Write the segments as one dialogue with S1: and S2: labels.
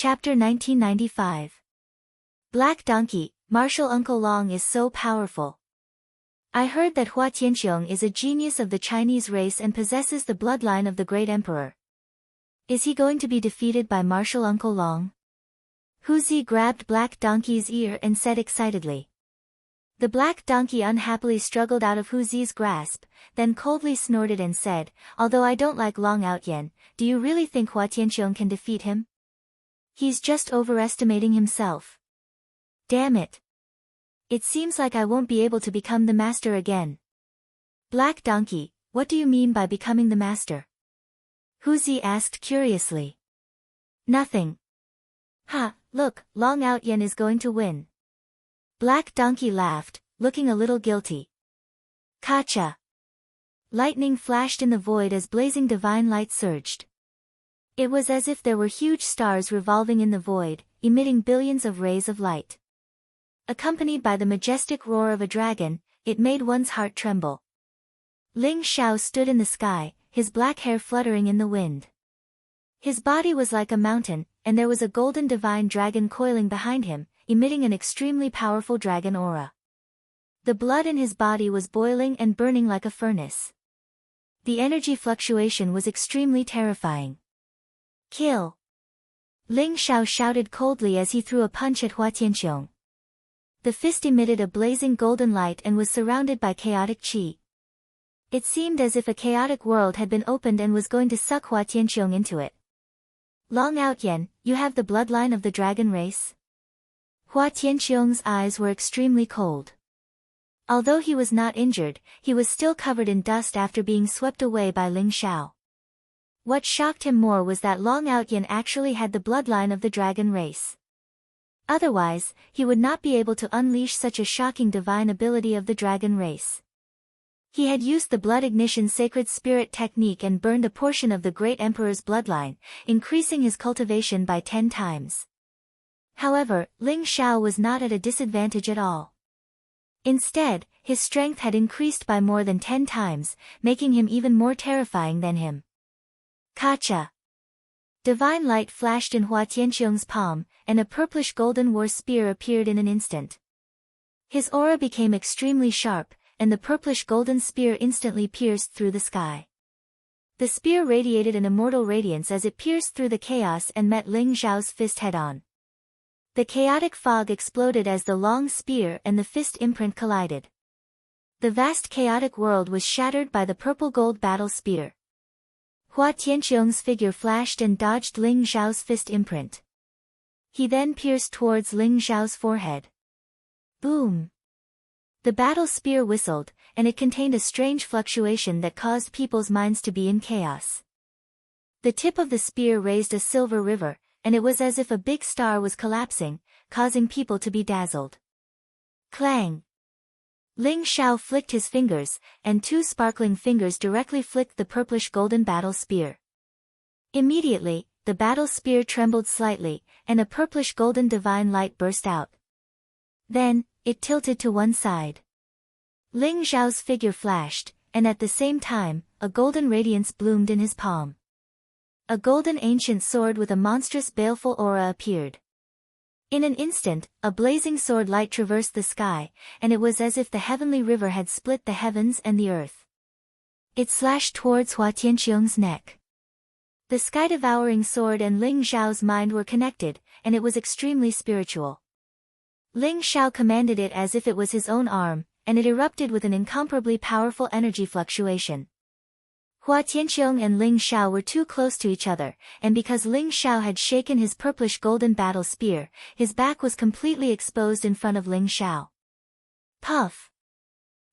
S1: Chapter 1995. Black Donkey, Martial Uncle Long is so powerful. I heard that Hua Tianqiong is a genius of the Chinese race and possesses the bloodline of the great emperor. Is he going to be defeated by Martial Uncle Long? Hu Zi grabbed Black Donkey's ear and said excitedly. The Black Donkey unhappily struggled out of Hu Zi's grasp, then coldly snorted and said, "Although I don't like Long Outyen, do you really think Hua Tianqiong can defeat him? He's just overestimating himself. Damn it. It seems like I won't be able to become the master again." "Black Donkey, what do you mean by becoming the master?" Hu Zi asked curiously. "Nothing." "Ha, look, Long Outyen is going to win." Black Donkey laughed, looking a little guilty. Kacha! Lightning flashed in the void as blazing divine light surged. It was as if there were huge stars revolving in the void, emitting billions of rays of light. Accompanied by the majestic roar of a dragon, it made one's heart tremble. Ling Xiao stood in the sky, his black hair fluttering in the wind. His body was like a mountain, and there was a golden divine dragon coiling behind him, emitting an extremely powerful dragon aura. The blood in his body was boiling and burning like a furnace. The energy fluctuation was extremely terrifying. "Kill!" Ling Xiao shouted coldly as he threw a punch at Hua Tianqiong. The fist emitted a blazing golden light and was surrounded by chaotic qi. It seemed as if a chaotic world had been opened and was going to suck Hua Tianqiong into it. "Long Outyen, you have the bloodline of the dragon race?" Hua Tianqiong's eyes were extremely cold. Although he was not injured, he was still covered in dust after being swept away by Ling Xiao. What shocked him more was that Long Outyen actually had the bloodline of the dragon race. Otherwise, he would not be able to unleash such a shocking divine ability of the dragon race. He had used the blood ignition sacred spirit technique and burned a portion of the great emperor's bloodline, increasing his cultivation by 10 times. However, Ling Xiao was not at a disadvantage at all. Instead, his strength had increased by more than 10 times, making him even more terrifying than him. Kacha! Divine light flashed in Hua Tianqiong's palm, and a purplish golden war spear appeared in an instant. His aura became extremely sharp, and the purplish golden spear instantly pierced through the sky. The spear radiated an immortal radiance as it pierced through the chaos and met Ling Xiao's fist head-on. The chaotic fog exploded as the long spear and the fist imprint collided. The vast chaotic world was shattered by the purple-gold battle spear. Hua Tianqiong's figure flashed and dodged Ling Xiao's fist imprint. He then pierced towards Ling Xiao's forehead. Boom! The battle spear whistled, and it contained a strange fluctuation that caused people's minds to be in chaos. The tip of the spear raised a silver river, and it was as if a big star was collapsing, causing people to be dazzled. Clang! Ling Xiao flicked his fingers, and 2 sparkling fingers directly flicked the purplish golden battle spear. Immediately, the battle spear trembled slightly, and a purplish golden divine light burst out. Then, it tilted to one side. Ling Xiao's figure flashed, and at the same time, a golden radiance bloomed in his palm. A golden ancient sword with a monstrous baleful aura appeared. In an instant, a blazing sword light traversed the sky, and it was as if the heavenly river had split the heavens and the earth. It slashed towards Hua Tianqiong's neck. The sky-devouring sword and Ling Xiao's mind were connected, and it was extremely spiritual. Ling Xiao commanded it as if it was his own arm, and it erupted with an incomparably powerful energy fluctuation. Hua Tianqiong and Ling Xiao were too close to each other, and because Ling Xiao had shaken his purplish golden battle spear, his back was completely exposed in front of Ling Xiao. Puff!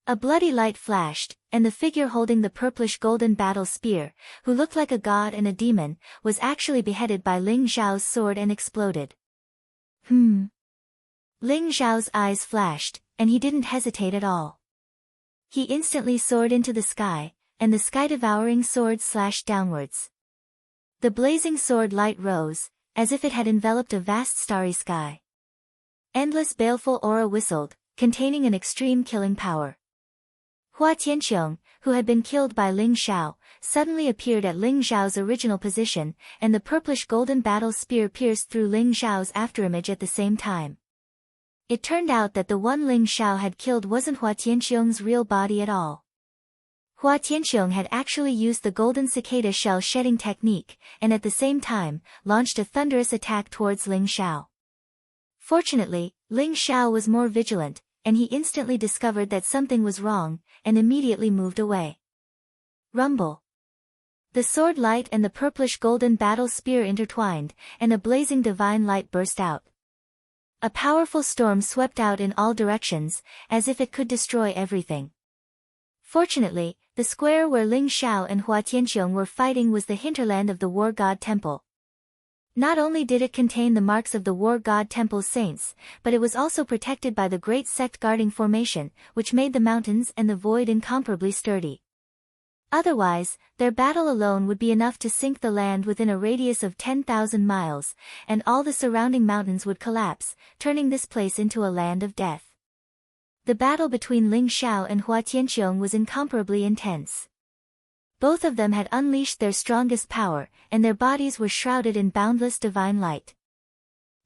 S1: A bloody light flashed, and the figure holding the purplish golden battle spear, who looked like a god and a demon, was actually beheaded by Ling Xiao's sword and exploded. Ling Xiao's eyes flashed, and he didn't hesitate at all. He instantly soared into the sky, and the sky-devouring sword slashed downwards. The blazing sword light rose, as if it had enveloped a vast starry sky. Endless baleful aura whistled, containing an extreme killing power. Hua Tianqiong, who had been killed by Ling Xiao, suddenly appeared at Ling Xiao's original position, and the purplish-golden battle spear pierced through Ling Xiao's afterimage at the same time. It turned out that the one Ling Xiao had killed wasn't Hua Tianqiong's real body at all. Hua Tianqiong had actually used the golden cicada shell shedding technique, and at the same time, launched a thunderous attack towards Ling Xiao. Fortunately, Ling Xiao was more vigilant, and he instantly discovered that something was wrong, and immediately moved away. Rumble. The sword light and the purplish-golden battle spear intertwined, and a blazing divine light burst out. A powerful storm swept out in all directions, as if it could destroy everything. Fortunately, the square where Ling Xiao and Hua Tianqiong were fighting was the hinterland of the War God Temple. Not only did it contain the marks of the War God Temple's saints, but it was also protected by the great sect guarding formation, which made the mountains and the void incomparably sturdy. Otherwise, their battle alone would be enough to sink the land within a radius of 10,000 miles, and all the surrounding mountains would collapse, turning this place into a land of death. The battle between Ling Xiao and Hua Tianqiong was incomparably intense. Both of them had unleashed their strongest power, and their bodies were shrouded in boundless divine light.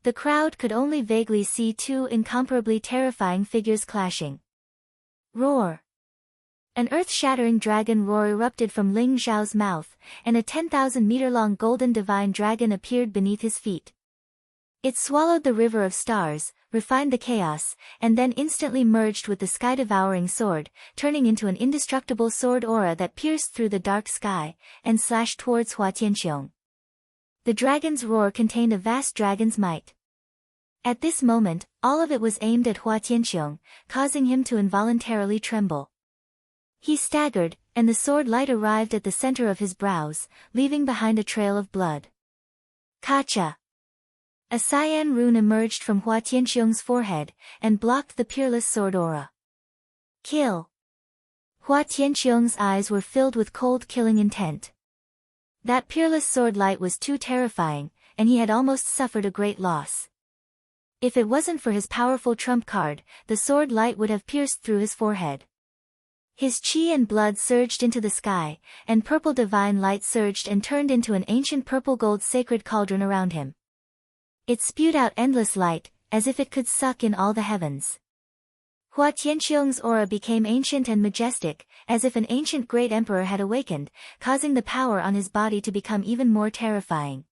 S1: The crowd could only vaguely see two incomparably terrifying figures clashing. Roar! An earth-shattering dragon roar erupted from Ling Xiao's mouth, and a 10,000-meter-long golden divine dragon appeared beneath his feet. It swallowed the river of stars, refined the chaos, and then instantly merged with the sky-devouring sword, turning into an indestructible sword aura that pierced through the dark sky, and slashed towards Hua Tianqiong. The dragon's roar contained a vast dragon's might. At this moment, all of it was aimed at Hua Tianqiong, causing him to involuntarily tremble. He staggered, and the sword light arrived at the center of his brows, leaving behind a trail of blood. Kacha! A cyan rune emerged from Hua Tianqiong's forehead, and blocked the peerless sword aura. Kill! Hua Tianqiong's eyes were filled with cold killing intent. That peerless sword light was too terrifying, and he had almost suffered a great loss. If it wasn't for his powerful trump card, the sword light would have pierced through his forehead. His chi and blood surged into the sky, and purple divine light surged and turned into an ancient purple-gold sacred cauldron around him. It spewed out endless light, as if it could suck in all the heavens. Hua Tianqiong's aura became ancient and majestic, as if an ancient great emperor had awakened, causing the power on his body to become even more terrifying.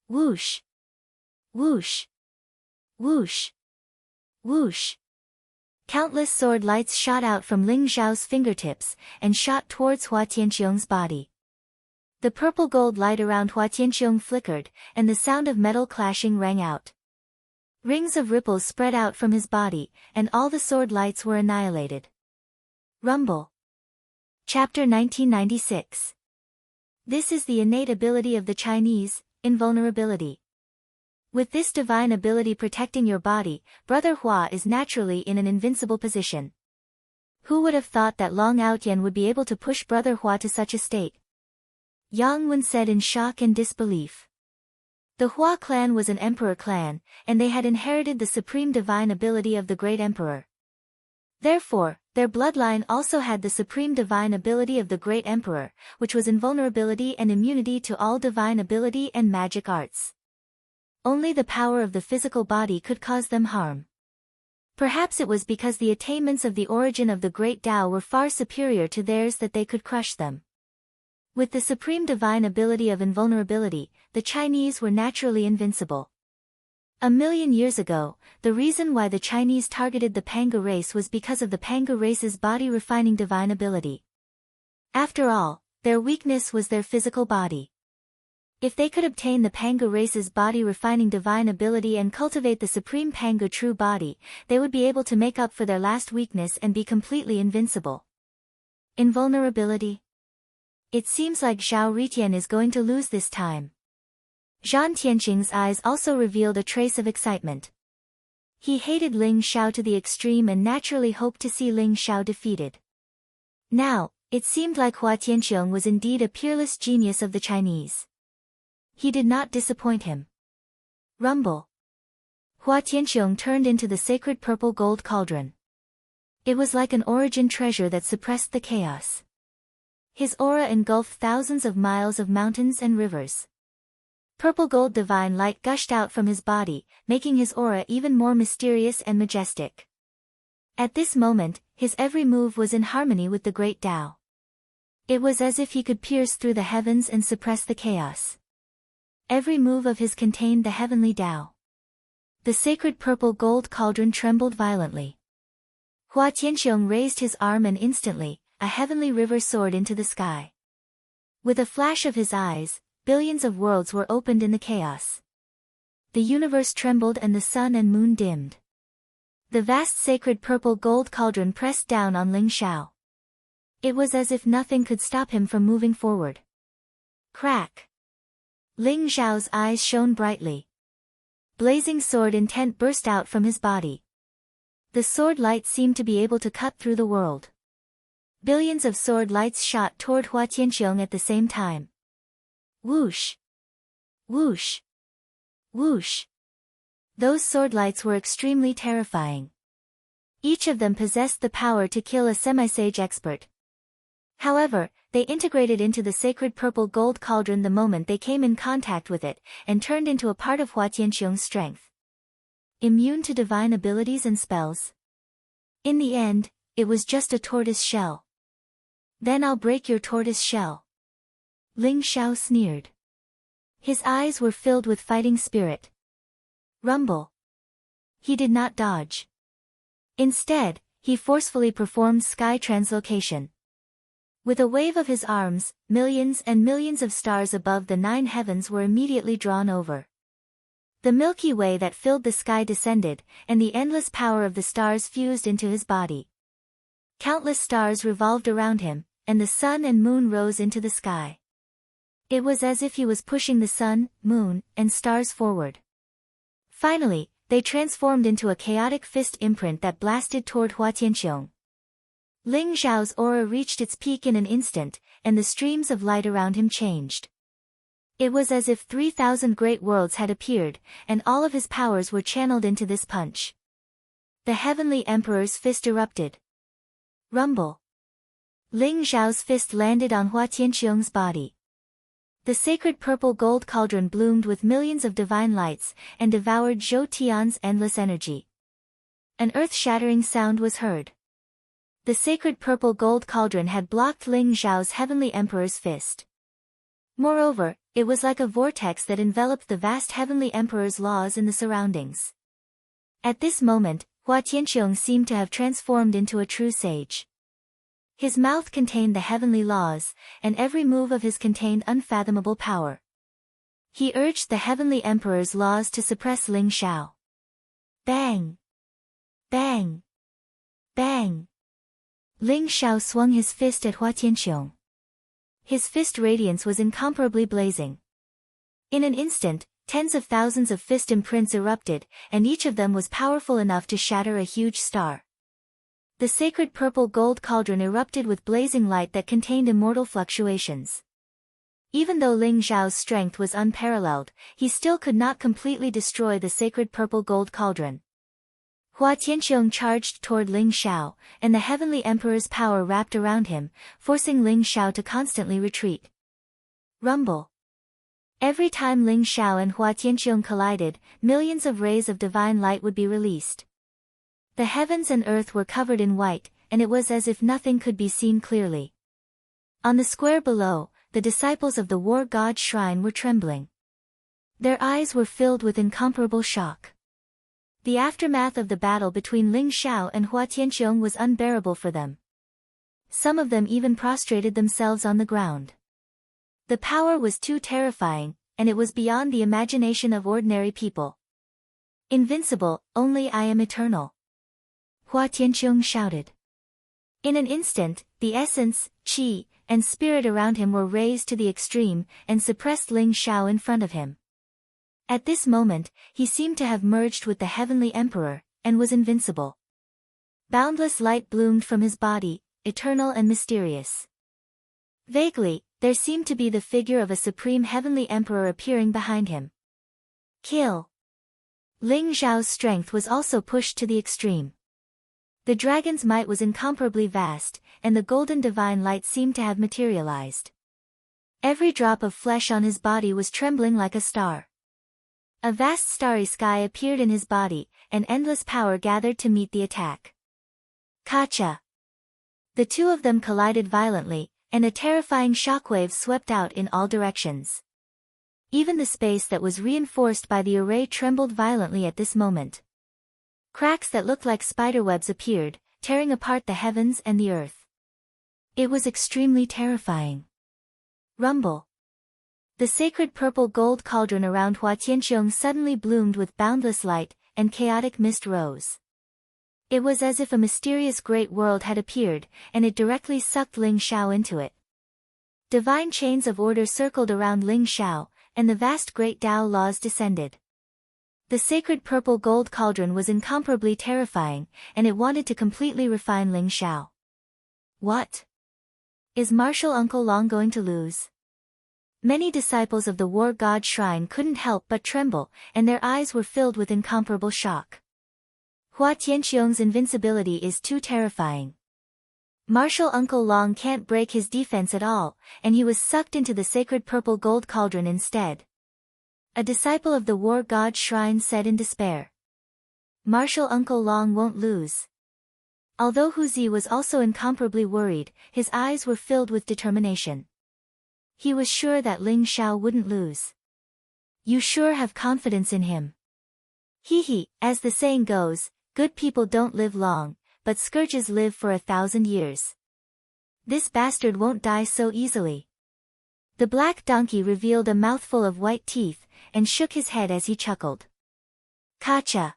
S1: Whoosh! Whoosh! Whoosh! Whoosh! Countless sword lights shot out from Ling Xiao's fingertips, and shot towards Hua Tianqiong's body. The purple-gold light around Hua Tianqiong flickered, and the sound of metal clashing rang out. Rings of ripples spread out from his body, and all the sword lights were annihilated. Rumble. Chapter 1996. This is the innate ability of the Chinese, invulnerability. With this divine ability protecting your body, Brother Hua is naturally in an invincible position. Who would have thought that Long Outyen would be able to push Brother Hua to such a state? Yang Wen said in shock and disbelief. The Hua clan was an emperor clan, and they had inherited the supreme divine ability of the great emperor. Therefore, their bloodline also had the supreme divine ability of the great emperor, which was invulnerability and immunity to all divine ability and magic arts. Only the power of the physical body could cause them harm. Perhaps it was because the attainments of the origin of the great Tao were far superior to theirs that they could crush them. With the supreme divine ability of invulnerability, the Chinese were naturally invincible. 1,000,000 years ago, the reason why the Chinese targeted the Panga race was because of the Panga race's body-refining divine ability. After all, their weakness was their physical body. If they could obtain the Panga race's body-refining divine ability and cultivate the supreme Panga true body, they would be able to make up for their last weakness and be completely invincible. Invulnerability. It seems like Zhao Ritian is going to lose this time. Zhan Tianqing's eyes also revealed a trace of excitement. He hated Ling Xiao to the extreme and naturally hoped to see Ling Xiao defeated. Now, it seemed like Hua Tianqiong was indeed a peerless genius of the Chinese. He did not disappoint him. Rumble. Hua Tianqiong turned into the sacred purple gold cauldron. It was like an origin treasure that suppressed the chaos. His aura engulfed thousands of miles of mountains and rivers. Purple gold divine light gushed out from his body, making his aura even more mysterious and majestic. At this moment, his every move was in harmony with the great Tao. It was as if he could pierce through the heavens and suppress the chaos. Every move of his contained the heavenly Tao. The sacred purple gold cauldron trembled violently. Hua Tianxiong raised his arm and instantly, a heavenly river soared into the sky. With a flash of his eyes, billions of worlds were opened in the chaos. The universe trembled and the sun and moon dimmed. The vast sacred purple gold cauldron pressed down on Ling Xiao. It was as if nothing could stop him from moving forward. Crack! Ling Xiao's eyes shone brightly. Blazing sword intent burst out from his body. The sword light seemed to be able to cut through the world. Billions of sword lights shot toward Hua Tianxiong at the same time. Whoosh! Whoosh! Whoosh! Those sword lights were extremely terrifying. Each of them possessed the power to kill a semi-sage expert. However, they integrated into the sacred purple gold cauldron the moment they came in contact with it, and turned into a part of Hua Tianxiong's strength. Immune to divine abilities and spells. In the end, it was just a tortoise shell. Then I'll break your tortoise shell. Ling Xiao sneered. His eyes were filled with fighting spirit. Rumble. He did not dodge. Instead, he forcefully performed sky translocation. With a wave of his arms, millions and millions of stars above the 9 heavens were immediately drawn over. The Milky Way that filled the sky descended, and the endless power of the stars fused into his body. Countless stars revolved around him, and the sun and moon rose into the sky. It was as if he was pushing the sun, moon, and stars forward. Finally, they transformed into a chaotic fist imprint that blasted toward Hua Tianxiong. Ling Xiao's aura reached its peak in an instant, and the streams of light around him changed. It was as if 3,000 great worlds had appeared, and all of his powers were channeled into this punch. The Heavenly Emperor's fist erupted. Rumble. Ling Xiao's fist landed on Hua Tianxiong's body. The sacred purple gold cauldron bloomed with millions of divine lights, and devoured Zhou Tian's endless energy. An earth-shattering sound was heard. The sacred purple gold cauldron had blocked Ling Xiao's heavenly emperor's fist. Moreover, it was like a vortex that enveloped the vast heavenly emperor's laws in the surroundings. At this moment, Hua Tianxiong seemed to have transformed into a true sage. His mouth contained the heavenly laws, and every move of his contained unfathomable power. He urged the heavenly emperor's laws to suppress Ling Xiao. Bang! Bang! Bang! Ling Xiao swung his fist at Hua Tianxiong. His fist radiance was incomparably blazing. In an instant, tens of thousands of fist imprints erupted, and each of them was powerful enough to shatter a huge star. The sacred purple gold cauldron erupted with blazing light that contained immortal fluctuations. Even though Ling Xiao's strength was unparalleled, he still could not completely destroy the sacred purple gold cauldron. Hua Tianxiong charged toward Ling Xiao, and the heavenly emperor's power wrapped around him, forcing Ling Xiao to constantly retreat. Rumble. Every time Ling Xiao and Hua Tianxiong collided, millions of rays of divine light would be released. The heavens and earth were covered in white, and it was as if nothing could be seen clearly. On the square below, the disciples of the war god shrine were trembling. Their eyes were filled with incomparable shock. The aftermath of the battle between Ling Xiao and Hua Tianxiong was unbearable for them. Some of them even prostrated themselves on the ground. The power was too terrifying, and it was beyond the imagination of ordinary people. Invincible, only I am eternal. Hua Tianxiong shouted. In an instant, the essence, qi, and spirit around him were raised to the extreme, and suppressed Ling Xiao in front of him. At this moment, he seemed to have merged with the heavenly emperor, and was invincible. Boundless light bloomed from his body, eternal and mysterious. Vaguely, there seemed to be the figure of a supreme heavenly emperor appearing behind him. Kill! Ling Xiao's strength was also pushed to the extreme. The dragon's might was incomparably vast, and the golden divine light seemed to have materialized. Every drop of flesh on his body was trembling like a star. A vast starry sky appeared in his body, and endless power gathered to meet the attack. Kacha! The two of them collided violently, and a terrifying shockwave swept out in all directions. Even the space that was reinforced by the array trembled violently at this moment. Cracks that looked like spiderwebs appeared, tearing apart the heavens and the earth. It was extremely terrifying. Rumble. The sacred purple gold cauldron around Hua Tianqiong suddenly bloomed with boundless light, and chaotic mist rose. It was as if a mysterious great world had appeared, and it directly sucked Ling Xiao into it. Divine chains of order circled around Ling Xiao, and the vast great Tao laws descended. The sacred purple gold cauldron was incomparably terrifying, and it wanted to completely refine Ling Xiao. What? Is martial Uncle Long going to lose? Many disciples of the war god shrine couldn't help but tremble, and their eyes were filled with incomparable shock. Hua Tianqiong's invincibility is too terrifying. Martial Uncle Long can't break his defense at all, and he was sucked into the sacred purple gold cauldron instead. A disciple of the war god shrine said in despair. Martial Uncle Long won't lose. Although Hu Zi was also incomparably worried, his eyes were filled with determination. He was sure that Ling Xiao wouldn't lose. You sure have confidence in him. Hee, as the saying goes, good people don't live long, but scourges live for 1,000 years. This bastard won't die so easily. The black donkey revealed a mouthful of white teeth, and shook his head as he chuckled. Kacha!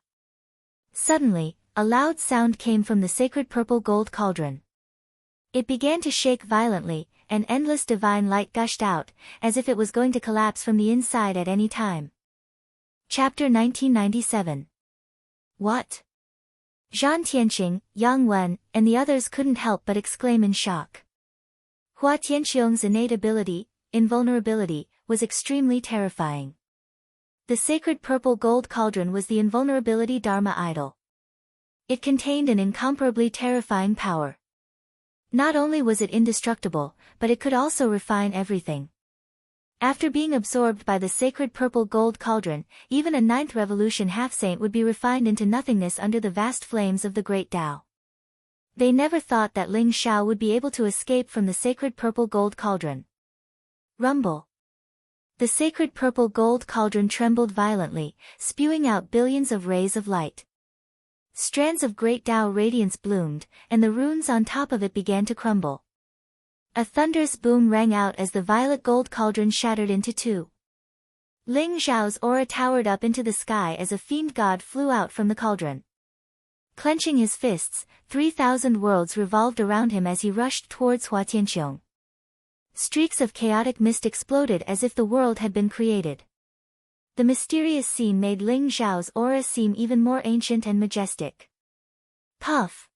S1: Suddenly, a loud sound came from the sacred purple gold cauldron. It began to shake violently, and endless divine light gushed out, as if it was going to collapse from the inside at any time. Chapter 1997. What? Zhan Tianqing, Yang Wen, and the others couldn't help but exclaim in shock. Hua Tianqiong's innate ability, invulnerability, was extremely terrifying. The sacred purple gold cauldron was the invulnerability Dharma idol. It contained an incomparably terrifying power. Not only was it indestructible, but it could also refine everything. After being absorbed by the sacred purple gold cauldron, even a 9th revolution half-saint would be refined into nothingness under the vast flames of the great Tao. They never thought that Ling Xiao would be able to escape from the sacred purple gold cauldron. Rumble. The sacred purple gold cauldron trembled violently, spewing out billions of rays of light. Strands of great Tao radiance bloomed, and the runes on top of it began to crumble. A thunderous boom rang out as the violet gold cauldron shattered into two. Ling Xiao's aura towered up into the sky as a fiend god flew out from the cauldron. Clenching his fists, 3,000 worlds revolved around him as he rushed towards Hua Tianqiong. Streaks of chaotic mist exploded as if the world had been created. The mysterious scene made Ling Xiao's aura seem even more ancient and majestic. Puff!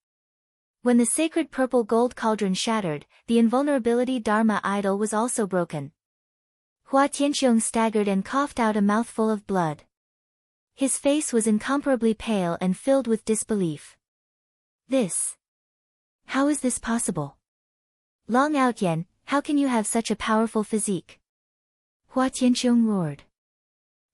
S1: When the sacred purple gold cauldron shattered, the invulnerability Dharma idol was also broken. Hua Tianqiong staggered and coughed out a mouthful of blood. His face was incomparably pale and filled with disbelief. How is this possible? Long Outyen, how can you have such a powerful physique? Hua Tianqiong roared.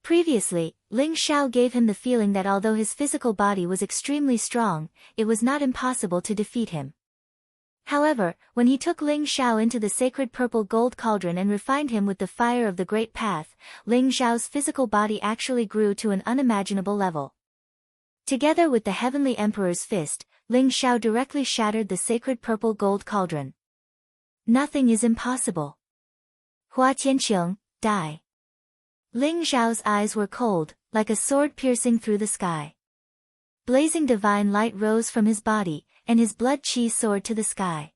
S1: Previously, Ling Xiao gave him the feeling that although his physical body was extremely strong, it was not impossible to defeat him. However, when he took Ling Xiao into the sacred purple gold cauldron and refined him with the fire of the great path, Ling Xiao's physical body actually grew to an unimaginable level. Together with the heavenly emperor's fist, Ling Xiao directly shattered the sacred purple gold cauldron. Nothing is impossible. Hua Tianqiong, die. Ling Xiao's eyes were cold, like a sword piercing through the sky. Blazing divine light rose from his body, and his blood chi soared to the sky.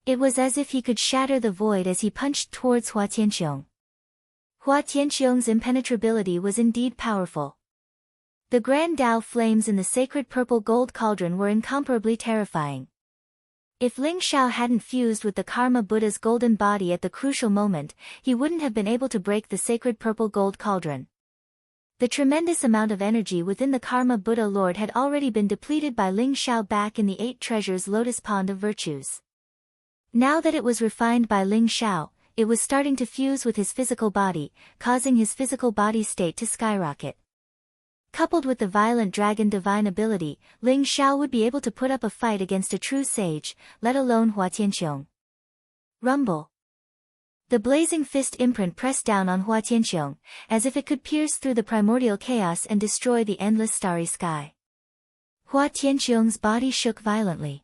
S1: It was as if he could shatter the void as he punched towards Hua Tianqiong. Hua Tianqiong's impenetrability was indeed powerful. The grand Tao flames in the sacred purple gold cauldron were incomparably terrifying. If Ling Xiao hadn't fused with the Karma Buddha's golden body at the crucial moment, he wouldn't have been able to break the sacred purple gold cauldron. The tremendous amount of energy within the Karma Buddha Lord had already been depleted by Ling Xiao back in the 8 treasures lotus pond of virtues. Now that it was refined by Ling Xiao, it was starting to fuse with his physical body, causing his physical body state to skyrocket. Coupled with the violent dragon divine ability, Ling Xiao would be able to put up a fight against a true sage, let alone Hua Tianqiong. Rumble. The blazing fist imprint pressed down on Hua Tianqiong, as if it could pierce through the primordial chaos and destroy the endless starry sky. Hua Tianqiong's body shook violently.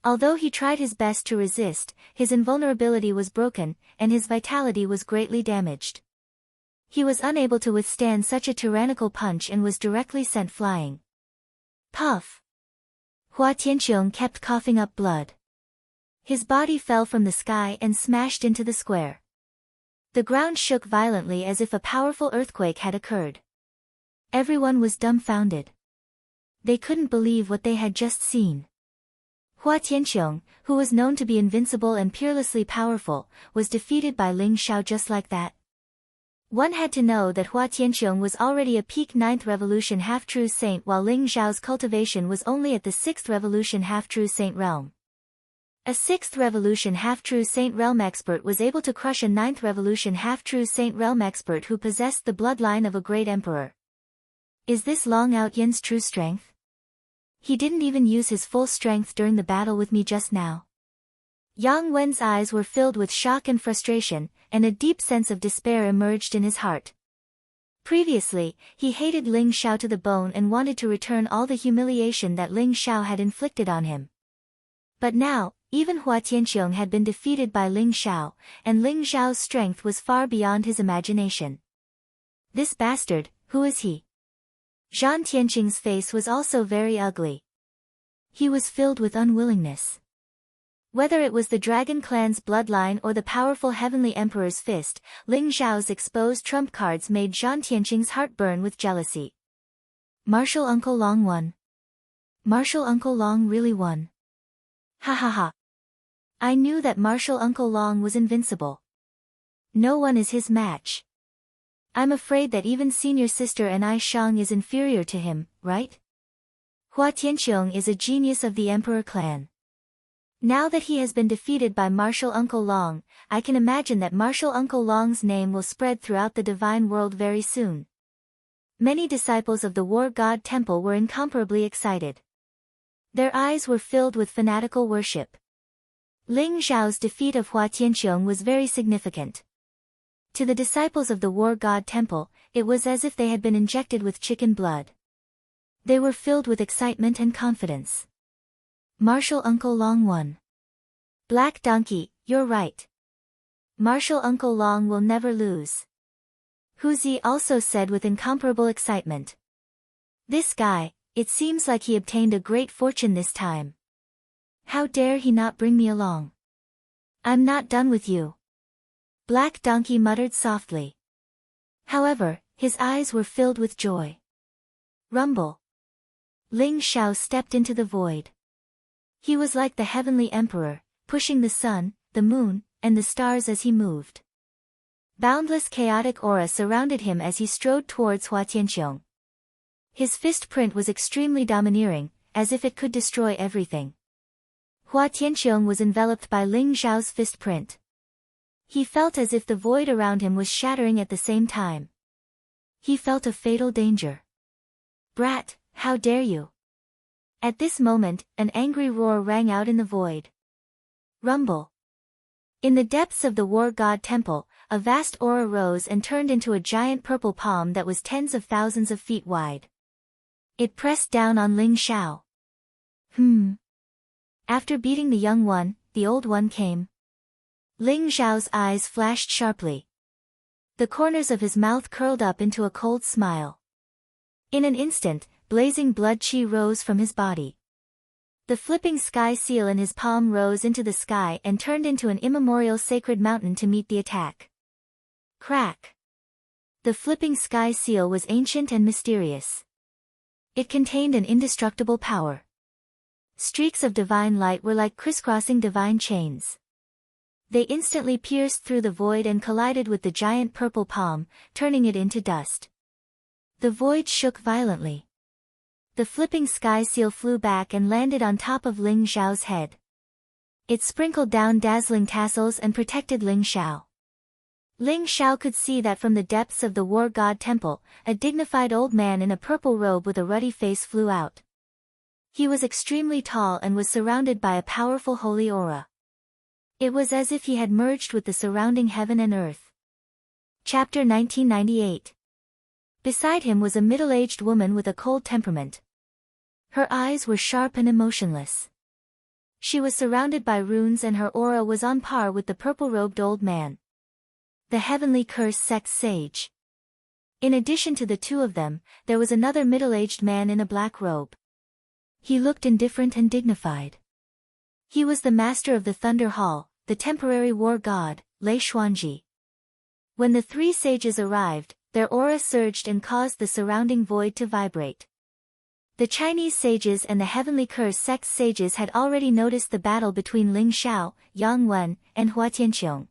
S1: Although he tried his best to resist, his invulnerability was broken, and his vitality was greatly damaged. He was unable to withstand such a tyrannical punch and was directly sent flying. Puff! Hua Tianqiong kept coughing up blood. His body fell from the sky and smashed into the square. The ground shook violently as if a powerful earthquake had occurred. Everyone was dumbfounded. They couldn't believe what they had just seen. Hua Tianqiong, who was known to be invincible and peerlessly powerful, was defeated by Ling Xiao just like that. One had to know that Hua Tianqiong was already a peak 9th revolution half-true saint while Ling Xiao's cultivation was only at the 6th revolution half-true saint realm. A 6th revolution half-true saint realm expert was able to crush a 9th revolution half-true saint realm expert who possessed the bloodline of a great emperor. Is this Long Out Yin's true strength? He didn't even use his full strength during the battle with me just now. Yang Wen's eyes were filled with shock and frustration, and a deep sense of despair emerged in his heart. Previously, he hated Ling Xiao to the bone and wanted to return all the humiliation that Ling Xiao had inflicted on him. But now, even Hua Tianqiong had been defeated by Ling Xiao, and Ling Xiao's strength was far beyond his imagination. This bastard, who is he? Zhan Tianqing's face was also very ugly. He was filled with unwillingness. Whether it was the Dragon Clan's bloodline or the powerful Heavenly Emperor's fist, Ling Xiao's exposed trump cards made Zhan Tianqing's heart burn with jealousy. Martial Uncle Long won. Martial Uncle Long really won. Ha ha ha. I knew that Martial Uncle Long was invincible. No one is his match. I'm afraid that even Senior Sister Anai Shang is inferior to him, right? Hua Tianqiong is a genius of the Emperor clan. Now that he has been defeated by Martial Uncle Long, I can imagine that Martial Uncle Long's name will spread throughout the divine world very soon. Many disciples of the War God Temple were incomparably excited. Their eyes were filled with fanatical worship. Ling Xiao's defeat of Hua Tianqiong was very significant. To the disciples of the War God Temple, it was as if they had been injected with chicken blood. They were filled with excitement and confidence. Martial Uncle Long won. Black Donkey, you're right. Martial Uncle Long will never lose. Huzi also said with incomparable excitement. This guy, it seems like he obtained a great fortune this time. How dare he not bring me along? I'm not done with you. Black Donkey muttered softly. However, his eyes were filled with joy. Rumble. Ling Xiao stepped into the void. He was like the Heavenly Emperor, pushing the sun, the moon, and the stars as he moved. Boundless chaotic aura surrounded him as he strode towards Hua Tianqiong. His fist print was extremely domineering, as if it could destroy everything. Hua Tianqiong was enveloped by Ling Xiao's fist print. He felt as if the void around him was shattering at the same time. He felt a fatal danger. Brat, how dare you! At this moment, an angry roar rang out in the void. Rumble. In the depths of the War God Temple, a vast aura rose and turned into a giant purple palm that was tens of thousands of feet wide. It pressed down on Ling Xiao. After beating the young one, the old one came. Ling Xiao's eyes flashed sharply. The corners of his mouth curled up into a cold smile. In an instant, blazing blood qi rose from his body. The flipping sky seal in his palm rose into the sky and turned into an immemorial sacred mountain to meet the attack. Crack! The flipping sky seal was ancient and mysterious. It contained an indestructible power. Streaks of divine light were like crisscrossing divine chains. They instantly pierced through the void and collided with the giant purple palm, turning it into dust. The void shook violently. The flipping sky seal flew back and landed on top of Ling Xiao's head. It sprinkled down dazzling tassels and protected Ling Xiao. Ling Xiao could see that from the depths of the war god temple, a dignified old man in a purple robe with a ruddy face flew out. He was extremely tall and was surrounded by a powerful holy aura. It was as if he had merged with the surrounding heaven and earth. Chapter 1998. Beside him was a middle-aged woman with a cold temperament. Her eyes were sharp and emotionless. She was surrounded by runes and her aura was on par with the purple-robed old man, the heavenly curse sect sage. In addition to the two of them, there was another middle-aged man in a black robe. He looked indifferent and dignified. He was the master of the Thunder Hall, the temporary war god, Lei Xuanji. When the three sages arrived, their aura surged and caused the surrounding void to vibrate. The Chinese sages and the heavenly curse sect sages had already noticed the battle between Ling Xiao, Yang Wen, and Hua Tianqiong.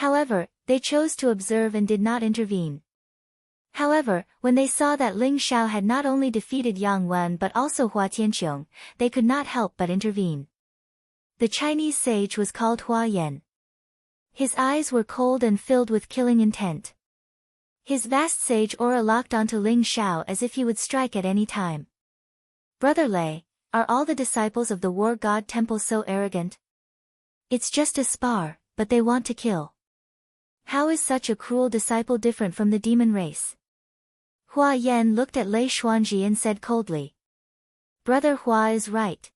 S1: However, they chose to observe and did not intervene. However, when they saw that Ling Xiao had not only defeated Yang Wen but also Hua Tianqiong, they could not help but intervene. The Chinese sage was called Hua Yan. His eyes were cold and filled with killing intent. His vast sage aura locked onto Ling Xiao as if he would strike at any time. Brother Lei, are all the disciples of the War God Temple so arrogant? It's just a spar, but they want to kill. How is such a cruel disciple different from the demon race? Hua Yan looked at Lei Xuanji and said coldly. Brother Hua is right.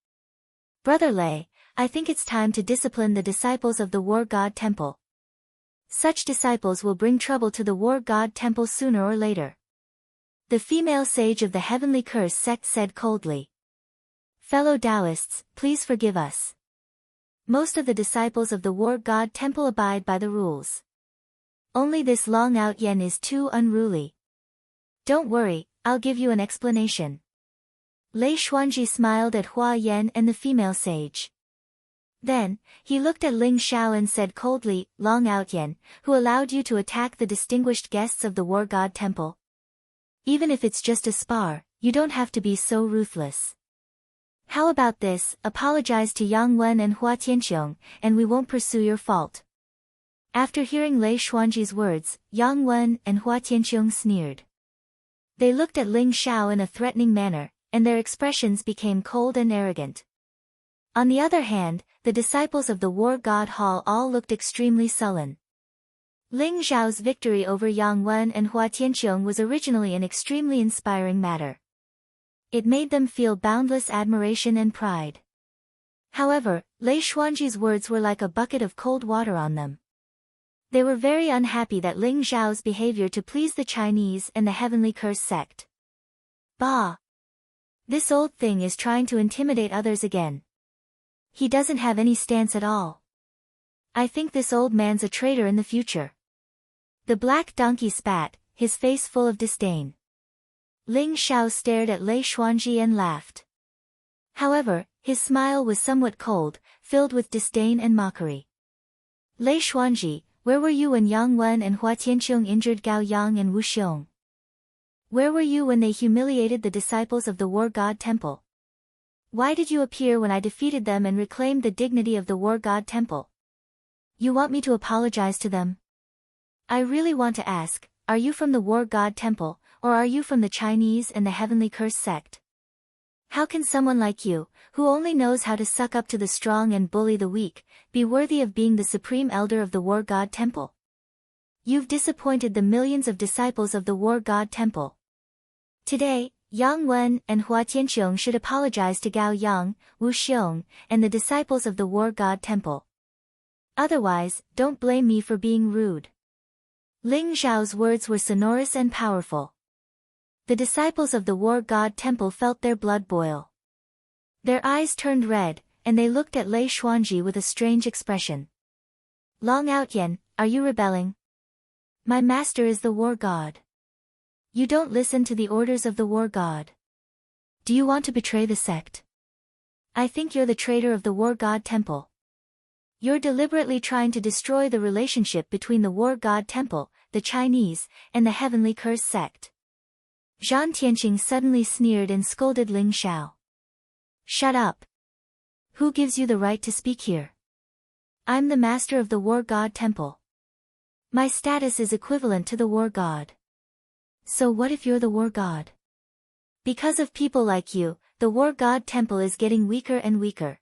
S1: Brother Lei, I think it's time to discipline the disciples of the War God Temple. Such disciples will bring trouble to the War God Temple sooner or later. The female sage of the Heavenly Curse sect said coldly. Fellow Taoists, please forgive us. Most of the disciples of the War God Temple abide by the rules. Only this Long-Out Yen is too unruly. Don't worry, I'll give you an explanation. Lei Xuanji smiled at Hua Yan and the female sage. Then, he looked at Ling Xiao and said coldly, Long-Out Yen, who allowed you to attack the distinguished guests of the War God Temple? Even if it's just a spar, you don't have to be so ruthless. How about this, apologize to Yang Wen and Hua Tianqiong, and we won't pursue your fault. After hearing Lei Xuanji's words, Yang Wen and Hua Tianqiong sneered. They looked at Ling Xiao in a threatening manner, and their expressions became cold and arrogant. On the other hand, the disciples of the War God Hall all looked extremely sullen. Ling Xiao's victory over Yang Wen and Hua Tianqiong was originally an extremely inspiring matter. It made them feel boundless admiration and pride. However, Lei Xuanji's words were like a bucket of cold water on them. They were very unhappy that Ling Xiao's behavior to please the Chinese and the Heavenly Curse sect. Bah! This old thing is trying to intimidate others again. He doesn't have any stance at all. I think this old man's a traitor in the future. The black donkey spat, his face full of disdain. Ling Xiao stared at Lei Xuanji and laughed. However, his smile was somewhat cold, filled with disdain and mockery. Lei Xuanji, where were you when Yang Wen and Hua Tianqiong injured Gao Yang and Wu Xiong? Where were you when they humiliated the disciples of the War God Temple? Why did you appear when I defeated them and reclaimed the dignity of the War God Temple? You want me to apologize to them? I really want to ask, are you from the War God Temple, or are you from the Chinese and the Heavenly Curse sect? How can someone like you, who only knows how to suck up to the strong and bully the weak, be worthy of being the supreme elder of the War God Temple? You've disappointed the millions of disciples of the War God Temple. Today, Yang Wen and Hua Tianqiong should apologize to Gao Yang, Wu Xiong, and the disciples of the War God Temple. Otherwise, don't blame me for being rude. Ling Xiao's words were sonorous and powerful. The disciples of the War God Temple felt their blood boil. Their eyes turned red, and they looked at Lei Xuanji with a strange expression. Long-Out Yen, are you rebelling? My master is the War God. You don't listen to the orders of the War God. Do you want to betray the sect? I think you're the traitor of the War God Temple. You're deliberately trying to destroy the relationship between the War God Temple, the Chinese, and the Heavenly Curse sect. Zhan Tianqing suddenly sneered and scolded Ling Xiao. Shut up! Who gives you the right to speak here? I'm the master of the war god temple. My status is equivalent to the war god. So what if you're the war god? Because of people like you, the war god temple is getting weaker and weaker.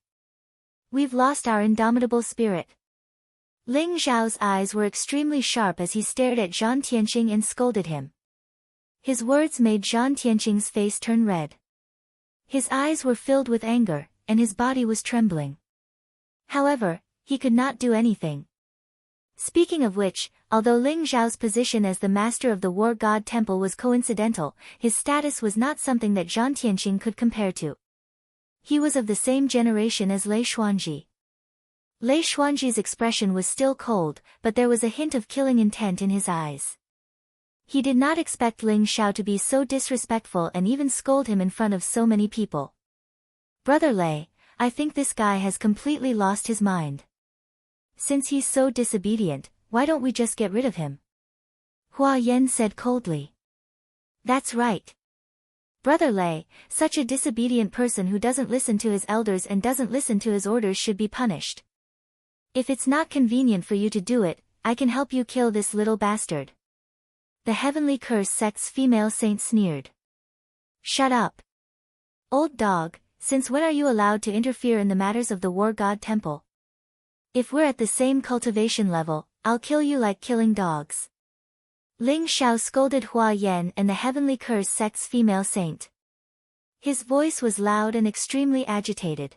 S1: We've lost our indomitable spirit. Ling Xiao's eyes were extremely sharp as he stared at Zhan Tianqing and scolded him. His words made Zhan Tianqing's face turn red. His eyes were filled with anger, and his body was trembling. However, he could not do anything. Speaking of which, although Ling Xiao's position as the master of the war god temple was coincidental, his status was not something that Zhan Tianqing could compare to. He was of the same generation as Lei Xuanji. Lei Xuanji's expression was still cold, but there was a hint of killing intent in his eyes. He did not expect Ling Xiao to be so disrespectful and even scold him in front of so many people. Brother Lei, I think this guy has completely lost his mind. Since he's so disobedient, why don't we just get rid of him? Hua Yan said coldly. That's right. Brother Lei, such a disobedient person who doesn't listen to his elders and doesn't listen to his orders should be punished. If it's not convenient for you to do it, I can help you kill this little bastard. The Heavenly Curse sect's female saint sneered. Shut up. Old dog, since when are you allowed to interfere in the matters of the war god temple? If we're at the same cultivation level, I'll kill you like killing dogs. Ling Xiao scolded Hua Yan and the Heavenly Curse sect's female saint. His voice was loud and extremely agitated.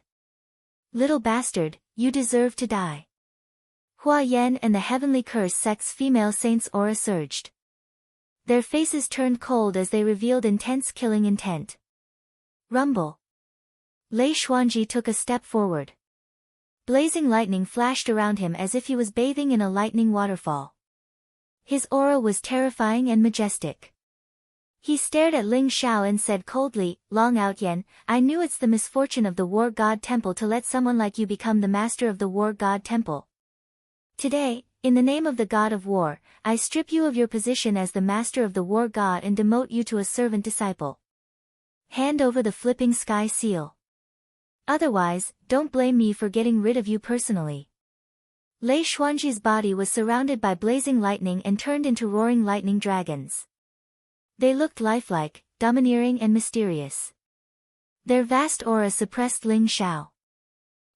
S1: Little bastard, you deserve to die. Hua Yan and the Heavenly Curse sect's female saint's aura surged. Their faces turned cold as they revealed intense killing intent. Rumble. Lei Xuanji took a step forward. Blazing lightning flashed around him as if he was bathing in a lightning waterfall. His aura was terrifying and majestic. He stared at Ling Xiao and said coldly, Long Out Yen, I knew it's the misfortune of the war god temple to let someone like you become the master of the war god temple. Today, in the name of the god of war, I strip you of your position as the master of the war god and demote you to a servant disciple. Hand over the flipping sky seal. Otherwise, don't blame me for getting rid of you personally. Lei Xuanji's body was surrounded by blazing lightning and turned into roaring lightning dragons. They looked lifelike, domineering and mysterious. Their vast aura suppressed Ling Xiao.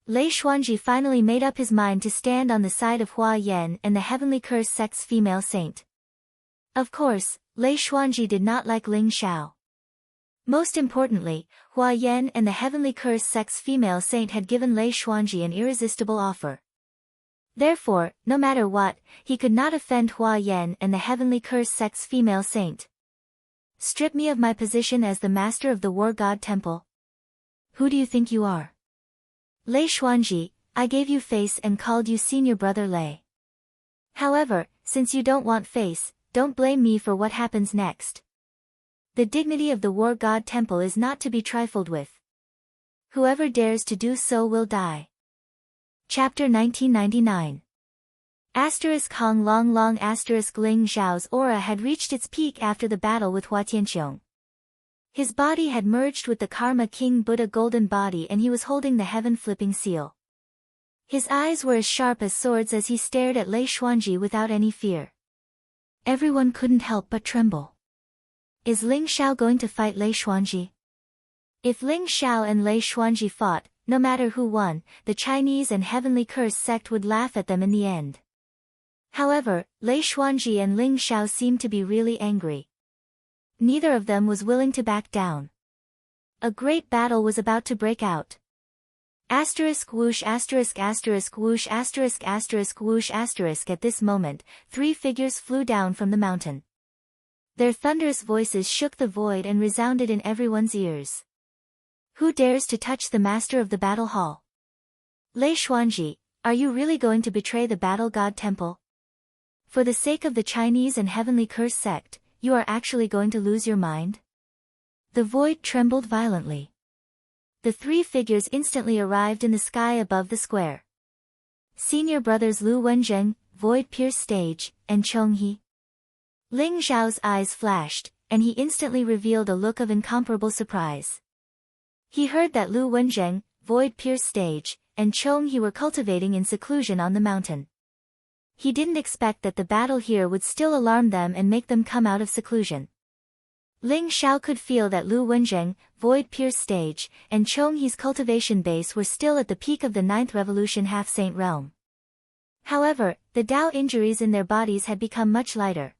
S1: Lei Xuanji finally made up his mind to stand on the side of Hua Yan and the Heavenly Curse sect's female saint. Of course, Lei Xuanji did not like Ling Xiao. Most importantly, Hua Yan and the Heavenly Curse sect's female saint had given Lei Xuanji an irresistible offer. Therefore, no matter what, he could not offend Hua Yan and the Heavenly Curse sect's female saint. Strip me of my position as the master of the war god temple. Who do you think you are? Lei Xuanji, I gave you face and called you senior brother Lei. However, since you don't want face, don't blame me for what happens next. The dignity of the war god temple is not to be trifled with. Whoever dares to do so will die. Chapter 1999. Hong Long Long Ling Xiao's aura had reached its peak after the battle with Hua Tianqiong. His body had merged with the Karma King Buddha golden body and he was holding the heaven flipping seal. His eyes were as sharp as swords as he stared at Lei Xuanji without any fear. Everyone couldn't help but tremble. Is Ling Xiao going to fight Lei Xuanji? If Ling Xiao and Lei Xuanji fought, no matter who won, the Chinese and Heavenly Curse sect would laugh at them in the end. However, Lei Xuanji and Ling Xiao seemed to be really angry. Neither of them was willing to back down. A great battle was about to break out. Asterisk whoosh asterisk asterisk whoosh asterisk asterisk whoosh asterisk. At this moment, 3 figures flew down from the mountain. Their thunderous voices shook the void and resounded in everyone's ears. Who dares to touch the master of the battle hall? Lei Xuanji, are you really going to betray the battle god temple? For the sake of the Chinese and Heavenly Curse sect, you are actually going to lose your mind? The void trembled violently. The 3 figures instantly arrived in the sky above the square. Senior brothers Lu Wenzheng, Void Pierce Stage, and Chong He. Ling Zhao's eyes flashed, and he instantly revealed a look of incomparable surprise. He heard that Lu Wenzheng, void-pierced stage, and Chong He were cultivating in seclusion on the mountain. He didn't expect that the battle here would still alarm them and make them come out of seclusion. Ling Xiao could feel that Lu Wenzheng, void-pierced stage, and Chong He's cultivation base were still at the peak of the 9th revolution half-saint realm. However, the Dao injuries in their bodies had become much lighter.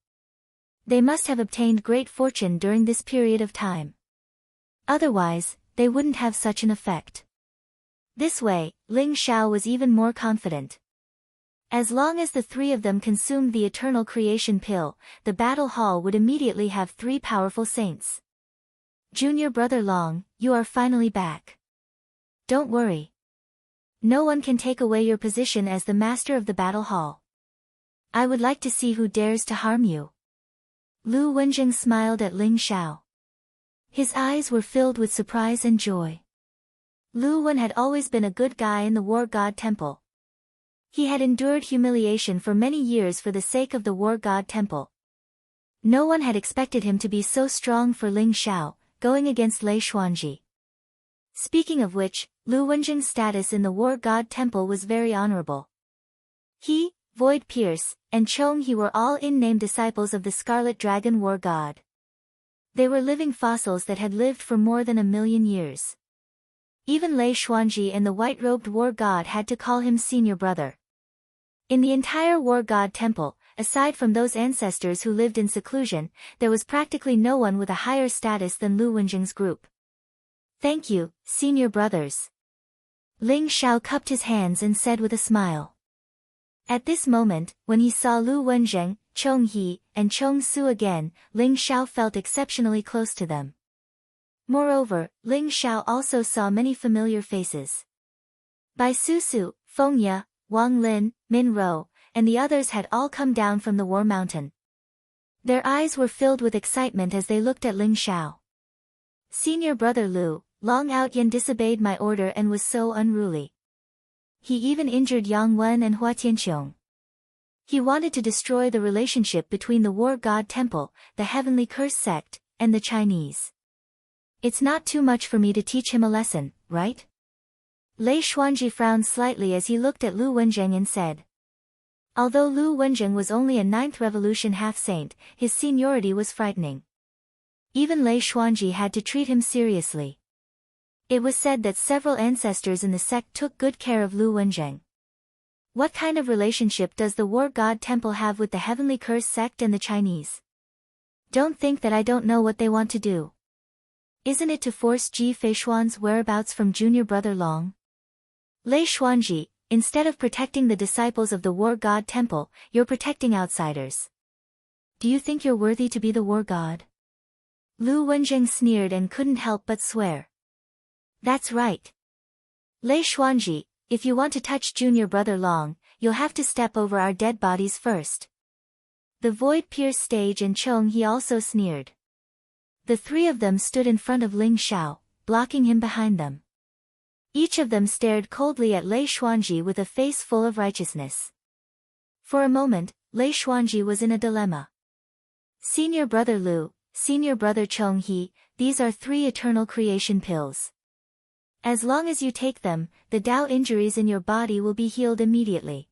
S1: They must have obtained great fortune during this period of time. Otherwise, they wouldn't have such an effect. This way, Ling Xiao was even more confident. As long as the three of them consumed the eternal creation pill, the battle hall would immediately have 3 powerful saints. Junior brother Long, you are finally back. Don't worry. No one can take away your position as the master of the battle hall. I would like to see who dares to harm you. Lu Wenjing smiled at Ling Xiao. His eyes were filled with surprise and joy. Lu Wen had always been a good guy in the War God Temple. He had endured humiliation for many years for the sake of the War God Temple. No one had expected him to be so strong for Ling Xiao, going against Lei Xuanji. Speaking of which, Lu Wenjing's status in the War God Temple was very honorable. He, Void Pierce, and Chong He were all named disciples of the Scarlet Dragon War God. They were living fossils that had lived for more than 1,000,000 years. Even Lei Xuanji and the white-robed War God had to call him senior brother. In the entire War God Temple, aside from those ancestors who lived in seclusion, there was practically no one with a higher status than Lu Wenjing's group. Thank you, senior brothers. Ling Xiao cupped his hands and said with a smile. At this moment, when he saw Lu Wenjing, Chong He, and Chong Su again, Ling Xiao felt exceptionally close to them. Moreover, Ling Xiao also saw many familiar faces. Bai Susu, Feng Ye, Wang Lin, Min Ro, and the others had all come down from the War Mountain. Their eyes were filled with excitement as they looked at Ling Xiao. Senior brother Lu, Long Outyan disobeyed my order and was so unruly. He even injured Yang Wen and Hua Tianqiong. He wanted to destroy the relationship between the War God Temple, the Heavenly Curse sect, and the Chinese. It's not too much for me to teach him a lesson, right? Lei Xuanji frowned slightly as he looked at Lu Wenjing and said. Although Lu Wenjing was only a 9th revolution half-saint, his seniority was frightening. Even Lei Xuanji had to treat him seriously. It was said that several ancestors in the sect took good care of Lu Wenjing. What kind of relationship does the War God Temple have with the Heavenly Curse sect and the Chinese? Don't think that I don't know what they want to do. Isn't it to force Ji Feishuan's whereabouts from junior brother Long? Lei Xuanji, instead of protecting the disciples of the War God Temple, you're protecting outsiders. Do you think you're worthy to be the War God? Lu Wenjing sneered and couldn't help but swear. That's right. Lei Xuanji, if you want to touch junior brother Long, you'll have to step over our dead bodies first. The Void Pierce stage and Chong He also sneered. The three of them stood in front of Ling Xiao, blocking him behind them. Each of them stared coldly at Lei Xuanji with a face full of righteousness. For a moment, Lei Xuanji was in a dilemma. Senior brother Lu, senior brother Chong He, these are 3 eternal creation pills. As long as you take them, the Dao injuries in your body will be healed immediately.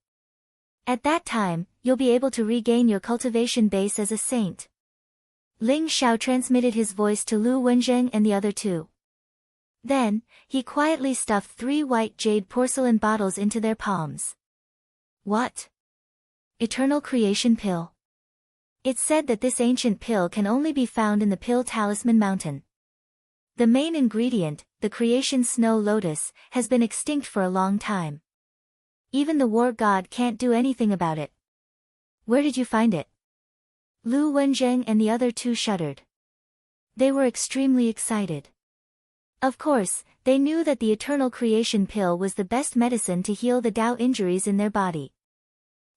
S1: At that time, you'll be able to regain your cultivation base as a saint. Ling Xiao transmitted his voice to Lu Wenjing and the other 2. Then, he quietly stuffed 3 white jade porcelain bottles into their palms. What? Eternal creation pill. It's said that this ancient pill can only be found in the Pill Talisman Mountain. The main ingredient, the creation snow lotus, has been extinct for a long time. Even the War God can't do anything about it. Where did you find it? Lu Wenjing and the other 2 shuddered. They were extremely excited. Of course, they knew that the eternal creation pill was the best medicine to heal the Dao injuries in their body.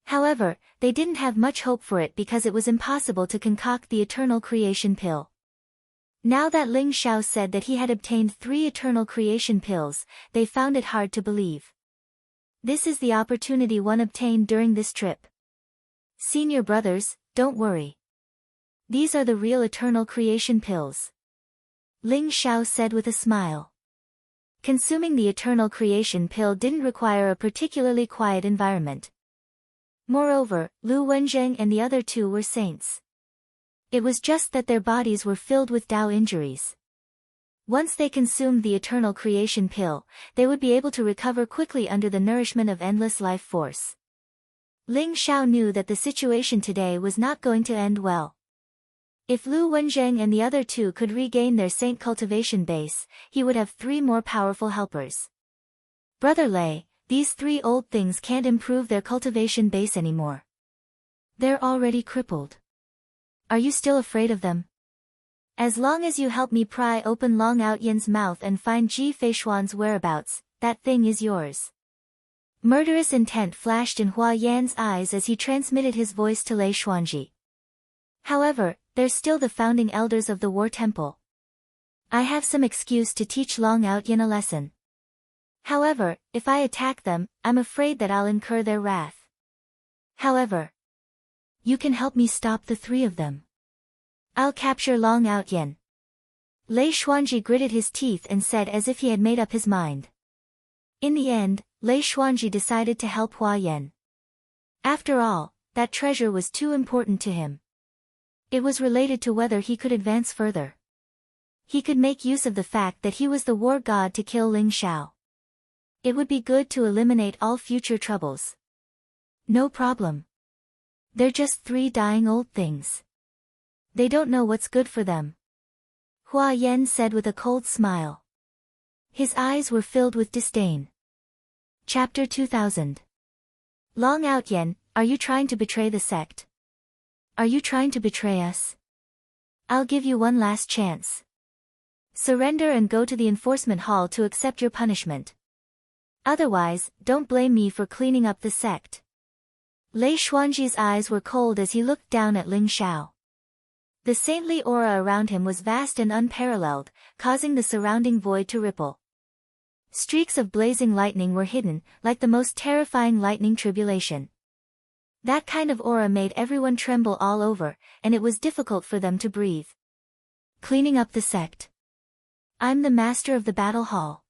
S1: However, they didn't have much hope for it because it was impossible to concoct the eternal creation pill. Now that Ling Xiao said that he had obtained 3 eternal creation pills, they found it hard to believe. This is the opportunity one obtained during this trip. Senior brothers, don't worry. These are the real eternal creation pills. Ling Xiao said with a smile. Consuming the eternal creation pill didn't require a particularly quiet environment. Moreover, Lu Wenzheng and the other two were saints. It was just that their bodies were filled with Tao injuries. Once they consumed the eternal creation pill, they would be able to recover quickly under the nourishment of endless life force. Ling Xiao knew that the situation today was not going to end well. If Lu Wenzheng and the other two could regain their saint cultivation base, he would have 3 more powerful helpers. Brother Lei, these 3 old things can't improve their cultivation base anymore. They're already crippled. Are you still afraid of them? As long as you help me pry open Long Outyan's mouth and find Ji Feishuan's whereabouts, that thing is yours. Murderous intent flashed in Hua Yan's eyes as he transmitted his voice to Lei Xuanji. However, they're still the founding elders of the War Temple. I have some excuse to teach Long Outyan a lesson. However, if I attack them, I'm afraid that I'll incur their wrath. However, you can help me stop the 3 of them. I'll capture Long Outyan. Lei Xuanji gritted his teeth and said as if he had made up his mind. In the end, Lei Xuanji decided to help Hua Yan. After all, that treasure was too important to him. It was related to whether he could advance further. He could make use of the fact that he was the war god to kill Ling Xiao. It would be good to eliminate all future troubles. No problem. They're just 3 dying old things. They don't know what's good for them. Hua Yan said with a cold smile. His eyes were filled with disdain. Chapter 2000. Long Outyan, are you trying to betray the sect? Are you trying to betray us? I'll give you one last chance. Surrender and go to the enforcement hall to accept your punishment. Otherwise, don't blame me for cleaning up the sect. Lei Xuanji's eyes were cold as he looked down at Ling Xiao. The saintly aura around him was vast and unparalleled, causing the surrounding void to ripple. Streaks of blazing lightning were hidden, like the most terrifying lightning tribulation. That kind of aura made everyone tremble all over, and it was difficult for them to breathe. Cleaning up the sect. I'm the master of the battle hall.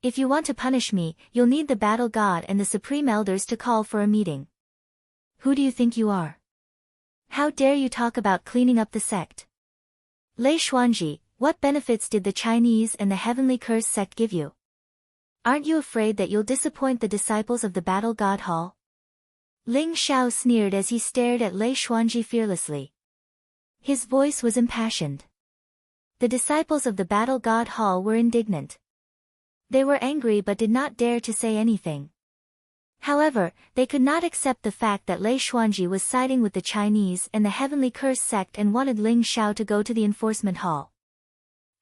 S1: If you want to punish me, you'll need the battle god and the supreme elders to call for a meeting. Who do you think you are? How dare you talk about cleaning up the sect? Lei Xuanji, what benefits did the Chinese and the Heavenly Curse sect give you? Aren't you afraid that you'll disappoint the disciples of the Battle God Hall? Ling Xiao sneered as he stared at Lei Xuanji fearlessly. His voice was impassioned. The disciples of the Battle God Hall were indignant. They were angry but did not dare to say anything. However, they could not accept the fact that Lei Xuanji was siding with the Chinese and the Heavenly Curse sect and wanted Ling Xiao to go to the enforcement hall.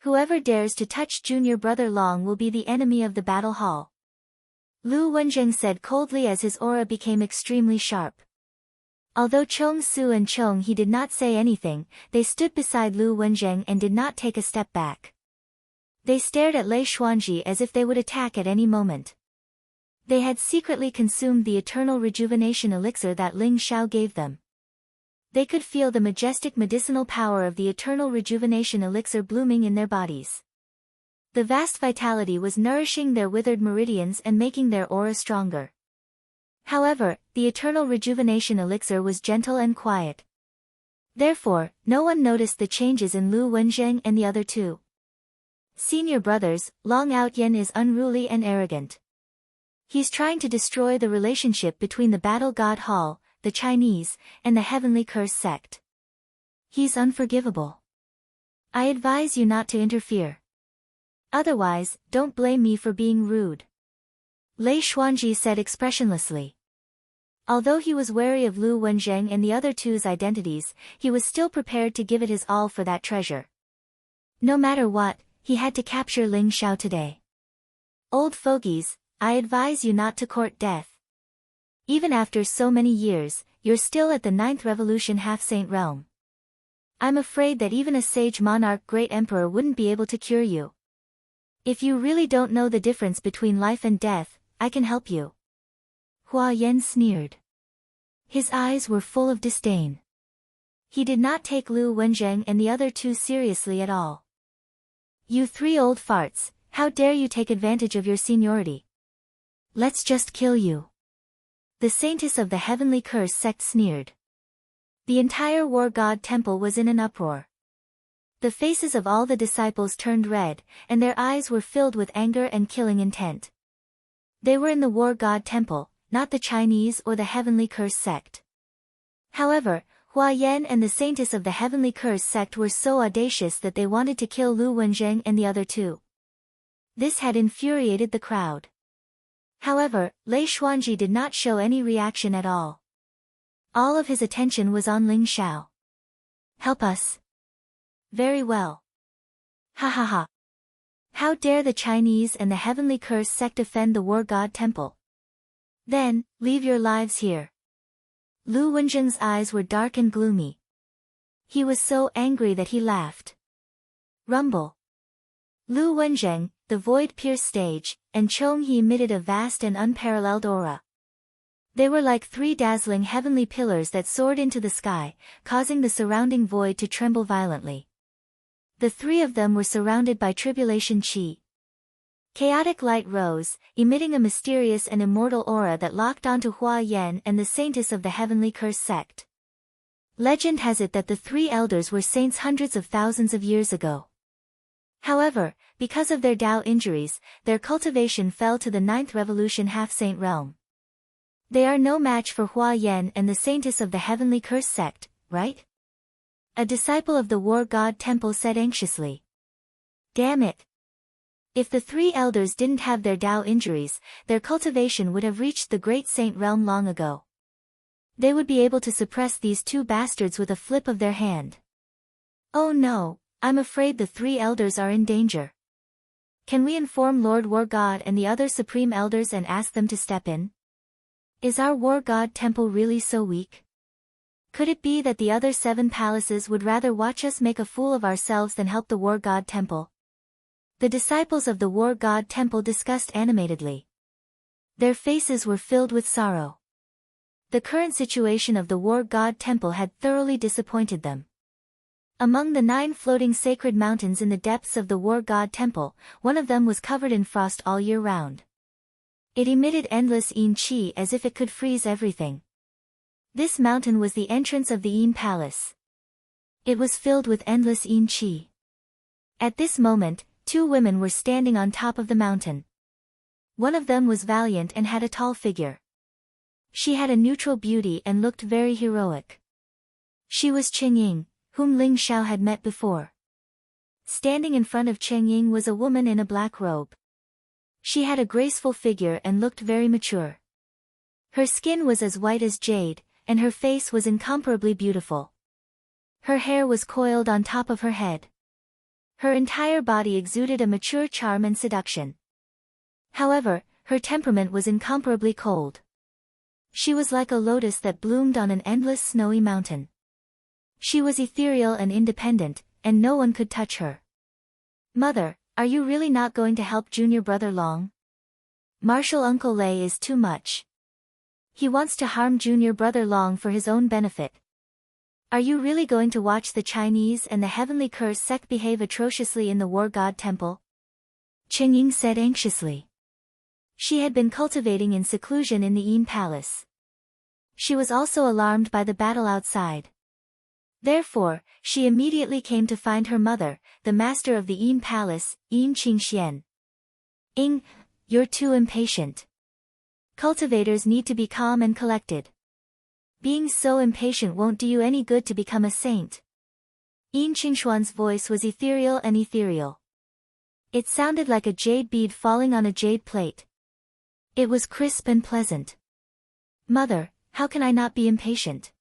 S1: Whoever dares to touch junior brother Long will be the enemy of the battle hall. Lu Wenzheng said coldly as his aura became extremely sharp. Although Chong Su and Chong He did not say anything, they stood beside Lu Wenzheng and did not take a step back. They stared at Lei Xuanji as if they would attack at any moment. They had secretly consumed the eternal rejuvenation elixir that Ling Xiao gave them. They could feel the majestic medicinal power of the eternal rejuvenation elixir blooming in their bodies. The vast vitality was nourishing their withered meridians and making their aura stronger. However, the eternal rejuvenation elixir was gentle and quiet. Therefore, no one noticed the changes in Lu Wenzheng and the other two. Senior brothers, Long Outyan is unruly and arrogant. He's trying to destroy the relationship between the Battle God Hall, the Chinese, and the Heavenly Curse sect. He's unforgivable. I advise you not to interfere. Otherwise, don't blame me for being rude. Lei Xuanji said expressionlessly. Although he was wary of Lu Wenzheng and the other two's identities, he was still prepared to give it his all for that treasure. No matter what, he had to capture Ling Xiao today. Old fogies, I advise you not to court death. Even after so many years, you're still at the 9th revolution half-saint realm. I'm afraid that even a sage monarch great emperor wouldn't be able to cure you. If you really don't know the difference between life and death, I can help you. Hua Yan sneered. His eyes were full of disdain. He did not take Lu Wenzheng and the other two seriously at all. You three old farts, how dare you take advantage of your seniority? Let's just kill you. The saintess of the heavenly curse sect sneered. The entire war god temple was in an uproar. The faces of all the disciples turned red, and their eyes were filled with anger and killing intent. They were in the war god temple, not the Chinese or the heavenly curse sect. However, Hua Yan and the saintess of the heavenly curse sect were so audacious that they wanted to kill Lu Wenzheng and the other two. This had infuriated the crowd. However, Lei Xuanji did not show any reaction at all. All of his attention was on Ling Xiao. Help us. Very well. Ha ha ha. How dare the Chinese and the heavenly curse sect defend the war god temple? Then, leave your lives here. Lu Wenzheng's eyes were dark and gloomy. He was so angry that he laughed. Rumble. Lu Wenzheng, the void-pierced stage, and Chong He emitted a vast and unparalleled aura. They were like three dazzling heavenly pillars that soared into the sky, causing the surrounding void to tremble violently. The three of them were surrounded by tribulation chi. Chaotic light rose, emitting a mysterious and immortal aura that locked onto Hua Yan and the saintess of the heavenly curse sect. Legend has it that the three elders were saints hundreds of thousands of years ago. However, because of their Tao injuries, their cultivation fell to the 9th revolution half-saint realm. They are no match for Hua Yan and the saintess of the heavenly curse sect, right? A disciple of the war god temple said anxiously. Damn it. If the three elders didn't have their Tao injuries, their cultivation would have reached the great saint realm long ago. They would be able to suppress these two bastards with a flip of their hand. Oh no, I'm afraid the three elders are in danger. Can we inform Lord War God and the other supreme elders and ask them to step in? Is our war god temple really so weak? Could it be that the other 7 palaces would rather watch us make a fool of ourselves than help the war god temple? The disciples of the war god temple discussed animatedly. Their faces were filled with sorrow. The current situation of the war god temple had thoroughly disappointed them. Among the 9 floating sacred mountains in the depths of the war god temple, one of them was covered in frost all year round. It emitted endless yin qi as if it could freeze everything. This mountain was the entrance of the yin palace. It was filled with endless yin qi. At this moment, 2 women were standing on top of the mountain. One of them was valiant and had a tall figure. She had a neutral beauty and looked very heroic. She was Cheng Ying, whom Ling Xiao had met before. Standing in front of Cheng Ying was a woman in a black robe. She had a graceful figure and looked very mature. Her skin was as white as jade, and her face was incomparably beautiful. Her hair was coiled on top of her head. Her entire body exuded a mature charm and seduction. However, her temperament was incomparably cold. She was like a lotus that bloomed on an endless snowy mountain. She was ethereal and independent, and no one could touch her. Mother, are you really not going to help junior brother Long? Martial Uncle Lei is too much. He wants to harm junior brother Long for his own benefit. Are you really going to watch the Chinese and the heavenly curse sect behave atrociously in the war god temple? Cheng Ying said anxiously. She had been cultivating in seclusion in the Yin Palace. She was also alarmed by the battle outside. Therefore, she immediately came to find her mother, the master of the Yin Palace, Yin Qingxian. Ying, you're too impatient. Cultivators need to be calm and collected. Being so impatient won't do you any good to become a saint. Yin Qingshuan's voice was ethereal and ethereal. It sounded like a jade bead falling on a jade plate. It was crisp and pleasant. Mother, how can I not be impatient?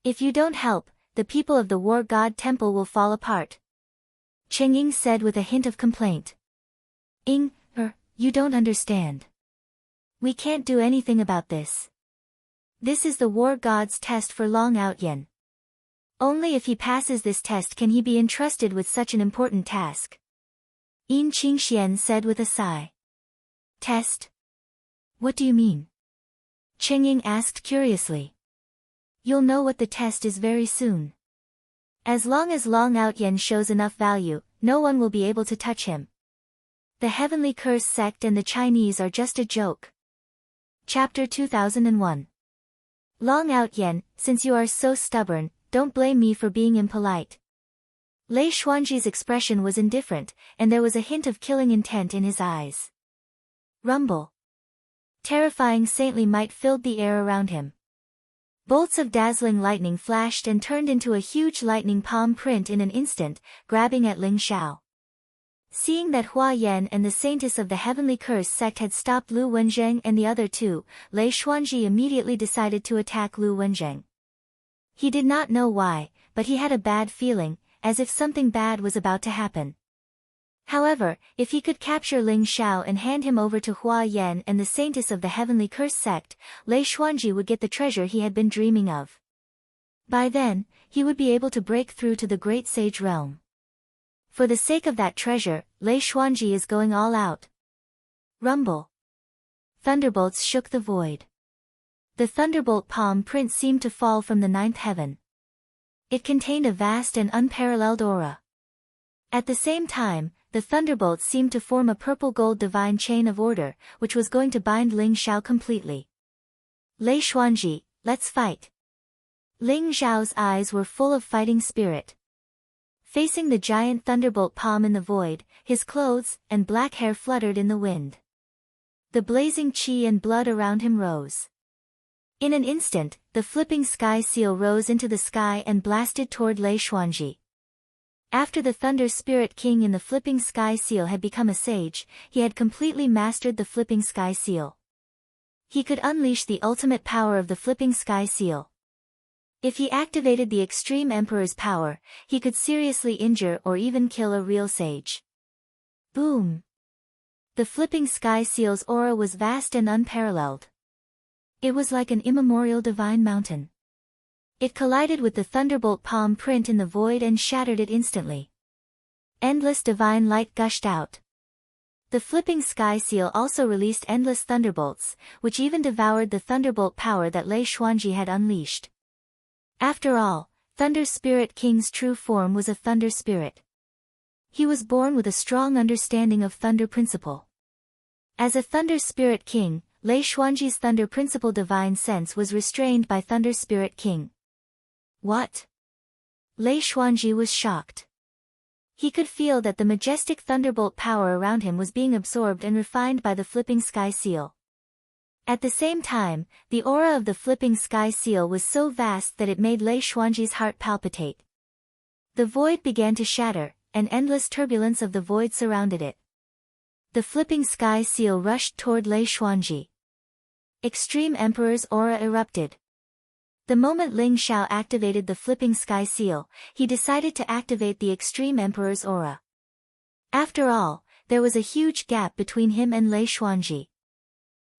S1: If you don't help, the people of the war god temple will fall apart. Cheng Ying said with a hint of complaint. Ying, you don't understand. We can't do anything about this. This is the war god's test for Long Outyen. Only if he passes this test can he be entrusted with such an important task. Yin Qingxian said with a sigh. Test? What do you mean? Cheng Ying asked curiously. You'll know what the test is very soon. As long as Long Out Yen shows enough value, no one will be able to touch him. The Heavenly Curse sect and the Chinese are just a joke. Chapter 2001. Long Out Yen, since you are so stubborn, don't blame me for being impolite. Lei Xuanji's expression was indifferent, and there was a hint of killing intent in his eyes. Rumble. Terrifying saintly might filled the air around him. Bolts of dazzling lightning flashed and turned into a huge lightning palm print in an instant, grabbing at Ling Xiao. Seeing that Hua Yan and the Saintess of the Heavenly Curse sect had stopped Lu Wenzheng and the other two, Lei Xuanji immediately decided to attack Lu Wenzheng. He did not know why, but he had a bad feeling, as if something bad was about to happen. However, if he could capture Ling Xiao and hand him over to Hua Yan and the Saintess of the Heavenly Curse sect, Lei Xuanji would get the treasure he had been dreaming of. By then, he would be able to break through to the Great Sage realm. For the sake of that treasure, Lei Xuanji is going all out. Rumble. Thunderbolts shook the void. The thunderbolt palm print seemed to fall from the ninth heaven. It contained a vast and unparalleled aura. At the same time, the thunderbolts seemed to form a purple-gold divine chain of order, which was going to bind Ling Xiao completely. Lei Xuanji, let's fight. Ling Xiao's eyes were full of fighting spirit. Facing the giant thunderbolt palm in the void, his clothes and black hair fluttered in the wind. The blazing qi and blood around him rose. In an instant, the flipping sky seal rose into the sky and blasted toward Lei Xuanji. After the Thunder Spirit King in the flipping sky seal had become a sage, he had completely mastered the flipping sky seal. He could unleash the ultimate power of the flipping sky seal. If he activated the Extreme Emperor's power, he could seriously injure or even kill a real sage. Boom! The flipping sky seal's aura was vast and unparalleled. It was like an immemorial divine mountain. It collided with the thunderbolt palm print in the void and shattered it instantly. Endless divine light gushed out. The flipping sky seal also released endless thunderbolts, which even devoured the thunderbolt power that Lei Xuanji had unleashed. After all, Thunder Spirit King's true form was a thunder spirit. He was born with a strong understanding of thunder principle. As a Thunder Spirit King, Lei Xuanji's thunder principle divine sense was restrained by Thunder Spirit King. What? Lei Xuanji was shocked. He could feel that the majestic thunderbolt power around him was being absorbed and refined by the flipping sky seal. At the same time, the aura of the flipping sky seal was so vast that it made Lei Xuanji's heart palpitate. The void began to shatter, and endless turbulence of the void surrounded it. The flipping sky seal rushed toward Lei Xuanji. Extreme Emperor's aura erupted. The moment Ling Xiao activated the flipping sky seal, he decided to activate the Extreme Emperor's aura. After all, there was a huge gap between him and Lei Xuanji.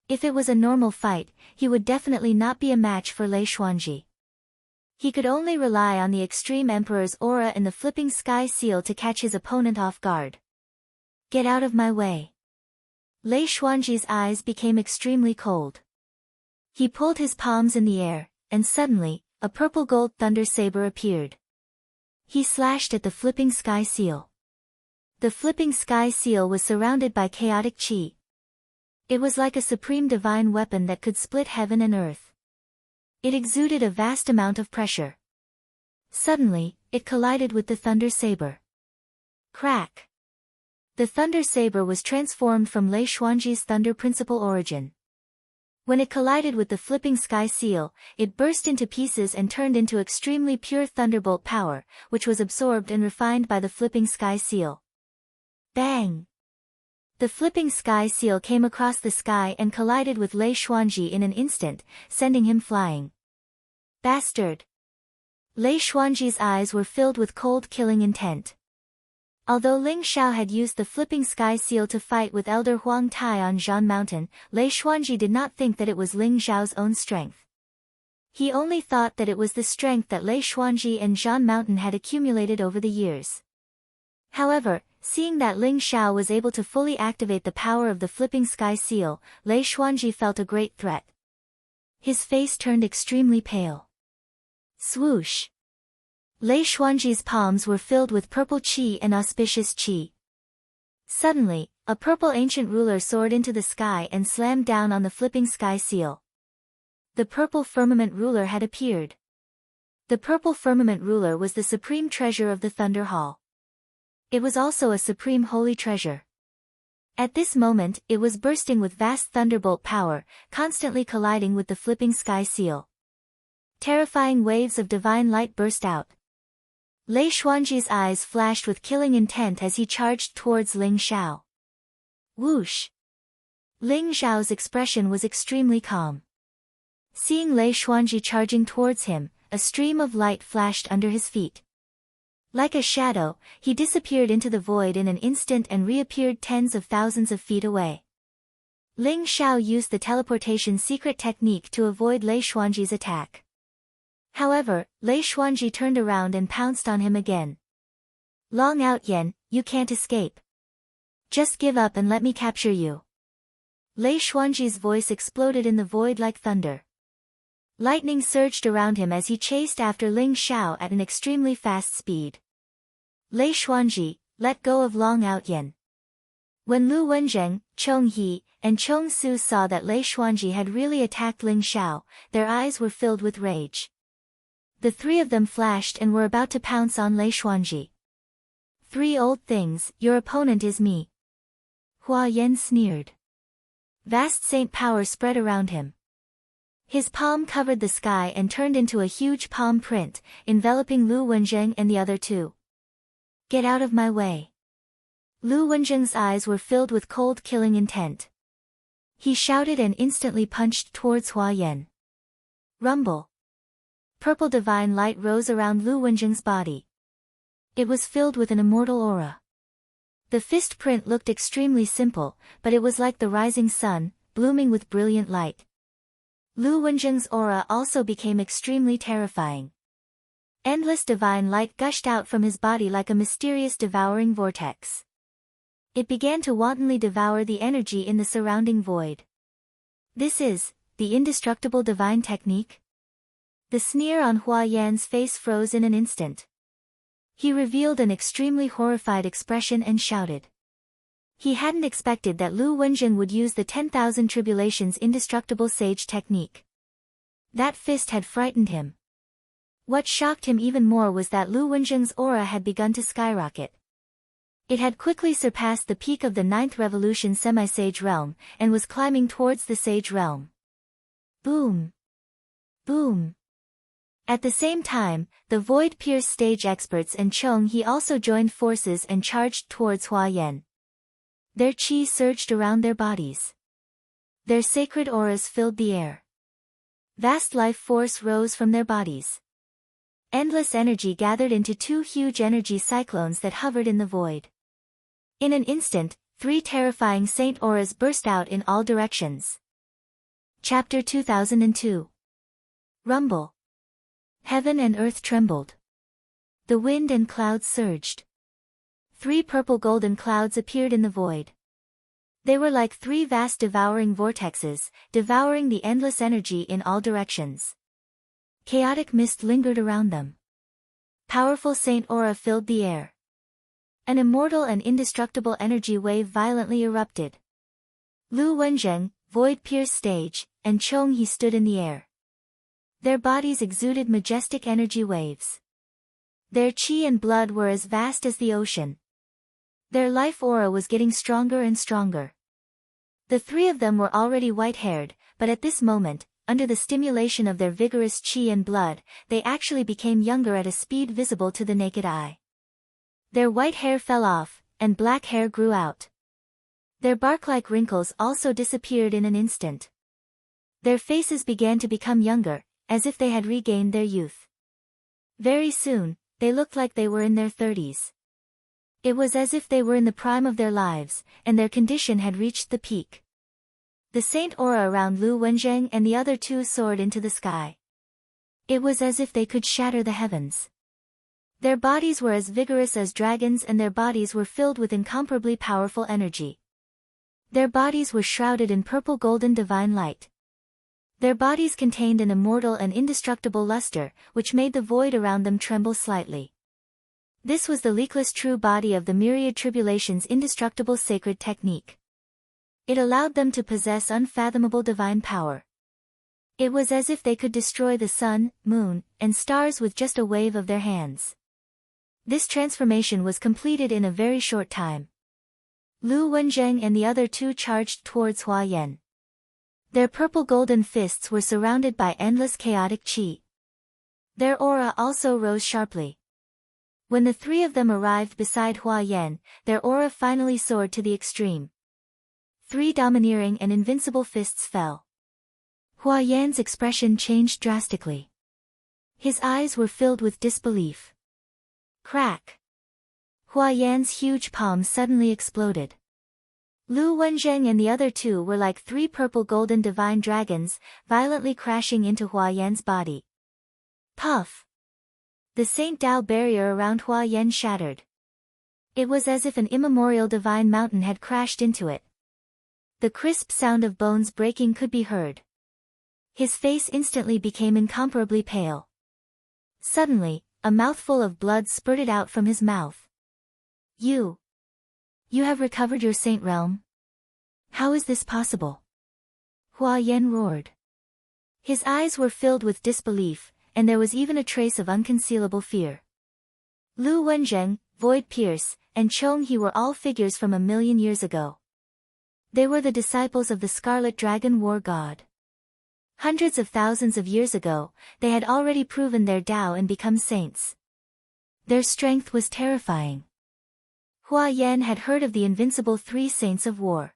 S1: If it was a normal fight, he would definitely not be a match for Lei Xuanji. He could only rely on the Extreme Emperor's aura and the flipping sky seal to catch his opponent off guard. Get out of my way. Lei Xuanji's eyes became extremely cold. He pulled his palms in the air, and suddenly, a purple-gold thunder saber appeared. He slashed at the flipping sky seal. The flipping sky seal was surrounded by chaotic qi. It was like a supreme divine weapon that could split heaven and earth. It exuded a vast amount of pressure. Suddenly, it collided with the thunder saber. Crack! The thunder saber was transformed from Lei Xuanji's thunder principle origin. When it collided with the flipping sky seal, it burst into pieces and turned into extremely pure thunderbolt power, which was absorbed and refined by the flipping sky seal. Bang! The flipping sky seal came across the sky and collided with Lei Xuanji in an instant, sending him flying. Bastard! Lei Xuanji's eyes were filled with cold killing intent. Although Ling Xiao had used the flipping sky seal to fight with Elder Huang Tai on Zhan Mountain, Lei Xuanji did not think that it was Ling Xiao's own strength. He only thought that it was the strength that Lei Xuanji and Zhan Mountain had accumulated over the years. However, seeing that Ling Xiao was able to fully activate the power of the flipping sky seal, Lei Xuanji felt a great threat. His face turned extremely pale. Swoosh! Lei Xuanji's palms were filled with purple qi and auspicious qi. Suddenly, a purple ancient ruler soared into the sky and slammed down on the flipping sky seal. The purple firmament ruler had appeared. The purple firmament ruler was the supreme treasure of the Thunder Hall. It was also a supreme holy treasure. At this moment, it was bursting with vast thunderbolt power, constantly colliding with the flipping sky seal. Terrifying waves of divine light burst out. Lei Xuanji's eyes flashed with killing intent as he charged towards Ling Xiao. Whoosh! Ling Xiao's expression was extremely calm. Seeing Lei Xuanji charging towards him, a stream of light flashed under his feet. Like a shadow, he disappeared into the void in an instant and reappeared tens of thousands of feet away. Ling Xiao used the teleportation secret technique to avoid Lei Xuanji's attack. However, Lei Xuanji turned around and pounced on him again. Long out Yen, you can't escape. Just give up and let me capture you. Lei Xuanji's voice exploded in the void like thunder. Lightning surged around him as he chased after Ling Xiao at an extremely fast speed. Lei Xuanji, let go of Long Out Yen. When Lu Wenzheng, Chong He, and Chong Su saw that Lei Xuanji had really attacked Ling Xiao, their eyes were filled with rage. The three of them flashed and were about to pounce on Lei Xuanji. Three old things, your opponent is me. Hua Yen sneered. Vast saint power spread around him. His palm covered the sky and turned into a huge palm print, enveloping Lu Wenzheng and the other two. Get out of my way. Lu Wenzheng's eyes were filled with cold killing intent. He shouted and instantly punched towards Hua Yen. Rumble. Purple divine light rose around Lu Wenzheng's body. It was filled with an immortal aura. The fist print looked extremely simple, but it was like the rising sun, blooming with brilliant light. Lu Wenzheng's aura also became extremely terrifying. Endless divine light gushed out from his body like a mysterious devouring vortex. It began to wantonly devour the energy in the surrounding void. This is the indestructible divine technique? The sneer on Hua Yan's face froze in an instant. He revealed an extremely horrified expression and shouted. He hadn't expected that Lu Wenzheng would use the 10,000 Tribulations indestructible sage technique. That fist had frightened him. What shocked him even more was that Lu Wenzheng's aura had begun to skyrocket. It had quickly surpassed the peak of the 9th Revolution semi-sage realm, and was climbing towards the sage realm. Boom! Boom! At the same time, the Void-Pierce stage experts and Chong He also joined forces and charged towards Hua Yen. Their qi surged around their bodies. Their sacred auras filled the air. Vast life force rose from their bodies. Endless energy gathered into two huge energy cyclones that hovered in the void. In an instant, three terrifying saint auras burst out in all directions. Chapter 2002. Rumble. Heaven and earth trembled. The wind and clouds surged. Three purple golden clouds appeared in the void. They were like three vast devouring vortexes, devouring the endless energy in all directions. Chaotic mist lingered around them. Powerful saint aura filled the air. An immortal and indestructible energy wave violently erupted. Lu Wenzheng, Void-Pierce stage, and Chong He stood in the air. Their bodies exuded majestic energy waves. Their qi and blood were as vast as the ocean. Their life aura was getting stronger and stronger. The three of them were already white-haired, but at this moment, under the stimulation of their vigorous qi and blood, they actually became younger at a speed visible to the naked eye. Their white hair fell off, and black hair grew out. Their bark-like wrinkles also disappeared in an instant. Their faces began to become younger, as if they had regained their youth. Very soon, they looked like they were in their 30s. It was as if they were in the prime of their lives, and their condition had reached the peak. The saint aura around Lu Wenzheng and the other two soared into the sky. It was as if they could shatter the heavens. Their bodies were as vigorous as dragons and their bodies were filled with incomparably powerful energy. Their bodies were shrouded in purple golden divine light. Their bodies contained an immortal and indestructible luster, which made the void around them tremble slightly. This was the leakless true body of the myriad tribulations' indestructible sacred technique. It allowed them to possess unfathomable divine power. It was as if they could destroy the sun, moon, and stars with just a wave of their hands. This transformation was completed in a very short time. Lu Wenzheng and the other two charged towards Hua Yan. Their purple-golden fists were surrounded by endless chaotic qi. Their aura also rose sharply. When the three of them arrived beside Hua Yan, their aura finally soared to the extreme. 3 domineering and invincible fists fell. Hua Yan's expression changed drastically. His eyes were filled with disbelief. Crack! Hua Yan's huge palm suddenly exploded. Lu Wenzheng and the other two were like 3 purple-golden divine dragons, violently crashing into Hua Yan's body. Puff! The Saint Tao barrier around Hua Yan shattered. It was as if an immemorial divine mountain had crashed into it. The crisp sound of bones breaking could be heard. His face instantly became incomparably pale. Suddenly, a mouthful of blood spurted out from his mouth. You have recovered your saint realm? How is this possible? Hua Yan roared. His eyes were filled with disbelief, and there was even a trace of unconcealable fear. Lu Wenzheng, Void Pierce, and Chong He were all figures from 1,000,000 years ago. They were the disciples of the Scarlet Dragon War God. Hundreds of thousands of years ago, they had already proven their Tao and become saints. Their strength was terrifying. Hua Yan had heard of the invincible 3 saints of war.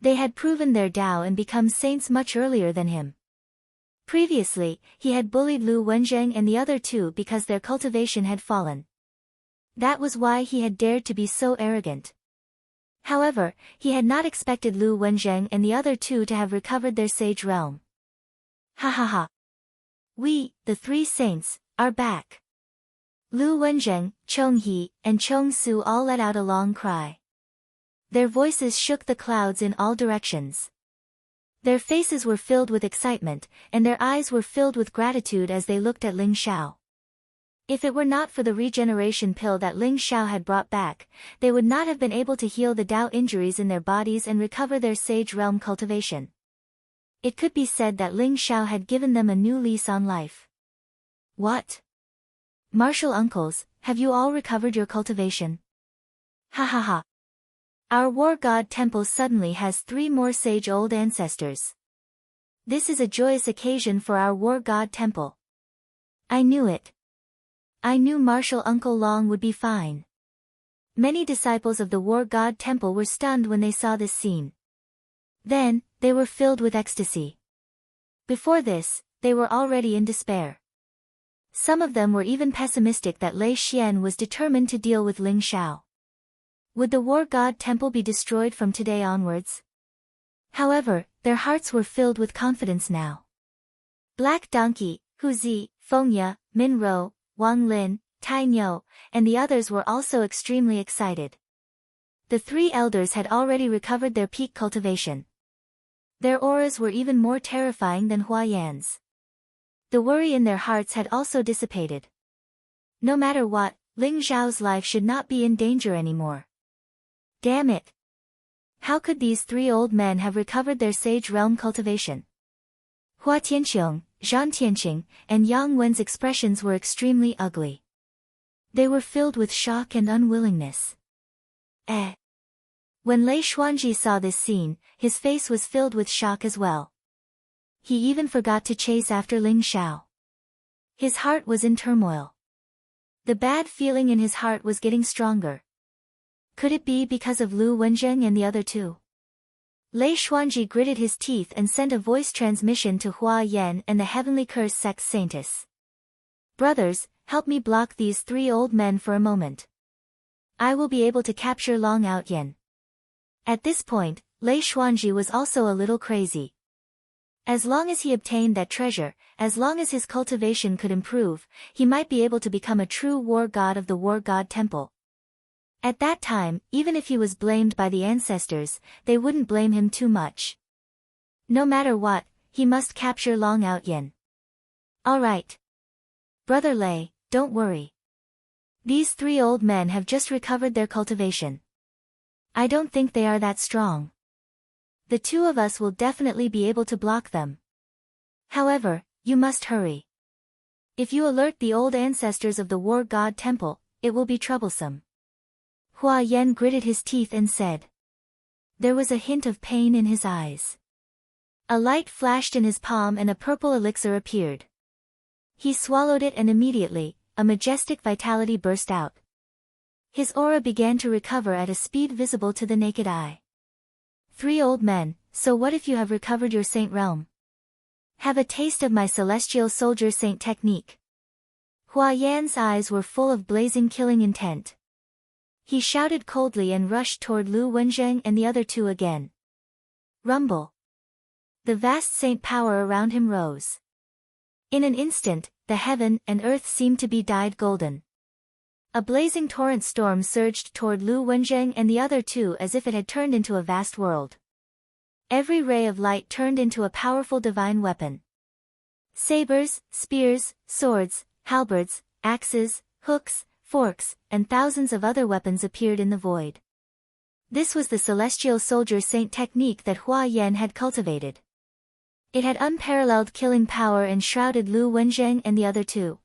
S1: They had proven their Tao and become saints much earlier than him. Previously, he had bullied Lu Wenzheng and the other two because their cultivation had fallen. That was why he had dared to be so arrogant. However, he had not expected Lu Wenzheng and the other two to have recovered their sage realm. Ha ha ha! We, the 3 saints, are back. Lu Wenzheng, Chong He, and Chong Su all let out a long cry. Their voices shook the clouds in all directions. Their faces were filled with excitement, and their eyes were filled with gratitude as they looked at Ling Xiao. If it were not for the regeneration pill that Ling Xiao had brought back, they would not have been able to heal the Tao injuries in their bodies and recover their sage realm cultivation. It could be said that Ling Xiao had given them a new lease on life. What? Martial uncles, have you all recovered your cultivation? Ha ha ha! Our war god temple suddenly has 3 more sage old ancestors. This is a joyous occasion for our war god temple. I knew it. I knew Martial Uncle Long would be fine. Many disciples of the war god temple were stunned when they saw this scene. Then, they were filled with ecstasy. Before this, they were already in despair. Some of them were even pessimistic that Lei Xian was determined to deal with Ling Xiao. Would the war god temple be destroyed from today onwards? However, their hearts were filled with confidence now. Black Donkey, Hu Zi, Feng Ye, Min Rou, Wang Lin, Tai Niu, and the others were also extremely excited. The 3 elders had already recovered their peak cultivation. Their auras were even more terrifying than Hua Yan's. The worry in their hearts had also dissipated. No matter what, Ling Xiao's life should not be in danger anymore. Damn it! How could these 3 old men have recovered their sage realm cultivation? Hua Tianqiong, Zhang Tianqing, and Yang Wen's expressions were extremely ugly. They were filled with shock and unwillingness. When Lei Xuanji saw this scene, his face was filled with shock as well. He even forgot to chase after Ling Xiao. His heart was in turmoil. The bad feeling in his heart was getting stronger. Could it be because of Lu Wenzheng and the other two? Lei Xuanji gritted his teeth and sent a voice transmission to Hua Yan and the Heavenly Curse Sect Saintess. Brothers, help me block these 3 old men for a moment. I will be able to capture Long Out Yen. At this point, Lei Xuanji was also a little crazy. As long as he obtained that treasure, as long as his cultivation could improve, he might be able to become a true war god of the war god temple. At that time, even if he was blamed by the ancestors, they wouldn't blame him too much. No matter what, he must capture Long Outyen. Alright. Brother Lei, don't worry. These 3 old men have just recovered their cultivation. I don't think they are that strong. The 2 of us will definitely be able to block them. However, you must hurry. If you alert the old ancestors of the War God Temple, it will be troublesome. Hua Yan gritted his teeth and said. There was a hint of pain in his eyes. A light flashed in his palm and a purple elixir appeared. He swallowed it and immediately, a majestic vitality burst out. His aura began to recover at a speed visible to the naked eye. 3 old men, so what if you have recovered your saint realm? Have a taste of my celestial soldier saint technique. Hua Yan's eyes were full of blazing killing intent. He shouted coldly and rushed toward Lu Wenzheng and the other 2 again. Rumble. The vast saint power around him rose. In an instant, the heaven and earth seemed to be dyed golden. A blazing torrent storm surged toward Lu Wenzheng and the other 2 as if it had turned into a vast world. Every ray of light turned into a powerful divine weapon. Sabers, spears, swords, halberds, axes, hooks, forks, and thousands of other weapons appeared in the void. This was the celestial soldier saint technique that Hua Yan had cultivated. It had unparalleled killing power and shrouded Lu Wenzheng and the other 2.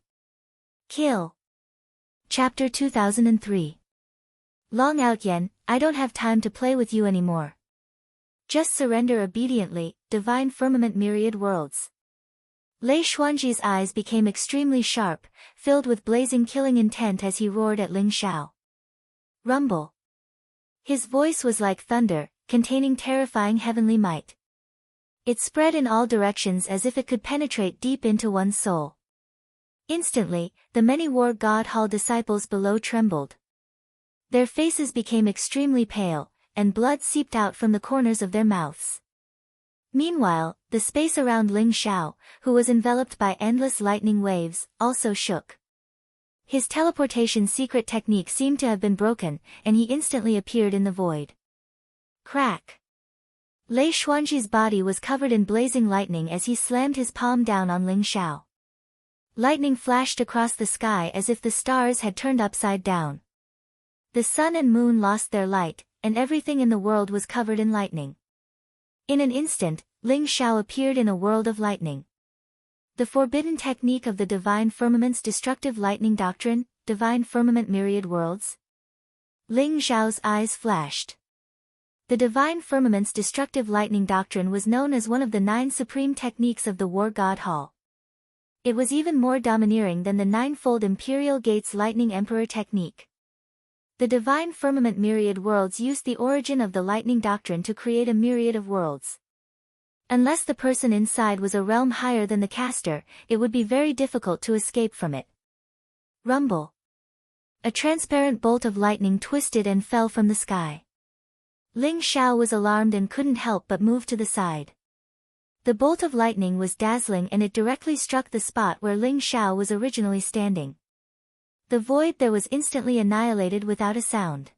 S1: Kill. Chapter 2003. Long Outyen, I don't have time to play with you anymore. Just surrender obediently, divine firmament myriad worlds. Lei Xuanji's eyes became extremely sharp, filled with blazing killing intent as he roared at Ling Xiao. Rumble. His voice was like thunder, containing terrifying heavenly might. It spread in all directions as if it could penetrate deep into one's soul. Instantly, the many War God Hall disciples below trembled. Their faces became extremely pale, and blood seeped out from the corners of their mouths. Meanwhile, the space around Ling Xiao, who was enveloped by endless lightning waves, also shook. His teleportation secret technique seemed to have been broken, and he instantly appeared in the void. Crack! Lei Xuanji's body was covered in blazing lightning as he slammed his palm down on Ling Xiao. Lightning flashed across the sky as if the stars had turned upside down. The sun and moon lost their light, and everything in the world was covered in lightning. In an instant, Ling Xiao appeared in a world of lightning. The forbidden technique of the Divine Firmament's destructive lightning doctrine, Divine Firmament Myriad Worlds. Ling Xiao's eyes flashed. The Divine Firmament's destructive lightning doctrine was known as one of the 9 supreme techniques of the War God Hall. It was even more domineering than the 9-fold Imperial Gates Lightning Emperor technique. The Divine Firmament Myriad Worlds used the origin of the lightning doctrine to create a myriad of worlds. Unless the person inside was a realm higher than the caster, it would be very difficult to escape from it. Rumble. A transparent bolt of lightning twisted and fell from the sky. Ling Xiao was alarmed and couldn't help but move to the side. The bolt of lightning was dazzling and it directly struck the spot where Ling Xiao was originally standing. The void there was instantly annihilated without a sound.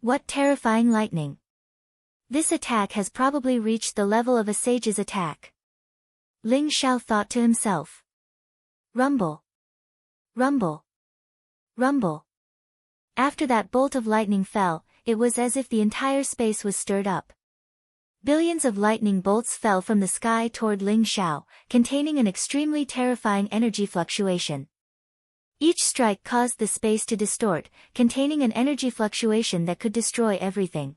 S1: What terrifying lightning! This attack has probably reached the level of a sage's attack. Ling Xiao thought to himself. Rumble. Rumble. Rumble. After that bolt of lightning fell, it was as if the entire space was stirred up. Billions of lightning bolts fell from the sky toward Ling Xiao, containing an extremely terrifying energy fluctuation. Each strike caused the space to distort, containing an energy fluctuation that could destroy everything.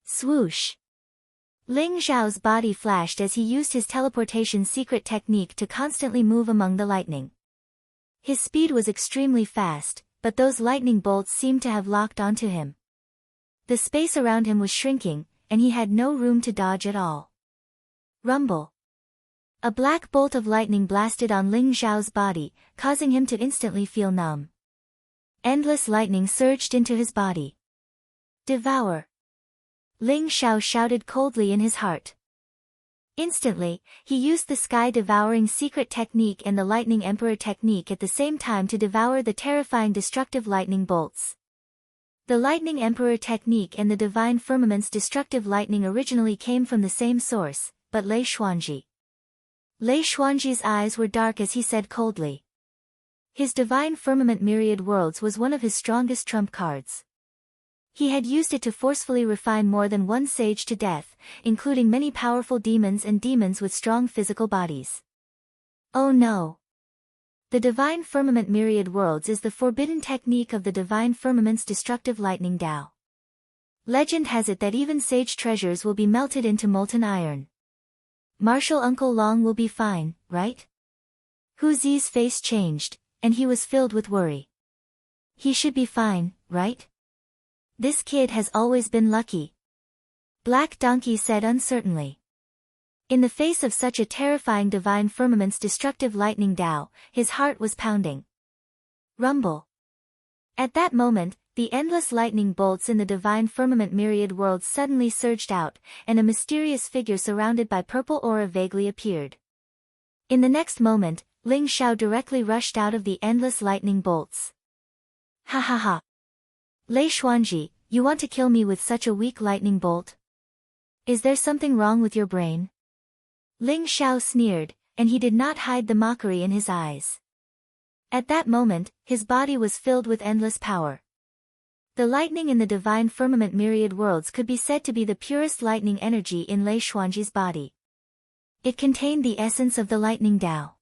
S1: Swoosh! Ling Xiao's body flashed as he used his teleportation secret technique to constantly move among the lightning. His speed was extremely fast, but those lightning bolts seemed to have locked onto him. The space around him was shrinking, and he had no room to dodge at all. Rumble! A black bolt of lightning blasted on Ling Xiao's body, causing him to instantly feel numb. Endless lightning surged into his body. Devour! Ling Xiao shouted coldly in his heart. Instantly, he used the sky-devouring secret technique and the lightning emperor technique at the same time to devour the terrifying destructive lightning bolts. The lightning emperor technique and the divine firmament's destructive lightning originally came from the same source, but Lei Xuanji. Lei Xuanji's eyes were dark as he said coldly. His divine firmament myriad worlds was one of his strongest trump cards. He had used it to forcefully refine more than one sage to death, including many powerful demons and demons with strong physical bodies. Oh no! The divine firmament myriad worlds is the forbidden technique of the divine firmament's destructive lightning Tao. Legend has it that even sage treasures will be melted into molten iron. Martial Uncle Long will be fine, right? Hu Zi's face changed, and he was filled with worry. He should be fine, right? This kid has always been lucky. Black Donkey said uncertainly. In the face of such a terrifying divine firmament's destructive lightning Tao, his heart was pounding. Rumble. At that moment, the endless lightning bolts in the divine firmament myriad worlds suddenly surged out, and a mysterious figure surrounded by purple aura vaguely appeared. In the next moment, Ling Xiao directly rushed out of the endless lightning bolts. Ha ha ha. Lei Xuanji, you want to kill me with such a weak lightning bolt? Is there something wrong with your brain? Ling Xiao sneered, and he did not hide the mockery in his eyes. At that moment, his body was filled with endless power. The lightning in the divine firmament myriad worlds could be said to be the purest lightning energy in Lei Xuanji's body. It contained the essence of the lightning Tao.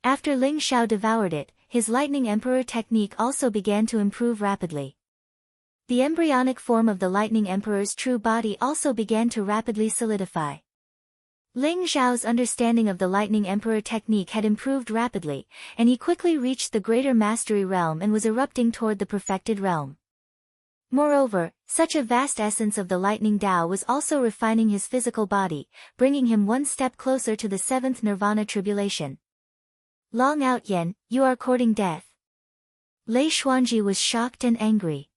S1: After Ling Xiao devoured it, his lightning emperor technique also began to improve rapidly. The embryonic form of the lightning emperor's true body also began to rapidly solidify. Ling Xiao's understanding of the lightning emperor technique had improved rapidly, and he quickly reached the greater mastery realm and was erupting toward the perfected realm. Moreover, such a vast essence of the lightning Tao was also refining his physical body, bringing him one step closer to the seventh nirvana tribulation. Long Out Yen, you are courting death. Lei Xuanji was shocked and angry.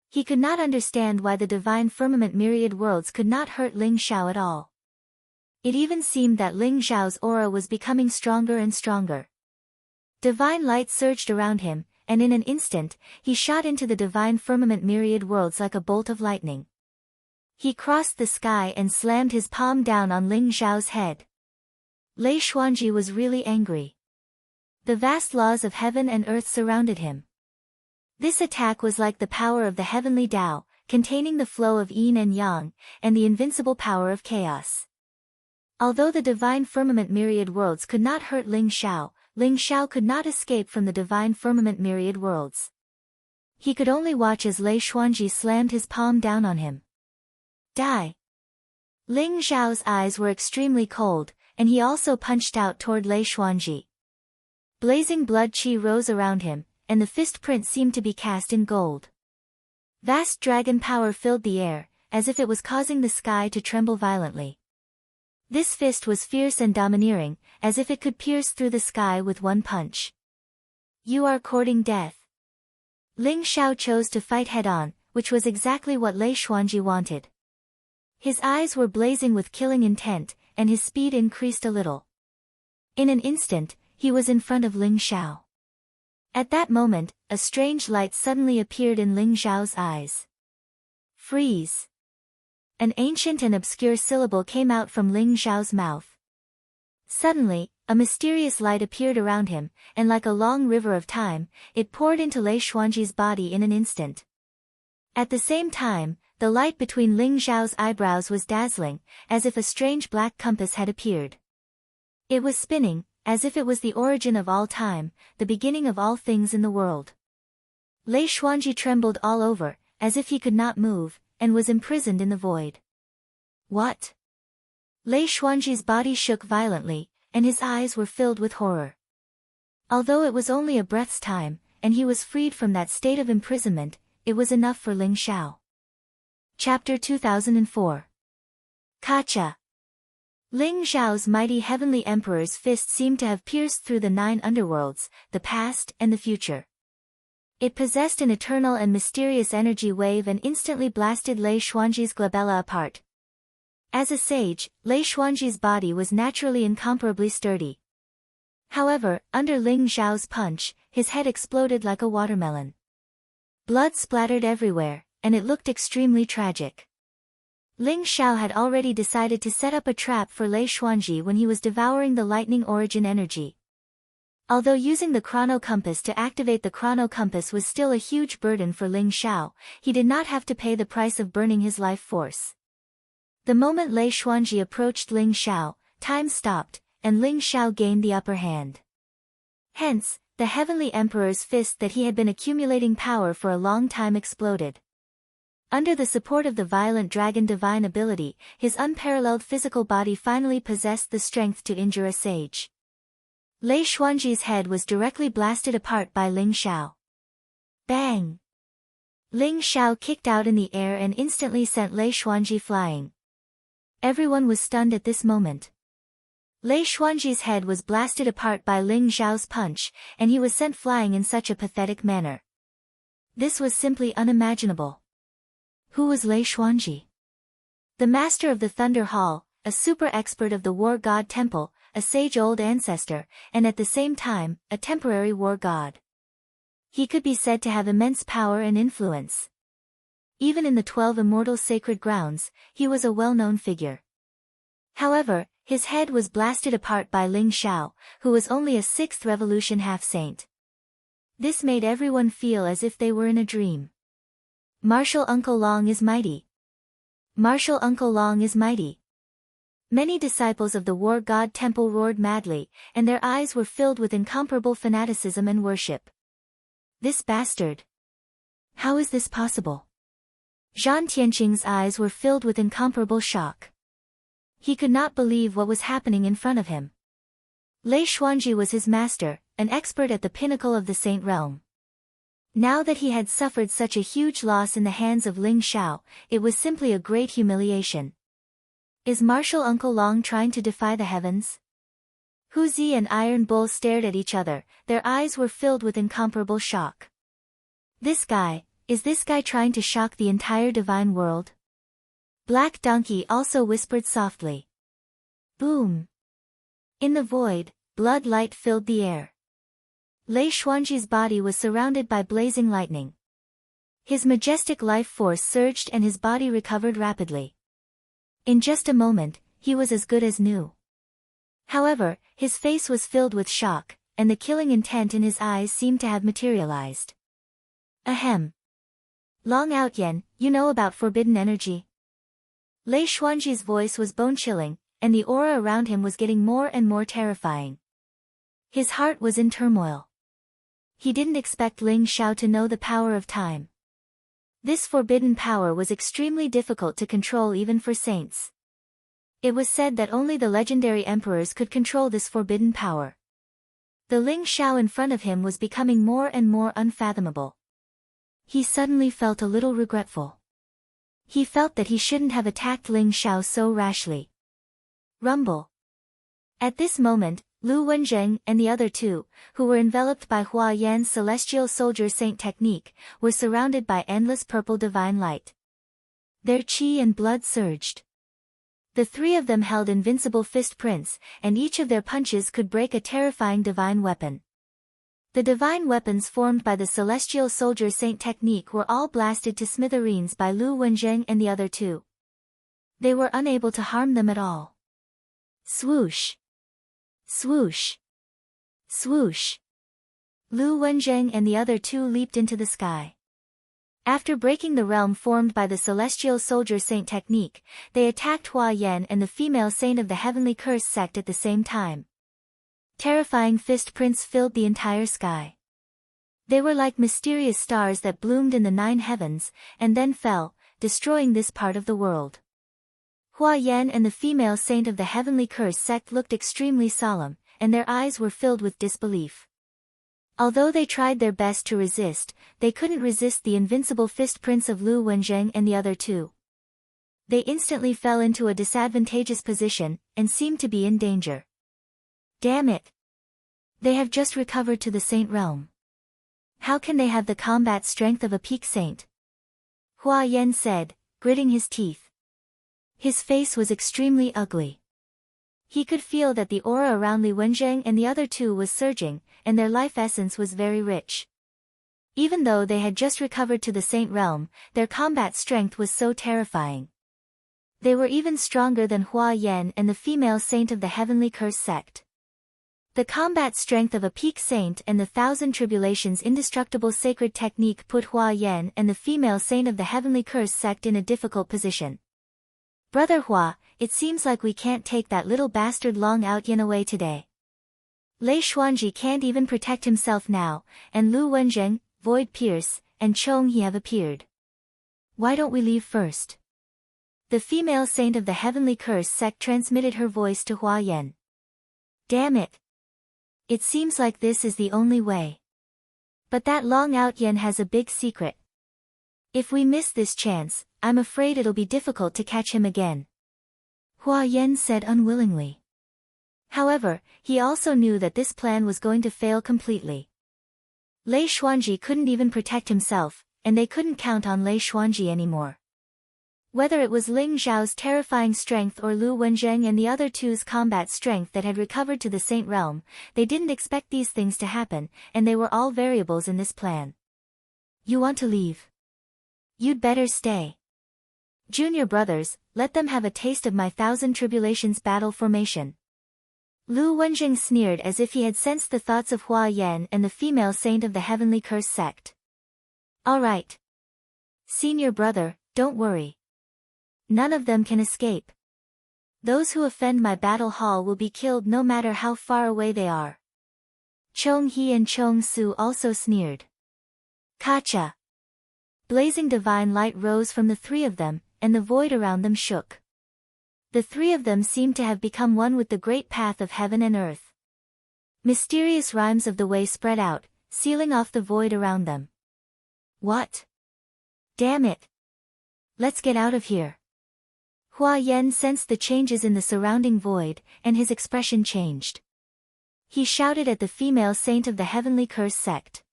S1: He could not understand why the divine firmament myriad worlds could not hurt Ling Xiao at all. It even seemed that Ling Xiao's aura was becoming stronger and stronger. Divine light surged around him, and in an instant, he shot into the divine firmament myriad worlds like a bolt of lightning. He crossed the sky and slammed his palm down on Ling Xiao's head. Lei Xuanji was really angry. The vast laws of heaven and earth surrounded him. This attack was like the power of the heavenly Tao, containing the flow of yin and yang, and the invincible power of chaos. Although the divine firmament myriad worlds could not hurt Ling Xiao could not escape from the divine firmament myriad worlds. He could only watch as Lei Xuanji slammed his palm down on him. Die! Ling Xiao's eyes were extremely cold, and he also punched out toward Lei Xuanji. Blazing blood qi rose around him, and the fist print seemed to be cast in gold. Vast dragon power filled the air, as if it was causing the sky to tremble violently. This fist was fierce and domineering, as if it could pierce through the sky with one punch. You are courting death. Ling Xiao chose to fight head-on, which was exactly what Lei Xuanji wanted. His eyes were blazing with killing intent, and his speed increased a little. In an instant, he was in front of Ling Xiao. At that moment, a strange light suddenly appeared in Ling Xiao's eyes. Freeze! An ancient and obscure syllable came out from Ling Xiao's mouth. Suddenly, a mysterious light appeared around him, and like a long river of time, it poured into Lei Xuanji's body in an instant. At the same time, the light between Ling Xiao's eyebrows was dazzling, as if a strange black compass had appeared. It was spinning, as if it was the origin of all time, the beginning of all things in the world. Lei Xuanji trembled all over, as if he could not move, and was imprisoned in the void. What? Lei Xuanji's body shook violently, and his eyes were filled with horror. Although it was only a breath's time, and he was freed from that state of imprisonment, it was enough for Ling Xiao. Chapter 2004. Kacha. Ling Xiao's mighty heavenly emperor's fist seemed to have pierced through the 9 underworlds, the past and the future. It possessed an eternal and mysterious energy wave and instantly blasted Lei Xuanji's glabella apart. As a sage, Lei Xuanji's body was naturally incomparably sturdy. However, under Ling Xiao's punch, his head exploded like a watermelon. Blood splattered everywhere, and it looked extremely tragic. Ling Xiao had already decided to set up a trap for Lei Xuanji when he was devouring the lightning origin energy. Although using the chrono compass to activate the chrono compass was still a huge burden for Ling Xiao, he did not have to pay the price of burning his life force. The moment Lei Xuanji approached Ling Xiao, time stopped, and Ling Xiao gained the upper hand. Hence, the Heavenly Emperor's fist that he had been accumulating power for a long time exploded. Under the support of the violent dragon divine ability, his unparalleled physical body finally possessed the strength to injure a sage. Lei Xuanji's head was directly blasted apart by Ling Xiao. Bang! Ling Xiao kicked out in the air and instantly sent Lei Xuanji flying. Everyone was stunned at this moment. Lei Xuanji's head was blasted apart by Ling Xiao's punch, and he was sent flying in such a pathetic manner. This was simply unimaginable. Who was Lei Xuanji? The master of the Thunder Hall, a super expert of the War God Temple, a sage old ancestor, and at the same time, a temporary war god. He could be said to have immense power and influence. Even in the 12 immortal sacred grounds, he was a well-known figure. However, his head was blasted apart by Ling Xiao, who was only a 6th revolution half-saint. This made everyone feel as if they were in a dream. Martial Uncle Long is mighty. Martial Uncle Long is mighty. Many disciples of the War God Temple roared madly, and their eyes were filled with incomparable fanaticism and worship. This bastard! How is this possible? Zhan Tianqing's eyes were filled with incomparable shock. He could not believe what was happening in front of him. Lei Xuanji was his master, an expert at the pinnacle of the saint realm. Now that he had suffered such a huge loss in the hands of Ling Xiao, it was simply a great humiliation. Is Martial Uncle Long trying to defy the heavens? Hu Zi and Iron Bull stared at each other, their eyes were filled with incomparable shock. Is this guy trying to shock the entire divine world? Black Donkey also whispered softly. Boom! In the void, blood light filled the air. Lei Xuanji's body was surrounded by blazing lightning. His majestic life force surged and his body recovered rapidly. In just a moment, he was as good as new. However, his face was filled with shock, and the killing intent in his eyes seemed to have materialized. Ahem. Long Out Yen, you know about forbidden energy? Lei Xuanji's voice was bone-chilling, and the aura around him was getting more and more terrifying. His heart was in turmoil. He didn't expect Ling Xiao to know the power of time. This forbidden power was extremely difficult to control even for saints. It was said that only the legendary emperors could control this forbidden power. The Ling Xiao in front of him was becoming more and more unfathomable. He suddenly felt a little regretful. He felt that he shouldn't have attacked Ling Xiao so rashly. Rumble. At this moment, Lu Wenzheng and the other two, who were enveloped by Hua Yan's celestial soldier saint technique, were surrounded by endless purple divine light. Their qi and blood surged. The three of them held invincible fist prints, and each of their punches could break a terrifying divine weapon. The divine weapons formed by the celestial soldier saint technique were all blasted to smithereens by Lu Wenzheng and the other two. They were unable to harm them at all. Swoosh! Swoosh! Swoosh! Lu Wenzheng and the other two leaped into the sky. After breaking the realm formed by the celestial soldier saint technique, they attacked Hua Yan and the female saint of the heavenly curse sect at the same time. Terrifying fist prints filled the entire sky. They were like mysterious stars that bloomed in the 9 heavens, and then fell, destroying this part of the world. Hua Yan and the female saint of the heavenly curse sect looked extremely solemn, and their eyes were filled with disbelief. Although they tried their best to resist, they couldn't resist the invincible fist prints of Lu Wenzheng and the other two. They instantly fell into a disadvantageous position, and seemed to be in danger. Damn it! They have just recovered to the saint realm. How can they have the combat strength of a peak saint? Hua Yan said, gritting his teeth. His face was extremely ugly. He could feel that the aura around Li Wenzheng and the other two was surging, and their life essence was very rich. Even though they had just recovered to the saint realm, their combat strength was so terrifying. They were even stronger than Hua Yan and the female saint of the heavenly curse sect. The combat strength of a peak saint and the thousand tribulations indestructible sacred technique put Hua Yan and the female saint of the heavenly curse sect in a difficult position. Brother Hua, it seems like we can't take that little bastard Long Out Yin away today. Lei Xuanji can't even protect himself now, and Lu Wenzheng, Void Pierce, and Chong He have appeared. Why don't we leave first? The female saint of the heavenly curse sect transmitted her voice to Hua Yan. Damn it. It seems like this is the only way. But that Long Out Yin has a big secret. If we miss this chance, I'm afraid it'll be difficult to catch him again. Hua Yan said unwillingly. However, he also knew that this plan was going to fail completely. Lei Xuanji couldn't even protect himself, and they couldn't count on Lei Xuanji anymore. Whether it was Ling Zhao's terrifying strength or Lu Wenzheng and the other two's combat strength that had recovered to the Saint Realm, they didn't expect these things to happen, and they were all variables in this plan. You want to leave? You'd better stay. Junior brothers, let them have a taste of my thousand tribulations battle formation. Lu Wenzheng sneered as if he had sensed the thoughts of Hua Yan and the female saint of the heavenly curse sect. All right. Senior brother, don't worry. None of them can escape. Those who offend my battle hall will be killed no matter how far away they are. Chong He and Chong Su also sneered. Kacha! Blazing divine light rose from the three of them, and the void around them shook. The three of them seemed to have become one with the great path of heaven and earth. Mysterious rhymes of the way spread out, sealing off the void around them. What? Damn it! Let's get out of here. Hua Yan sensed the changes in the surrounding void, and his expression changed. He shouted at the female saint of the heavenly curse sect.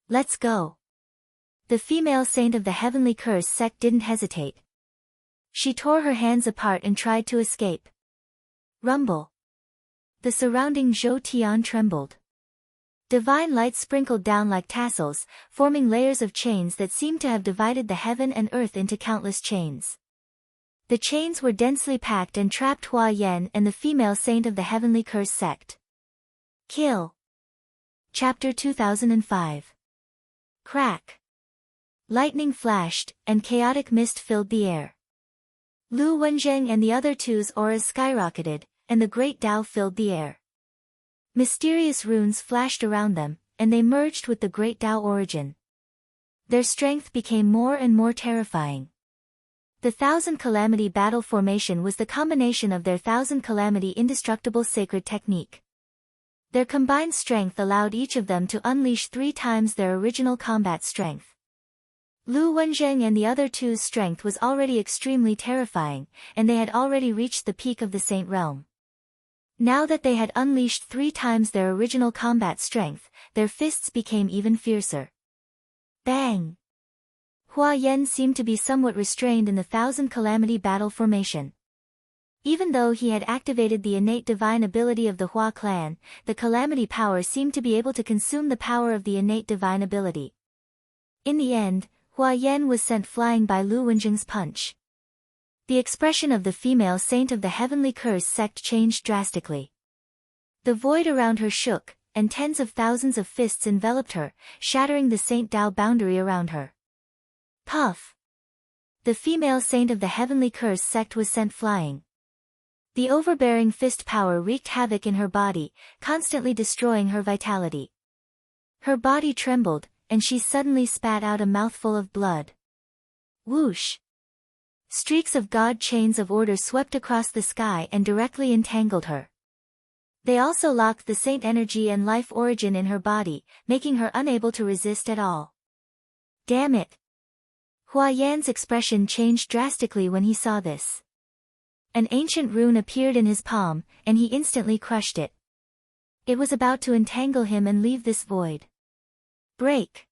S1: Let's go. The female saint of the heavenly curse sect didn't hesitate. She tore her hands apart and tried to escape. Rumble. The surrounding Zhou Tian trembled. Divine light sprinkled down like tassels, forming layers of chains that seemed to have divided the heaven and earth into countless chains. The chains were densely packed and trapped Hua Yan and the female saint of the heavenly curse sect. Kill. Chapter 2005. Crack. Lightning flashed, and chaotic mist filled the air. Lu Wenzheng and the other two's auras skyrocketed, and the great Tao filled the air. Mysterious runes flashed around them, and they merged with the great Tao origin. Their strength became more and more terrifying. The Thousand Calamity battle formation was the combination of their Thousand Calamity indestructible sacred technique. Their combined strength allowed each of them to unleash 3 times their original combat strength. Lu Wenzheng and the other two's strength was already extremely terrifying, and they had already reached the peak of the Saint Realm. Now that they had unleashed 3 times their original combat strength, their fists became even fiercer. Bang! Hua Yan seemed to be somewhat restrained in the Thousand Calamity battle formation. Even though he had activated the innate divine ability of the Hua clan, the Calamity power seemed to be able to consume the power of the innate divine ability. In the end, Hua Yan was sent flying by Lu Wenjing's punch. The expression of the female saint of the heavenly curse sect changed drastically. The void around her shook, and tens of thousands of fists enveloped her, shattering the Saint Tao boundary around her. Puff! The female saint of the heavenly curse sect was sent flying. The overbearing fist power wreaked havoc in her body, constantly destroying her vitality. Her body trembled, and she suddenly spat out a mouthful of blood. Whoosh! Streaks of God chains of order swept across the sky and directly entangled her. They also locked the saint energy and life origin in her body, making her unable to resist at all. Damn it! Hua Yan's expression changed drastically when he saw this. An ancient rune appeared in his palm, and he instantly crushed it. It was about to entangle him and leave this void. Break!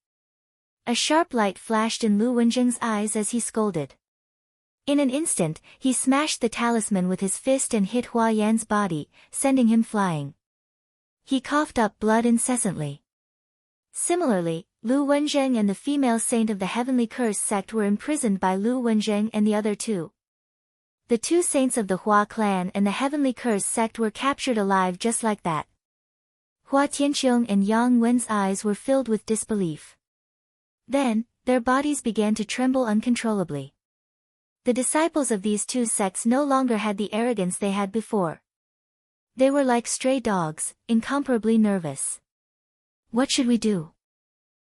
S1: A sharp light flashed in Lu Wenjing's eyes as he scolded. In an instant, he smashed the talisman with his fist and hit Hua Yan's body, sending him flying. He coughed up blood incessantly. Similarly, Lu Wenzheng and the female saint of the heavenly curse sect were imprisoned by Lu Wenzheng and the other two. The two saints of the Hua clan and the Heavenly Curse sect were captured alive just like that. Hua Tianqiong and Yang Wen's eyes were filled with disbelief. Then, their bodies began to tremble uncontrollably. The disciples of these two sects no longer had the arrogance they had before. They were like stray dogs, incomparably nervous. What should we do?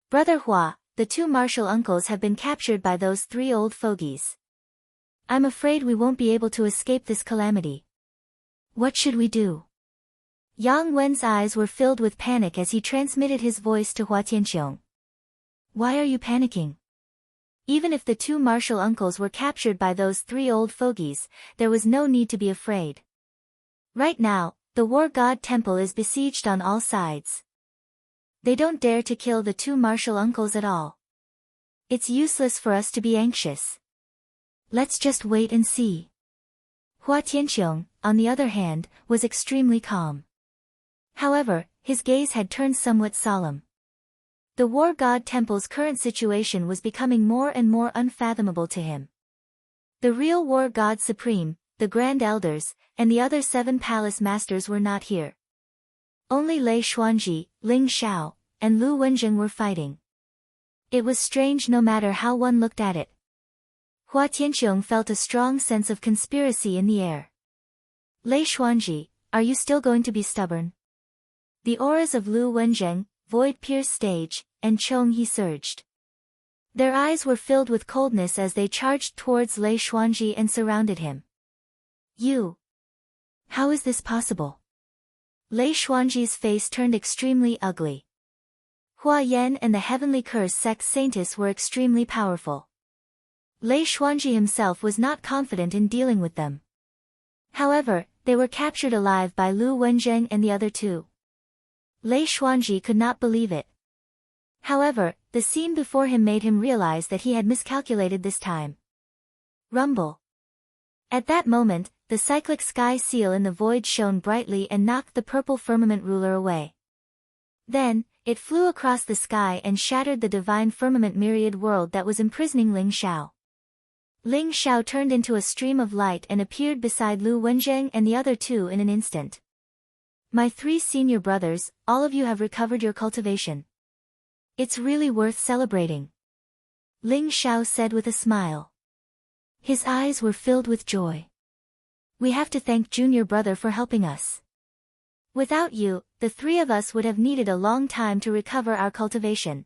S1: Brother Hua, the two martial uncles have been captured by those three old fogies. I'm afraid we won't be able to escape this calamity. What should we do? Yang Wen's eyes were filled with panic as he transmitted his voice to Hua Tianqiong. Why are you panicking? Even if the two martial uncles were captured by those three old fogies, there was no need to be afraid. Right now, the War God Temple is besieged on all sides. They don't dare to kill the two martial uncles at all. It's useless for us to be anxious. Let's just wait and see. Hua Tianqiong, on the other hand, was extremely calm. However, his gaze had turned somewhat solemn. The War God Temple's current situation was becoming more and more unfathomable to him. The real War God Supreme, the Grand Elders, and the other 7 palace masters were not here. Only Lei Xuanji, Ling Xiao, and Lu Wenjing were fighting. It was strange no matter how one looked at it. Hua Tianqiong felt a strong sense of conspiracy in the air. Lei Xuanji, are you still going to be stubborn? The auras of Lu Wenjing, Void Pierce Stage, and Chong He surged. Their eyes were filled with coldness as they charged towards Lei Xuanji and surrounded him. You! How is this possible? Lei Xuanji's face turned extremely ugly. Hua Yan and the Heavenly Curse sect saintess were extremely powerful. Lei Xuanji himself was not confident in dealing with them. However, they were captured alive by Lu Wenjing and the other two. Lei Xuanji could not believe it. However, the scene before him made him realize that he had miscalculated this time. Rumble. At that moment, the cyclic sky seal in the void shone brightly and knocked the purple firmament ruler away. Then, it flew across the sky and shattered the divine firmament myriad world that was imprisoning Ling Xiao. Ling Xiao turned into a stream of light and appeared beside Lu Wenjing and the other two in an instant. My 3 senior brothers, all of you have recovered your cultivation. It's really worth celebrating. Ling Xiao said with a smile. His eyes were filled with joy. We have to thank junior brother for helping us. Without you, the 3 of us would have needed a long time to recover our cultivation.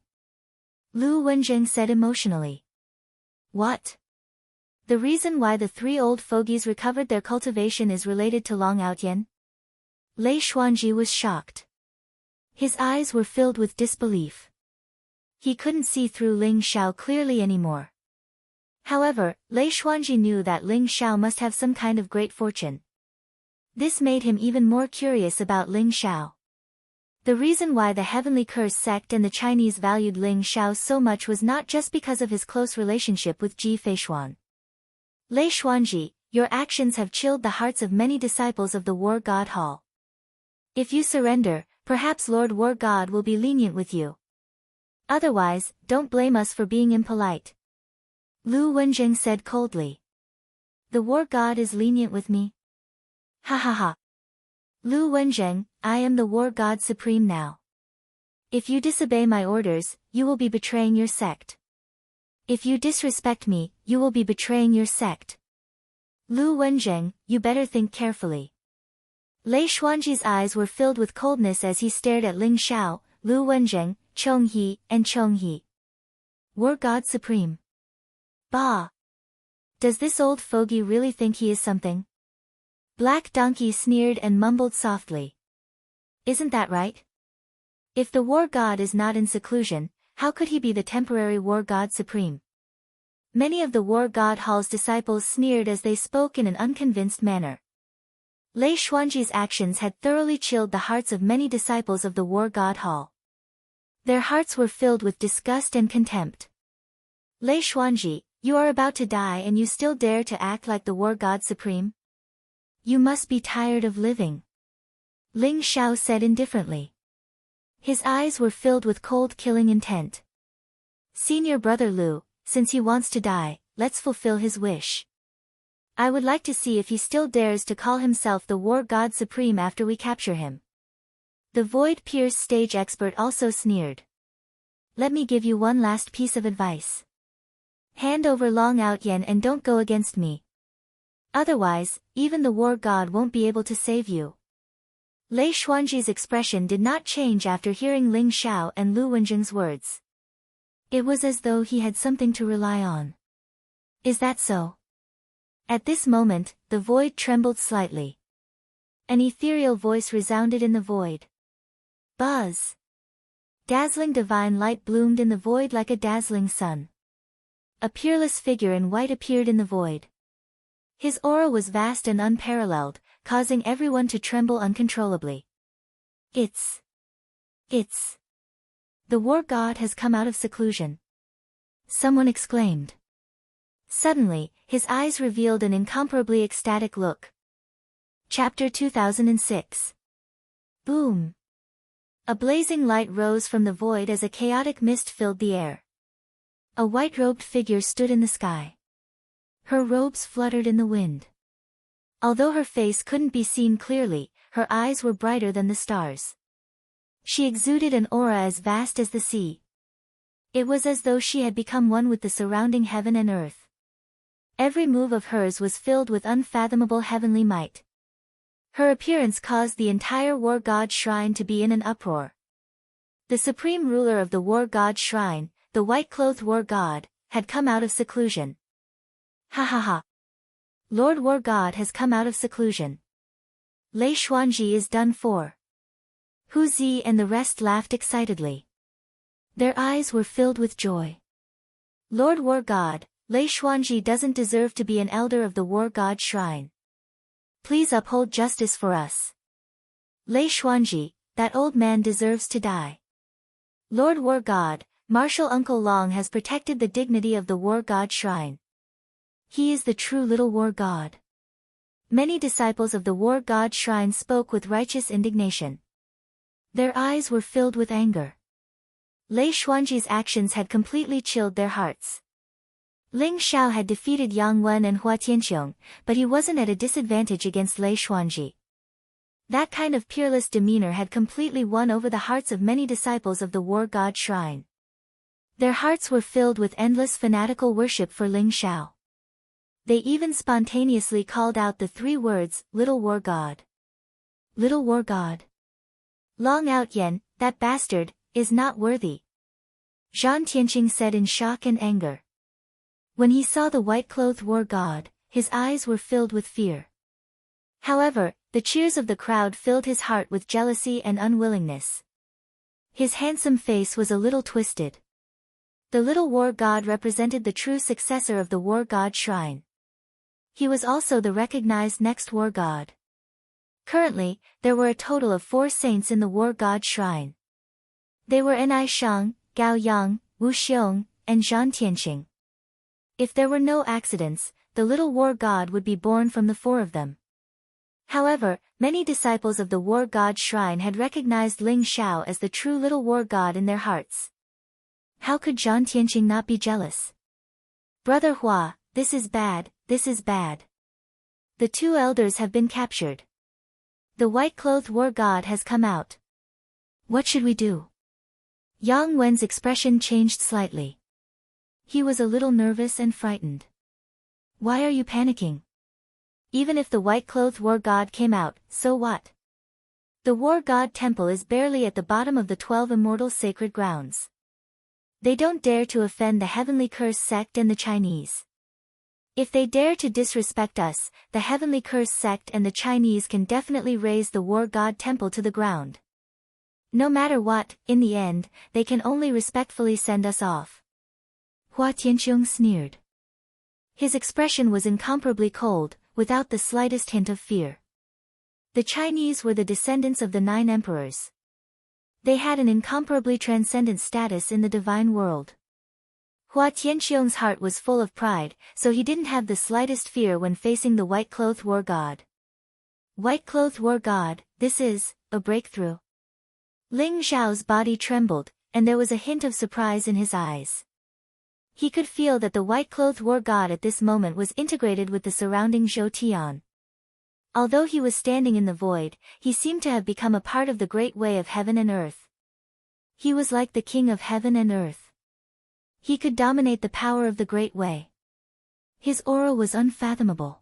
S1: Lu Wenjing said emotionally. What? The reason why the 3 old fogies recovered their cultivation is related to Long Outyen? Lei Xuanji was shocked. His eyes were filled with disbelief. He couldn't see through Ling Xiao clearly anymore. However, Lei Xuanji knew that Ling Xiao must have some kind of great fortune. This made him even more curious about Ling Xiao. The reason why the Heavenly Curse sect and the Chinese valued Ling Xiao so much was not just because of his close relationship with Ji Feishuan. Lei Xuanji, your actions have chilled the hearts of many disciples of the War God Hall. If you surrender, perhaps Lord War God will be lenient with you. Otherwise, don't blame us for being impolite. Lu Wenjing said coldly. The War God is lenient with me? Ha ha ha. Lu Wenjing, I am the War God Supreme now. If you disobey my orders, you will be betraying your sect. If you disrespect me, you will be betraying your sect. Lu Wenjing, you better think carefully. Lei Xuanji's eyes were filled with coldness as he stared at Ling Xiao, Lu Wenjing, Chong He, and Chong He. War God Supreme. Bah! Does this old fogey really think he is something? Black Donkey sneered and mumbled softly. Isn't that right? If the War God is not in seclusion, how could he be the temporary War God Supreme? Many of the War God Hall's disciples sneered as they spoke in an unconvinced manner. Lei Xuanji's actions had thoroughly chilled the hearts of many disciples of the War God Hall. Their hearts were filled with disgust and contempt. Lei Xuanji, you are about to die and you still dare to act like the War God Supreme? You must be tired of living. Ling Xiao said indifferently. His eyes were filled with cold killing intent. Senior brother Lu, since he wants to die, let's fulfill his wish. I would like to see if he still dares to call himself the war god supreme after we capture him. The Void Pierce stage expert also sneered. Let me give you one last piece of advice. Hand over Long Out Yen and don't go against me. Otherwise, even the war god won't be able to save you. Lei Xuanji's expression did not change after hearing Ling Xiao and Lu Wenjing's words. It was as though he had something to rely on. Is that so? At this moment, the void trembled slightly. An ethereal voice resounded in the void. Buzz! Dazzling divine light bloomed in the void like a dazzling sun. A peerless figure in white appeared in the void. His aura was vast and unparalleled, causing everyone to tremble uncontrollably. It's... The war god has come out of seclusion. Someone exclaimed. Suddenly, his eyes revealed an incomparably ecstatic look. Chapter 2006. Boom! A blazing light rose from the void as a chaotic mist filled the air. A white-robed figure stood in the sky. Her robes fluttered in the wind. Although her face couldn't be seen clearly, her eyes were brighter than the stars. She exuded an aura as vast as the sea. It was as though she had become one with the surrounding heaven and earth. Every move of hers was filled with unfathomable heavenly might. Her appearance caused the entire war god shrine to be in an uproar. The supreme ruler of the war god shrine, the white-clothed war god, had come out of seclusion. Ha ha ha! Lord War God has come out of seclusion. Lei Xuanji is done for. Hu Zi and the rest laughed excitedly. Their eyes were filled with joy. Lord War God, Lei Xuanji doesn't deserve to be an elder of the War God Shrine. Please uphold justice for us. Lei Xuanji, that old man deserves to die. Lord War God, Martial Uncle Long has protected the dignity of the War God Shrine. He is the true little war god. Many disciples of the war god shrine spoke with righteous indignation. Their eyes were filled with anger. Lei Xuanji's actions had completely chilled their hearts. Ling Xiao had defeated Yang Wen and Hua Tianqiong, but he wasn't at a disadvantage against Lei Xuanji. That kind of peerless demeanor had completely won over the hearts of many disciples of the war god shrine. Their hearts were filled with endless fanatical worship for Ling Xiao. They even spontaneously called out the 3 words, Little War God. Little War God. Long Out Yen, that bastard, is not worthy. Zhan Tianqing said in shock and anger. When he saw the white-clothed war god, his eyes were filled with fear. However, the cheers of the crowd filled his heart with jealousy and unwillingness. His handsome face was a little twisted. The little war god represented the true successor of the war god shrine. He was also the recognized next war god. Currently, there were a total of 4 saints in the war god shrine. They were Enai Shang, Gao Yang, Wu Xiong, and Zhan Tianqing. If there were no accidents, the little war god would be born from the 4 of them. However, many disciples of the war god shrine had recognized Ling Xiao as the true little war god in their hearts. How could Zhan Tianqing not be jealous? Brother Hua, this is bad, this is bad. The 2 elders have been captured. The white-clothed war god has come out. What should we do? Yang Wen's expression changed slightly. He was a little nervous and frightened. Why are you panicking? Even if the white-clothed war god came out, so what? The war god temple is barely at the bottom of the 12 immortal sacred grounds. They don't dare to offend the Heavenly Curse sect and the Chinese. If they dare to disrespect us, the Heavenly Curse sect and the Chinese can definitely raise the war god temple to the ground. No matter what, in the end, they can only respectfully send us off. Hua Tianqiong sneered. His expression was incomparably cold, without the slightest hint of fear. The Chinese were the descendants of the 9 emperors. They had an incomparably transcendent status in the divine world. Hua Tianqiong's heart was full of pride, so he didn't have the slightest fear when facing the white-clothed war god. White-clothed war god, this is a breakthrough. Ling Xiao's body trembled, and there was a hint of surprise in his eyes. He could feel that the white-clothed war god at this moment was integrated with the surrounding Zhou Tian. Although he was standing in the void, he seemed to have become a part of the great way of heaven and earth. He was like the king of heaven and earth. He could dominate the power of the great way. His aura was unfathomable.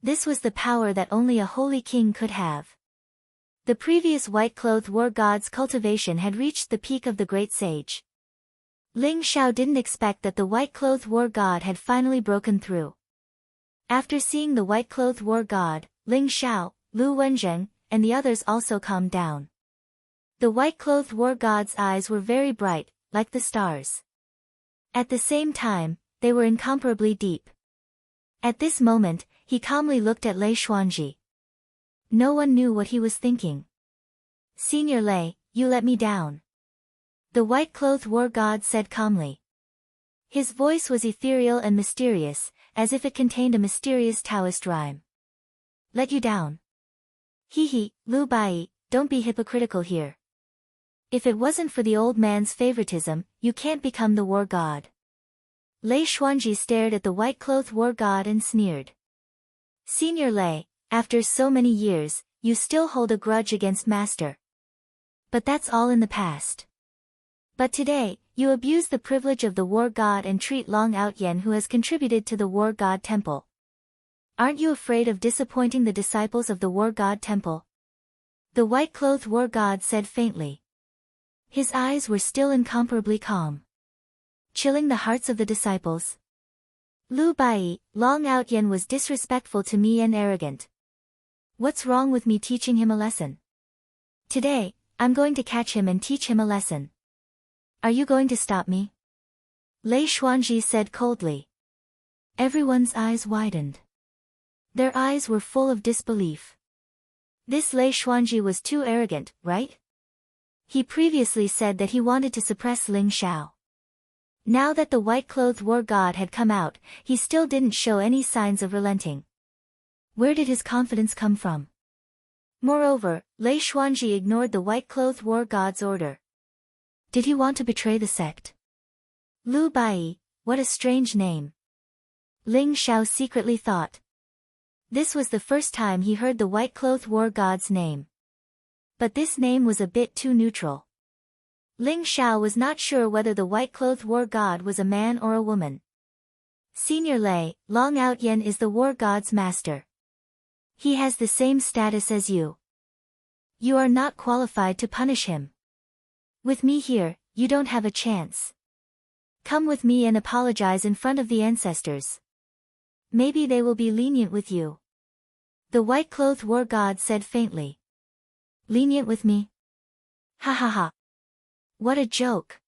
S1: This was the power that only a holy king could have. The previous white-clothed war god's cultivation had reached the peak of the great sage. Ling Xiao didn't expect that the white-clothed war god had finally broken through. After seeing the white-clothed war god, Ling Xiao, Lu Wenzheng, and the others also calmed down. The white-clothed war god's eyes were very bright, like the stars. At the same time, they were incomparably deep. At this moment, he calmly looked at Lei Xuanji. No one knew what he was thinking. "Senior Lei, you let me down," the white-clothed war god said calmly. His voice was ethereal and mysterious, as if it contained a mysterious Taoist rhyme. "Let you down? Hee, Lu Bai, don't be hypocritical here. If it wasn't for the old man's favoritism, you can't become the war god." Lei Xuanji stared at the white-clothed war god and sneered. "Senior Lei, after so many years, you still hold a grudge against Master. But that's all in the past. But today, you abuse the privilege of the war god and treat Long Outyen, who has contributed to the war god temple. Aren't you afraid of disappointing the disciples of the war god temple?" The white-clothed war god said faintly. His eyes were still incomparably calm. "Chilling the hearts of the disciples? Lu Bai, Long Outyen was disrespectful to me and arrogant. What's wrong with me teaching him a lesson? Today, I'm going to catch him and teach him a lesson. Are you going to stop me?" Lei Xuanji said coldly. Everyone's eyes widened. Their eyes were full of disbelief. This Lei Xuanji was too arrogant, right? He previously said that he wanted to suppress Ling Xiao. Now that the white-clothed war god had come out, he still didn't show any signs of relenting. Where did his confidence come from? Moreover, Lei Xuanji ignored the white-clothed war god's order. Did he want to betray the sect? Lu Bai, what a strange name. Ling Xiao secretly thought. This was the first time he heard the white-clothed war god's name. But this name was a bit too neutral. Ling Xiao was not sure whether the white-clothed war god was a man or a woman. "Senior Lei, Long Outyen is the war god's master. He has the same status as you. You are not qualified to punish him. With me here, you don't have a chance. Come with me and apologize in front of the ancestors. Maybe they will be lenient with you." The white-clothed war god said faintly. "Lenient with me? Ha ha ha. What a joke.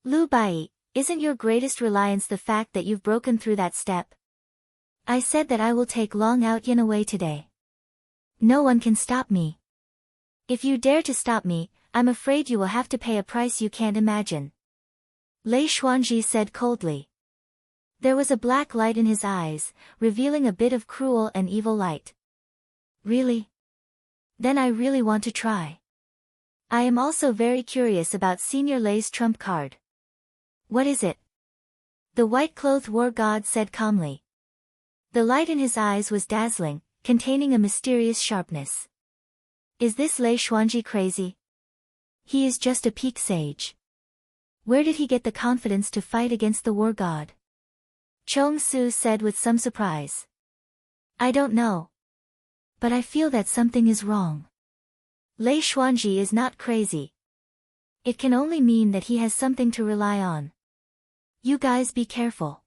S1: Lu Bai, isn't your greatest reliance the fact that you've broken through that step? I said that I will take Long Outyen away today. No one can stop me. If you dare to stop me, I'm afraid you will have to pay a price you can't imagine." Lei Xuanji said coldly. There was a black light in his eyes, revealing a bit of cruel and evil light. "Really? Then I really want to try. I am also very curious about Senior Lei's trump card." "What is it?" The white-clothed war god said calmly. The light in his eyes was dazzling, containing a mysterious sharpness. Is this Lei Xuanji crazy? He is just a peak sage. Where did he get the confidence to fight against the war god? Chong Su said with some surprise. "I don't know. But I feel that something is wrong. Lei Xuanji is not crazy. It can only mean that he has something to rely on. You guys be careful.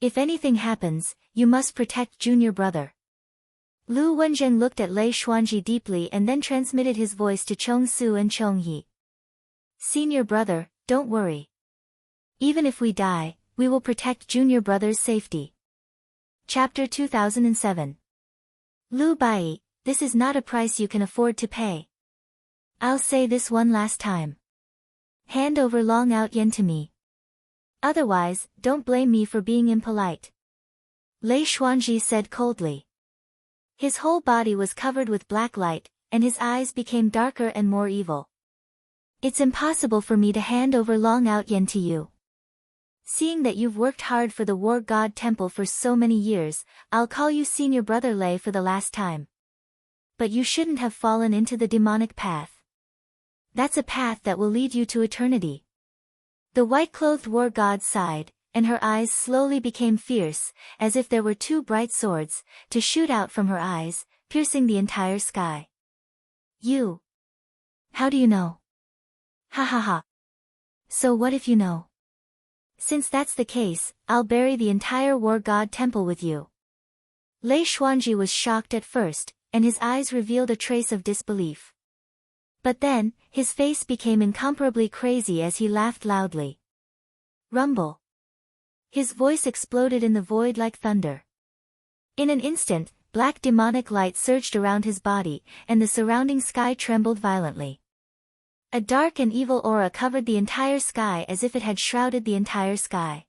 S1: If anything happens, you must protect junior brother." Lu Wenzheng looked at Lei Xuanji deeply and then transmitted his voice to Chong Su and Chong Yi. "Senior brother, don't worry. Even if we die, we will protect junior brother's safety." Chapter 2007. Lu Bai, this is not a price you can afford to pay. I'll say this one last time. Hand over Long Outyen to me. Otherwise, don't blame me for being impolite." Lei Xuanji said coldly. His whole body was covered with black light, and his eyes became darker and more evil. "It's impossible for me to hand over Long Outyen to you. Seeing that you've worked hard for the War God Temple for so many years, I'll call you Senior Brother Lei for the last time. But you shouldn't have fallen into the demonic path. That's a path that will lead you to eternity. The white-clothed war god sighed, and her eyes slowly became fierce, as if there were two bright swords, to shoot out from her eyes, piercing the entire sky. You. How do you know? Ha ha ha. So what if you know? Since that's the case, I'll bury the entire war god temple with you. Lei Xuanji was shocked at first, and his eyes revealed a trace of disbelief. But then, his face became incomparably crazy as he laughed loudly. Rumble. His voice exploded in the void like thunder. In an instant, black demonic light surged around his body, and the surrounding sky trembled violently. A dark and evil aura covered the entire sky as if it had shrouded the entire sky.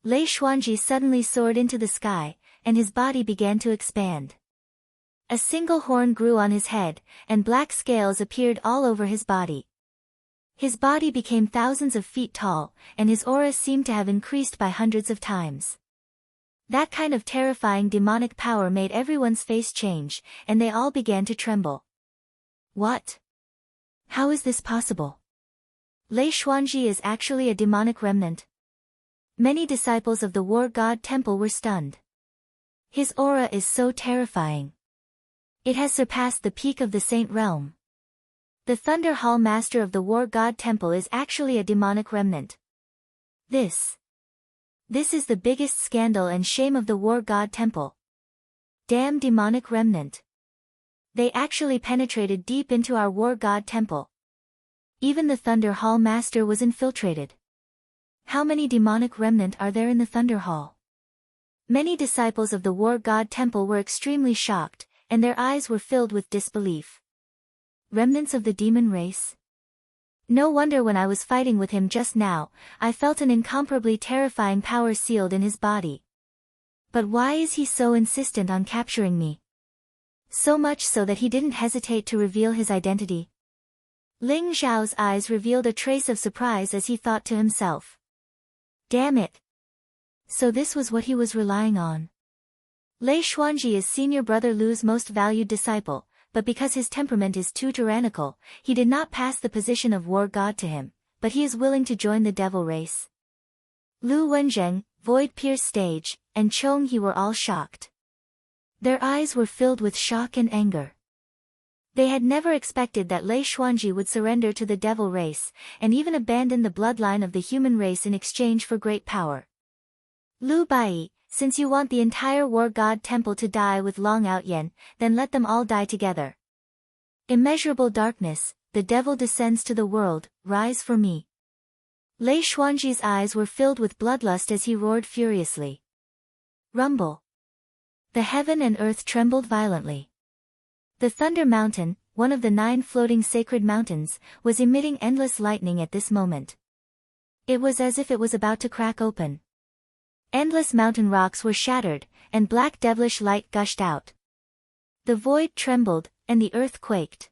S1: Lei Xuanji suddenly soared into the sky, and his body began to expand. A single horn grew on his head, and black scales appeared all over his body. His body became thousands of feet tall, and his aura seemed to have increased by hundreds of times. That kind of terrifying demonic power made everyone's face change, and they all began to tremble. What? How is this possible? Lei Xuanji is actually a demonic remnant. Many disciples of the War God Temple were stunned. His aura is so terrifying. It has surpassed the peak of the Saint Realm. The Thunder Hall Master of the War God Temple is actually a demonic remnant. This is the biggest scandal and shame of the War God Temple. Damn demonic remnant. They actually penetrated deep into our War God Temple. Even the Thunder Hall Master was infiltrated. How many demonic remnant are there in the Thunder Hall? Many disciples of the War God Temple were extremely shocked, and their eyes were filled with disbelief. Remnants of the demon race? No wonder when I was fighting with him just now, I felt an incomparably terrifying power sealed in his body. But why is he so insistent on capturing me? So much so that he didn't hesitate to reveal his identity. Ling Zhao's eyes revealed a trace of surprise as he thought to himself. Damn it! So this was what he was relying on. Lei Xuanji is Senior Brother Lu's most valued disciple, but because his temperament is too tyrannical, he did not pass the position of war god to him, but he is willing to join the devil race. Lu Wenzheng, Void Pierce Stage, and Chong He were all shocked. Their eyes were filled with shock and anger. They had never expected that Lei Xuanji would surrender to the devil race, and even abandon the bloodline of the human race in exchange for great power. Lu Bai, since you want the entire War God Temple to die with Long Outyen, then let them all die together. Immeasurable darkness, the devil descends to the world, rise for me. Lei Xuanji's eyes were filled with bloodlust as he roared furiously. Rumble. The heaven and earth trembled violently. The Thunder Mountain, one of the 9 floating sacred mountains, was emitting endless lightning at this moment. It was as if it was about to crack open. Endless mountain rocks were shattered, and black devilish light gushed out. The void trembled, and the earth quaked.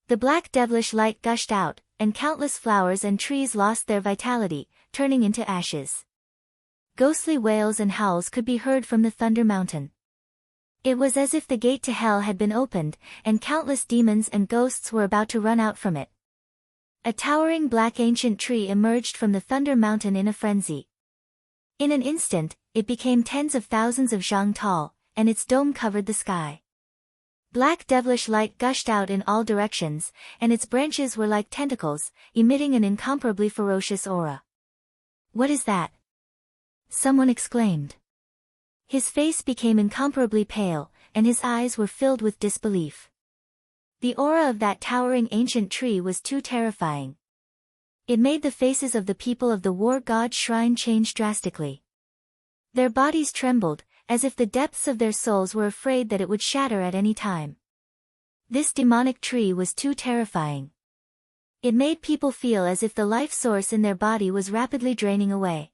S1: The black devilish light gushed out, and countless flowers and trees lost their vitality, turning into ashes. Ghostly wails and howls could be heard from the Thunder Mountain. It was as if the gate to hell had been opened, and countless demons and ghosts were about to run out from it. A towering black ancient tree emerged from the Thunder Mountain in a frenzy. In an instant, it became tens of thousands of zhang tall, and its dome covered the sky. Black devilish light gushed out in all directions, and its branches were like tentacles, emitting an incomparably ferocious aura. What is that? Someone exclaimed. His face became incomparably pale, and his eyes were filled with disbelief. The aura of that towering ancient tree was too terrifying. It made the faces of the people of the War God Shrine change drastically. Their bodies trembled, as if the depths of their souls were afraid that it would shatter at any time. This demonic tree was too terrifying. It made people feel as if the life source in their body was rapidly draining away.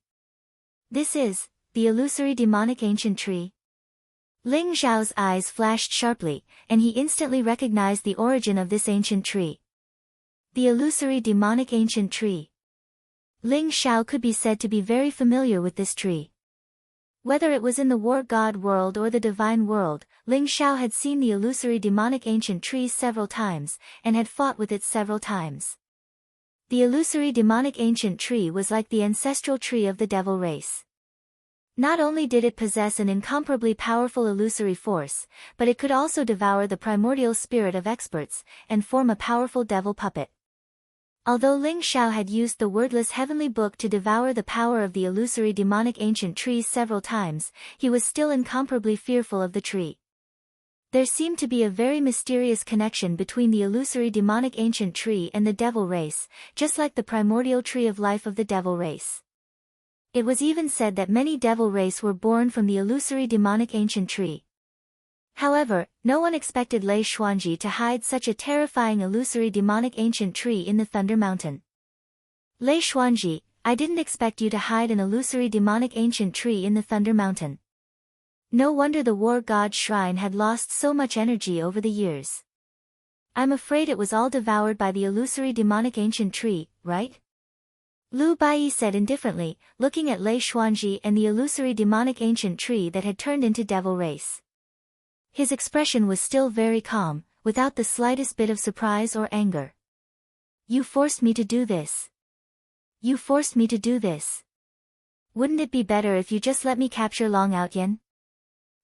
S1: This is the illusory demonic ancient tree. Ling Zhao's eyes flashed sharply, and he instantly recognized the origin of this ancient tree. The illusory demonic ancient tree. Ling Xiao could be said to be very familiar with this tree. Whether it was in the war god world or the divine world, Ling Xiao had seen the illusory demonic ancient tree several times, and had fought with it several times. The illusory demonic ancient tree was like the ancestral tree of the devil race. Not only did it possess an incomparably powerful illusory force, but it could also devour the primordial spirit of experts, and form a powerful devil puppet. Although Ling Xiao had used the wordless heavenly book to devour the power of the illusory demonic ancient tree several times, he was still incomparably fearful of the tree. There seemed to be a very mysterious connection between the illusory demonic ancient tree and the devil race, just like the primordial tree of life of the devil race. It was even said that many devil race were born from the illusory demonic ancient tree. However, no one expected Lei Xuanji to hide such a terrifying illusory demonic ancient tree in the Thunder Mountain. Lei Xuanji, I didn't expect you to hide an illusory demonic ancient tree in the Thunder Mountain. No wonder the war god shrine had lost so much energy over the years. I'm afraid it was all devoured by the illusory demonic ancient tree, right? Lu Baiyi said indifferently, looking at Lei Xuanji and the illusory demonic ancient tree that had turned into devil race. His expression was still very calm, without the slightest bit of surprise or anger. You forced me to do this. You forced me to do this. Wouldn't it be better if you just let me capture Long Outyen?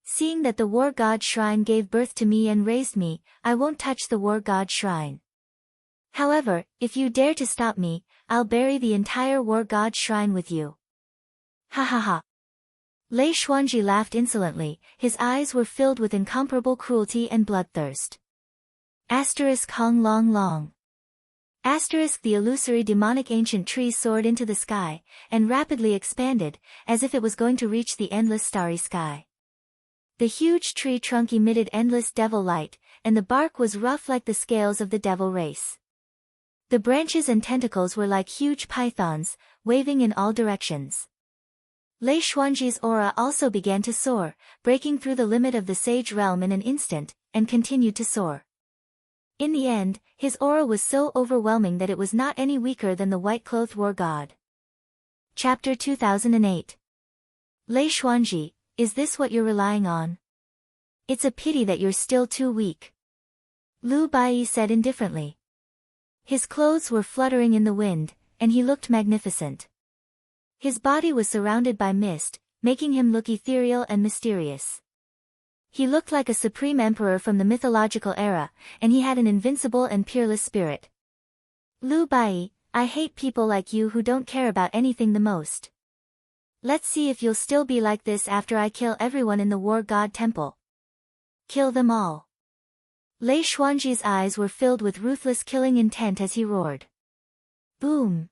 S1: Seeing that the war god shrine gave birth to me and raised me, I won't touch the war god shrine. However, if you dare to stop me, I'll bury the entire war god shrine with you. Ha ha ha. Lei Xuanji laughed insolently, his eyes were filled with incomparable cruelty and bloodthirst. Hong Long Long. The illusory demonic ancient tree soared into the sky, and rapidly expanded, as if it was going to reach the endless starry sky. The huge tree trunk emitted endless devil light, and the bark was rough like the scales of the devil race. The branches and tentacles were like huge pythons, waving in all directions. Lei Xuanji's aura also began to soar, breaking through the limit of the sage realm in an instant, and continued to soar. In the end, his aura was so overwhelming that it was not any weaker than the white-clothed war god. Chapter 2008. Lei Xuanji, is this what you're relying on? It's a pity that you're still too weak. Lu Baiyi said indifferently. His clothes were fluttering in the wind, and he looked magnificent. His body was surrounded by mist, making him look ethereal and mysterious. He looked like a supreme emperor from the mythological era, and he had an invincible and peerless spirit. Lu Baiyi, I hate people like you who don't care about anything the most. Let's see if you'll still be like this after I kill everyone in the war god temple. Kill them all. Lei Xuanji's eyes were filled with ruthless killing intent as he roared. Boom!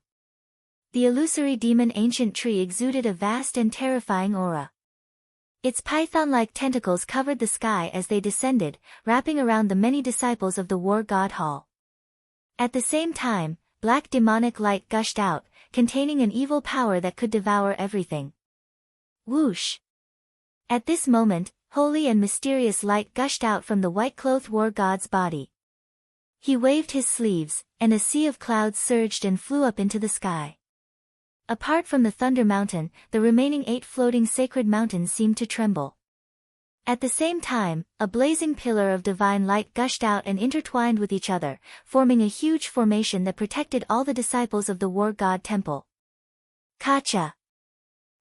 S1: The illusory demon ancient tree exuded a vast and terrifying aura. Its python-like tentacles covered the sky as they descended, wrapping around the many disciples of the war god hall. At the same time, black demonic light gushed out, containing an evil power that could devour everything. Whoosh! At this moment, holy and mysterious light gushed out from the white-clothed war god's body. He waved his sleeves, and a sea of clouds surged and flew up into the sky. Apart from the Thunder Mountain, the remaining 8 floating sacred mountains seemed to tremble. At the same time, a blazing pillar of divine light gushed out and intertwined with each other, forming a huge formation that protected all the disciples of the war god temple. Kacha!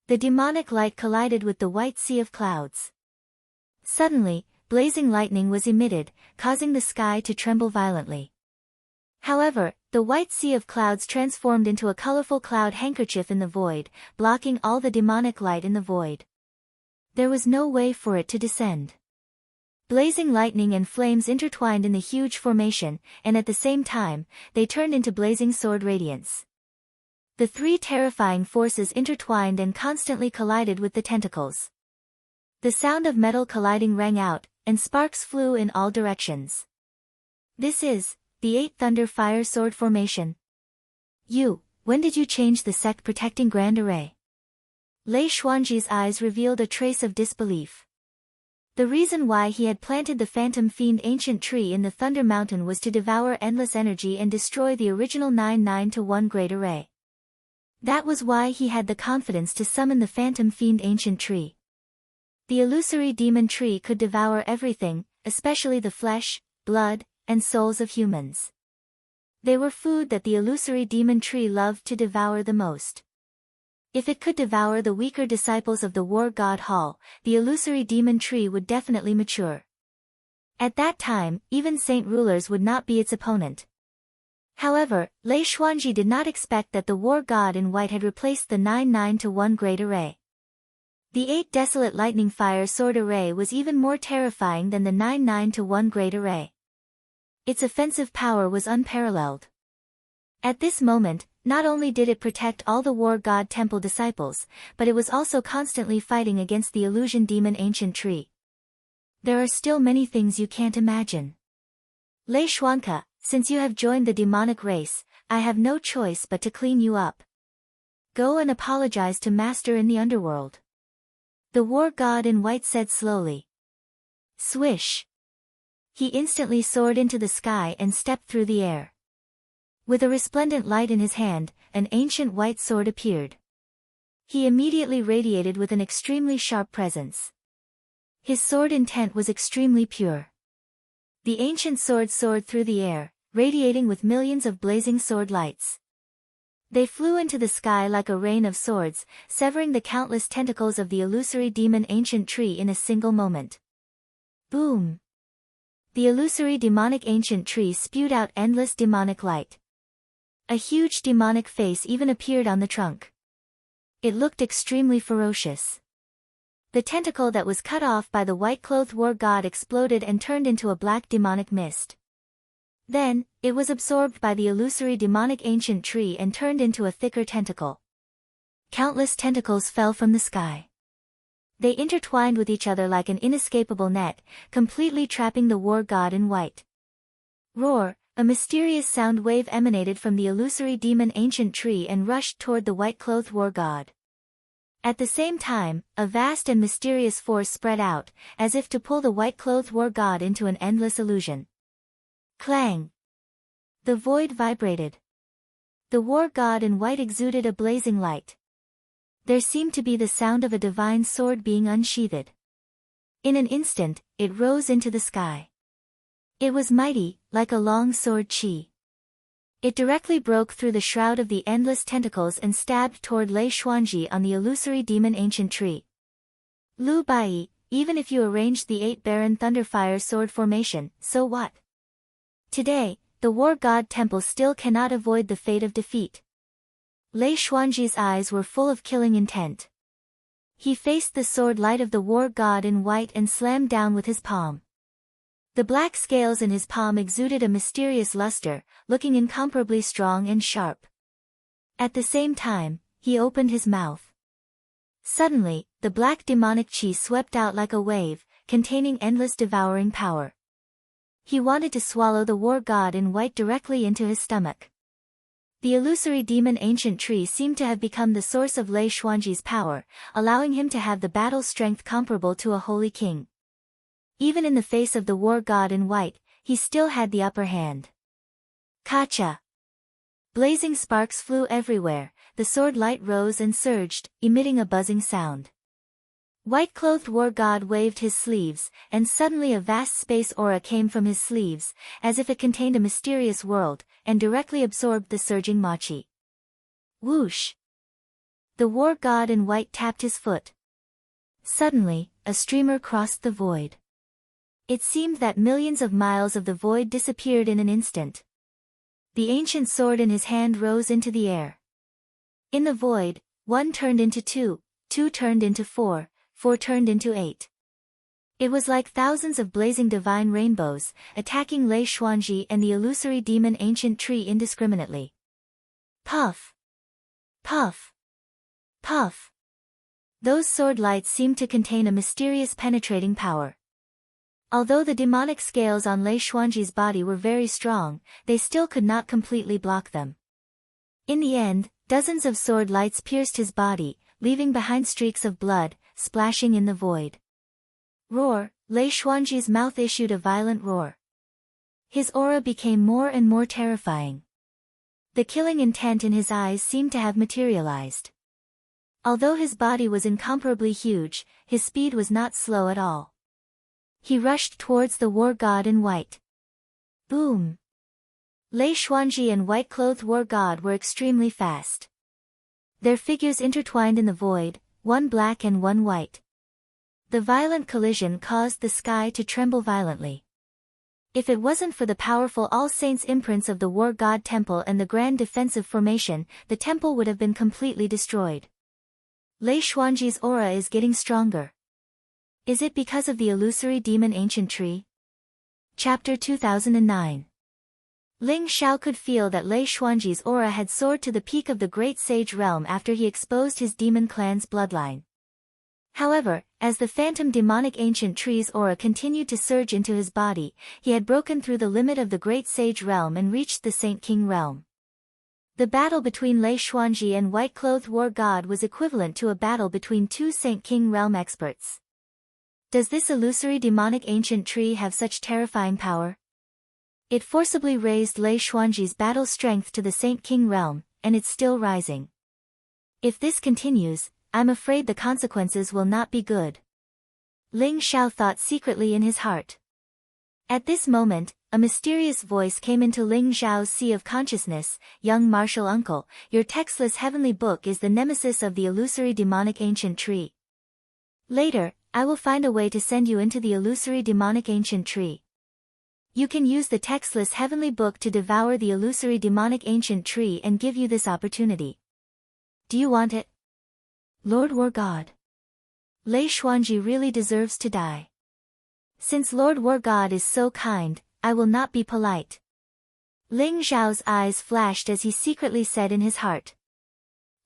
S1: The demonic light collided with the white sea of clouds. Suddenly, blazing lightning was emitted, causing the sky to tremble violently. However, the white sea of clouds transformed into a colorful cloud handkerchief in the void, blocking all the demonic light in the void. There was no way for it to descend. Blazing lightning and flames intertwined in the huge formation, and at the same time, they turned into blazing sword radiance. The 3 terrifying forces intertwined and constantly collided with the tentacles. The sound of metal colliding rang out, and sparks flew in all directions. This is the 8 Thunder Fire Sword Formation. When did you change the sect protecting Grand Array? Lei Xuanji's eyes revealed a trace of disbelief. The reason why he had planted the Phantom Fiend ancient tree in the Thunder Mountain was to devour endless energy and destroy the original 9-9-1 Great Array. That was why he had the confidence to summon the phantom fiend ancient tree. The illusory demon tree could devour everything, especially the flesh, blood, and souls of humans. They were food that the illusory demon tree loved to devour the most. If it could devour the weaker disciples of the war god Hall, the illusory demon tree would definitely mature. At that time, even saint rulers would not be its opponent. However, Lei Xuanji did not expect that the war god in white had replaced the 9-9-1 great array. The 8 desolate lightning fire sword array was even more terrifying than the 9-9-1 great array. Its offensive power was unparalleled. At this moment, not only did it protect all the war god temple disciples, but it was also constantly fighting against the illusion demon ancient tree. There are still many things you can't imagine. Lei Xuanke, since you have joined the demonic race, I have no choice but to clean you up. Go and apologize to Master in the underworld. The war god in white said slowly. Swish. He instantly soared into the sky and stepped through the air. With a resplendent light in his hand, an ancient white sword appeared. He immediately radiated with an extremely sharp presence. His sword intent was extremely pure. The ancient sword soared through the air, radiating with millions of blazing sword lights. They flew into the sky like a rain of swords, severing the countless tentacles of the illusory demon ancient tree in a single moment. Boom! The illusory demonic ancient tree spewed out endless demonic light. A huge demonic face even appeared on the trunk. It looked extremely ferocious. The tentacle that was cut off by the white-clothed war god exploded and turned into a black demonic mist. Then, it was absorbed by the illusory demonic ancient tree and turned into a thicker tentacle. Countless tentacles fell from the sky. They intertwined with each other like an inescapable net, completely trapping the war god in white. Roar! A mysterious sound wave emanated from the illusory demon ancient tree and rushed toward the white-clothed war god. At the same time, a vast and mysterious force spread out, as if to pull the white-clothed war god into an endless illusion. Clang! The void vibrated. The war god in white exuded a blazing light. There seemed to be the sound of a divine sword being unsheathed. In an instant, it rose into the sky. It was mighty, like a long sword chi. It directly broke through the shroud of the endless tentacles and stabbed toward Lei Xuanji on the illusory demon ancient tree. Lu Bai, even if you arranged the 8 barren thunderfire sword formation, so what? Today, the war god temple still cannot avoid the fate of defeat. Lei Xuanji's eyes were full of killing intent. He faced the sword light of the war god in white and slammed down with his palm. The black scales in his palm exuded a mysterious luster, looking incomparably strong and sharp. At the same time, he opened his mouth. Suddenly, the black demonic chi swept out like a wave, containing endless devouring power. He wanted to swallow the war god in white directly into his stomach. The illusory demon ancient tree seemed to have become the source of Lei Xuanji's power, allowing him to have the battle strength comparable to a holy king. Even in the face of the war god in white, he still had the upper hand. Kacha! Blazing sparks flew everywhere, the sword light rose and surged, emitting a buzzing sound. White-clothed war god waved his sleeves, and suddenly a vast space aura came from his sleeves, as if it contained a mysterious world, and directly absorbed the surging machi. Whoosh! The war god in white tapped his foot. Suddenly, a streamer crossed the void. It seemed that millions of miles of the void disappeared in an instant. The ancient sword in his hand rose into the air. In the void, 1 turned into 2, 2 turned into 4, 4 turned into 8. It was like thousands of blazing divine rainbows, attacking Lei Xuanji and the illusory demon ancient tree indiscriminately. Puff! Puff! Puff! Those sword lights seemed to contain a mysterious penetrating power. Although the demonic scales on Lei Xuanji's body were very strong, they still could not completely block them. In the end, dozens of sword lights pierced his body, leaving behind streaks of blood, splashing in the void. Roar! Lei Xuanji's mouth issued a violent roar. His aura became more and more terrifying. The killing intent in his eyes seemed to have materialized. Although his body was incomparably huge, his speed was not slow at all. He rushed towards the war god in white. Boom! Lei Xuanji and white-clothed war god were extremely fast. Their figures intertwined in the void, one black and one white. The violent collision caused the sky to tremble violently. If it wasn't for the powerful All Saints imprints of the War God Temple and the grand defensive formation, the temple would have been completely destroyed. Lei Xuanji's aura is getting stronger. Is it because of the illusory demon ancient tree? Chapter 2009. Ling Xiao could feel that Lei Xuanji's aura had soared to the peak of the great sage realm after he exposed his demon clan's bloodline. However, as the phantom demonic ancient tree's aura continued to surge into his body, he had broken through the limit of the great sage realm and reached the Saint King realm. The battle between Lei Xuanji and white-clothed war god was equivalent to a battle between two Saint King realm experts. Does this illusory demonic ancient tree have such terrifying power? It forcibly raised Lei Xuanji's battle strength to the Saint King realm, and it's still rising. If this continues, I'm afraid the consequences will not be good. Ling Xiao thought secretly in his heart. At this moment, a mysterious voice came into Ling Xiao's sea of consciousness. Young martial uncle, your textless heavenly book is the nemesis of the illusory demonic ancient tree. Later, I will find a way to send you into the illusory demonic ancient tree. You can use the textless heavenly book to devour the illusory demonic ancient tree and give you this opportunity. Do you want it? Lord War God. Lei Xuanji really deserves to die. Since Lord War God is so kind, I will not be polite. Ling Xiao's eyes flashed as he secretly said in his heart.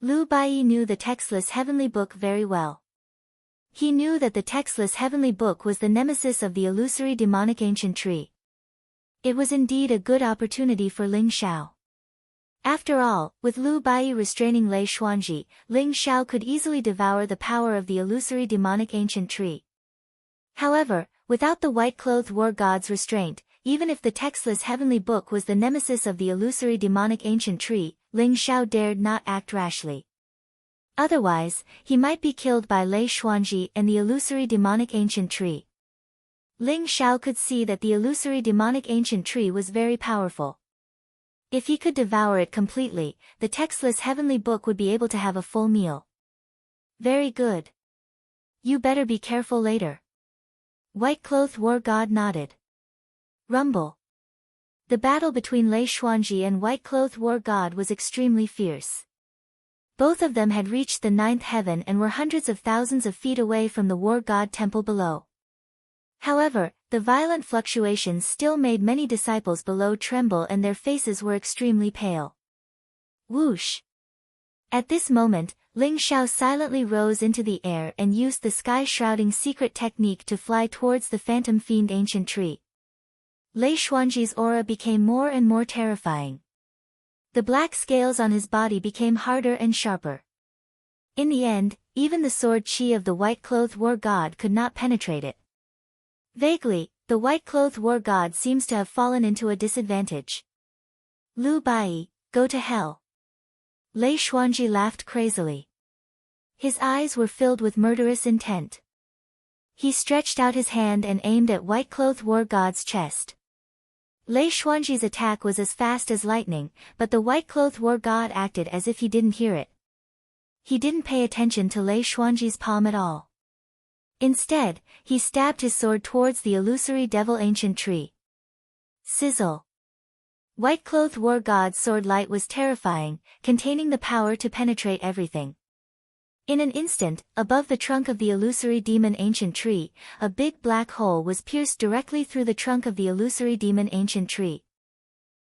S1: Lu Baiyi knew the textless heavenly book very well. He knew that the textless heavenly book was the nemesis of the illusory demonic ancient tree. It was indeed a good opportunity for Ling Xiao. After all, with Lu Baiyi restraining Lei Xuanji, Ling Xiao could easily devour the power of the illusory demonic ancient tree. However, without the white-clothed war god's restraint, even if the textless heavenly book was the nemesis of the illusory demonic ancient tree, Ling Xiao dared not act rashly. Otherwise, he might be killed by Lei Xuanji and the illusory demonic ancient tree. Ling Xiao could see that the illusory demonic ancient tree was very powerful. If he could devour it completely, the textless heavenly book would be able to have a full meal. Very good. You better be careful later. White-clothed war god nodded. Rumble. The battle between Lei Xuanji and white-clothed war god was extremely fierce. Both of them had reached the ninth heaven and were hundreds of thousands of feet away from the war god temple below. However, the violent fluctuations still made many disciples below tremble and their faces were extremely pale. Whoosh! At this moment, Ling Xiao silently rose into the air and used the sky-shrouding secret technique to fly towards the phantom fiend ancient tree. Lei Xuanji's aura became more and more terrifying. The black scales on his body became harder and sharper. In the end, even the sword qi of the white-clothed war god could not penetrate it. Vaguely, the white-clothed war god seems to have fallen into a disadvantage. Lu Baiyi, go to hell. Lei Xuanji laughed crazily. His eyes were filled with murderous intent. He stretched out his hand and aimed at white-clothed war god's chest. Lei Xuanji's attack was as fast as lightning, but the white-clothed war god acted as if he didn't hear it. He didn't pay attention to Lei Xuanji's palm at all. Instead, he stabbed his sword towards the illusory devil ancient tree. Sizzle. White-clothed war god's sword light was terrifying, containing the power to penetrate everything. In an instant, above the trunk of the illusory demon ancient tree, a big black hole was pierced directly through the trunk of the illusory demon ancient tree.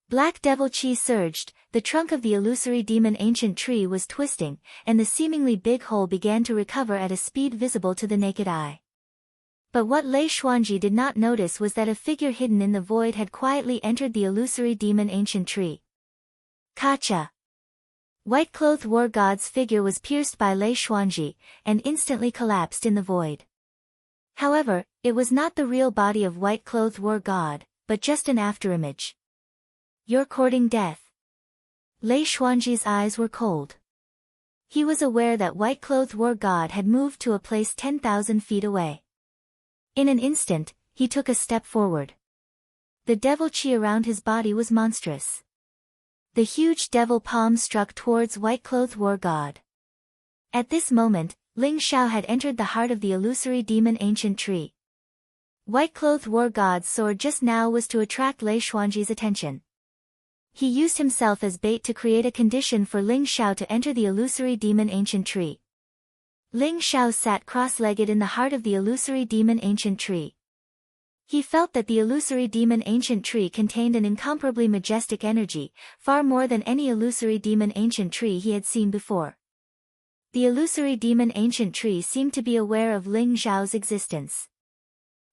S1: Black devil chi surged, the trunk of the illusory demon ancient tree was twisting, and the seemingly big hole began to recover at a speed visible to the naked eye. But what Lei Xuanji did not notice was that a figure hidden in the void had quietly entered the illusory demon ancient tree. Kacha! White-clothed war god's figure was pierced by Lei Xuanji, and instantly collapsed in the void. However, it was not the real body of white-clothed war god, but just an afterimage. You're courting death. Lei Xuanji's eyes were cold. He was aware that white-clothed war god had moved to a place 10,000 feet away. In an instant, he took a step forward. The devil chi around his body was monstrous. The huge devil palm struck towards white-clothed war god. At this moment, Ling Xiao had entered the heart of the illusory demon ancient tree. White-clothed war god's sword just now was to attract Lei Xuanji's attention. He used himself as bait to create a condition for Ling Xiao to enter the illusory demon ancient tree. Ling Xiao sat cross-legged in the heart of the illusory demon ancient tree. He felt that the illusory demon ancient tree contained an incomparably majestic energy, far more than any illusory demon ancient tree he had seen before. The illusory demon ancient tree seemed to be aware of Ling Xiao's existence.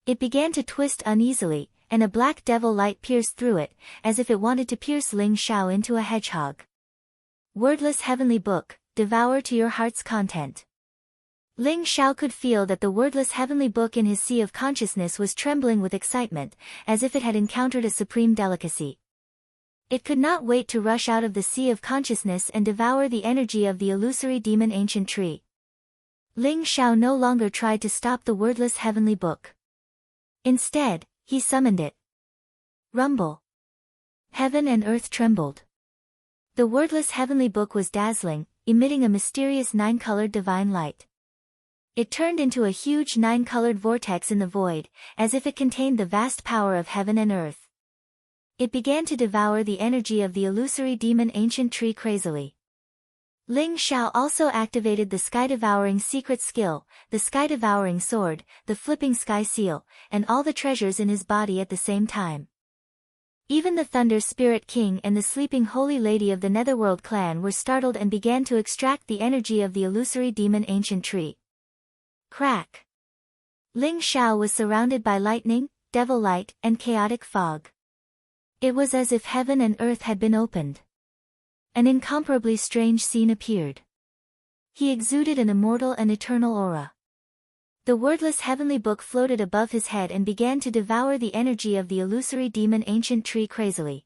S1: It began to twist uneasily, and a black devil light pierced through it, as if it wanted to pierce Ling Xiao into a hedgehog. Wordless heavenly book, devour to your heart's content. Ling Xiao could feel that the wordless heavenly book in his sea of consciousness was trembling with excitement, as if it had encountered a supreme delicacy. It could not wait to rush out of the sea of consciousness and devour the energy of the illusory demon ancient tree. Ling Xiao no longer tried to stop the wordless heavenly book. Instead, he summoned it. Rumble. Heaven and earth trembled. The wordless heavenly book was dazzling, emitting a mysterious nine-colored divine light. It turned into a huge nine-colored vortex in the void, as if it contained the vast power of heaven and earth. It began to devour the energy of the illusory demon ancient tree crazily. Ling Xiao also activated the sky-devouring secret skill, the sky-devouring sword, the flipping sky seal, and all the treasures in his body at the same time. Even the Thunder Spirit King and the sleeping Holy Lady of the Netherworld clan were startled and began to extract the energy of the illusory demon ancient tree. Crack! Ling Xiao was surrounded by lightning, devil light, and chaotic fog. It was as if heaven and earth had been opened. An incomparably strange scene appeared. He exuded an immortal and eternal aura. The wordless heavenly book floated above his head and began to devour the energy of the illusory demon ancient tree crazily.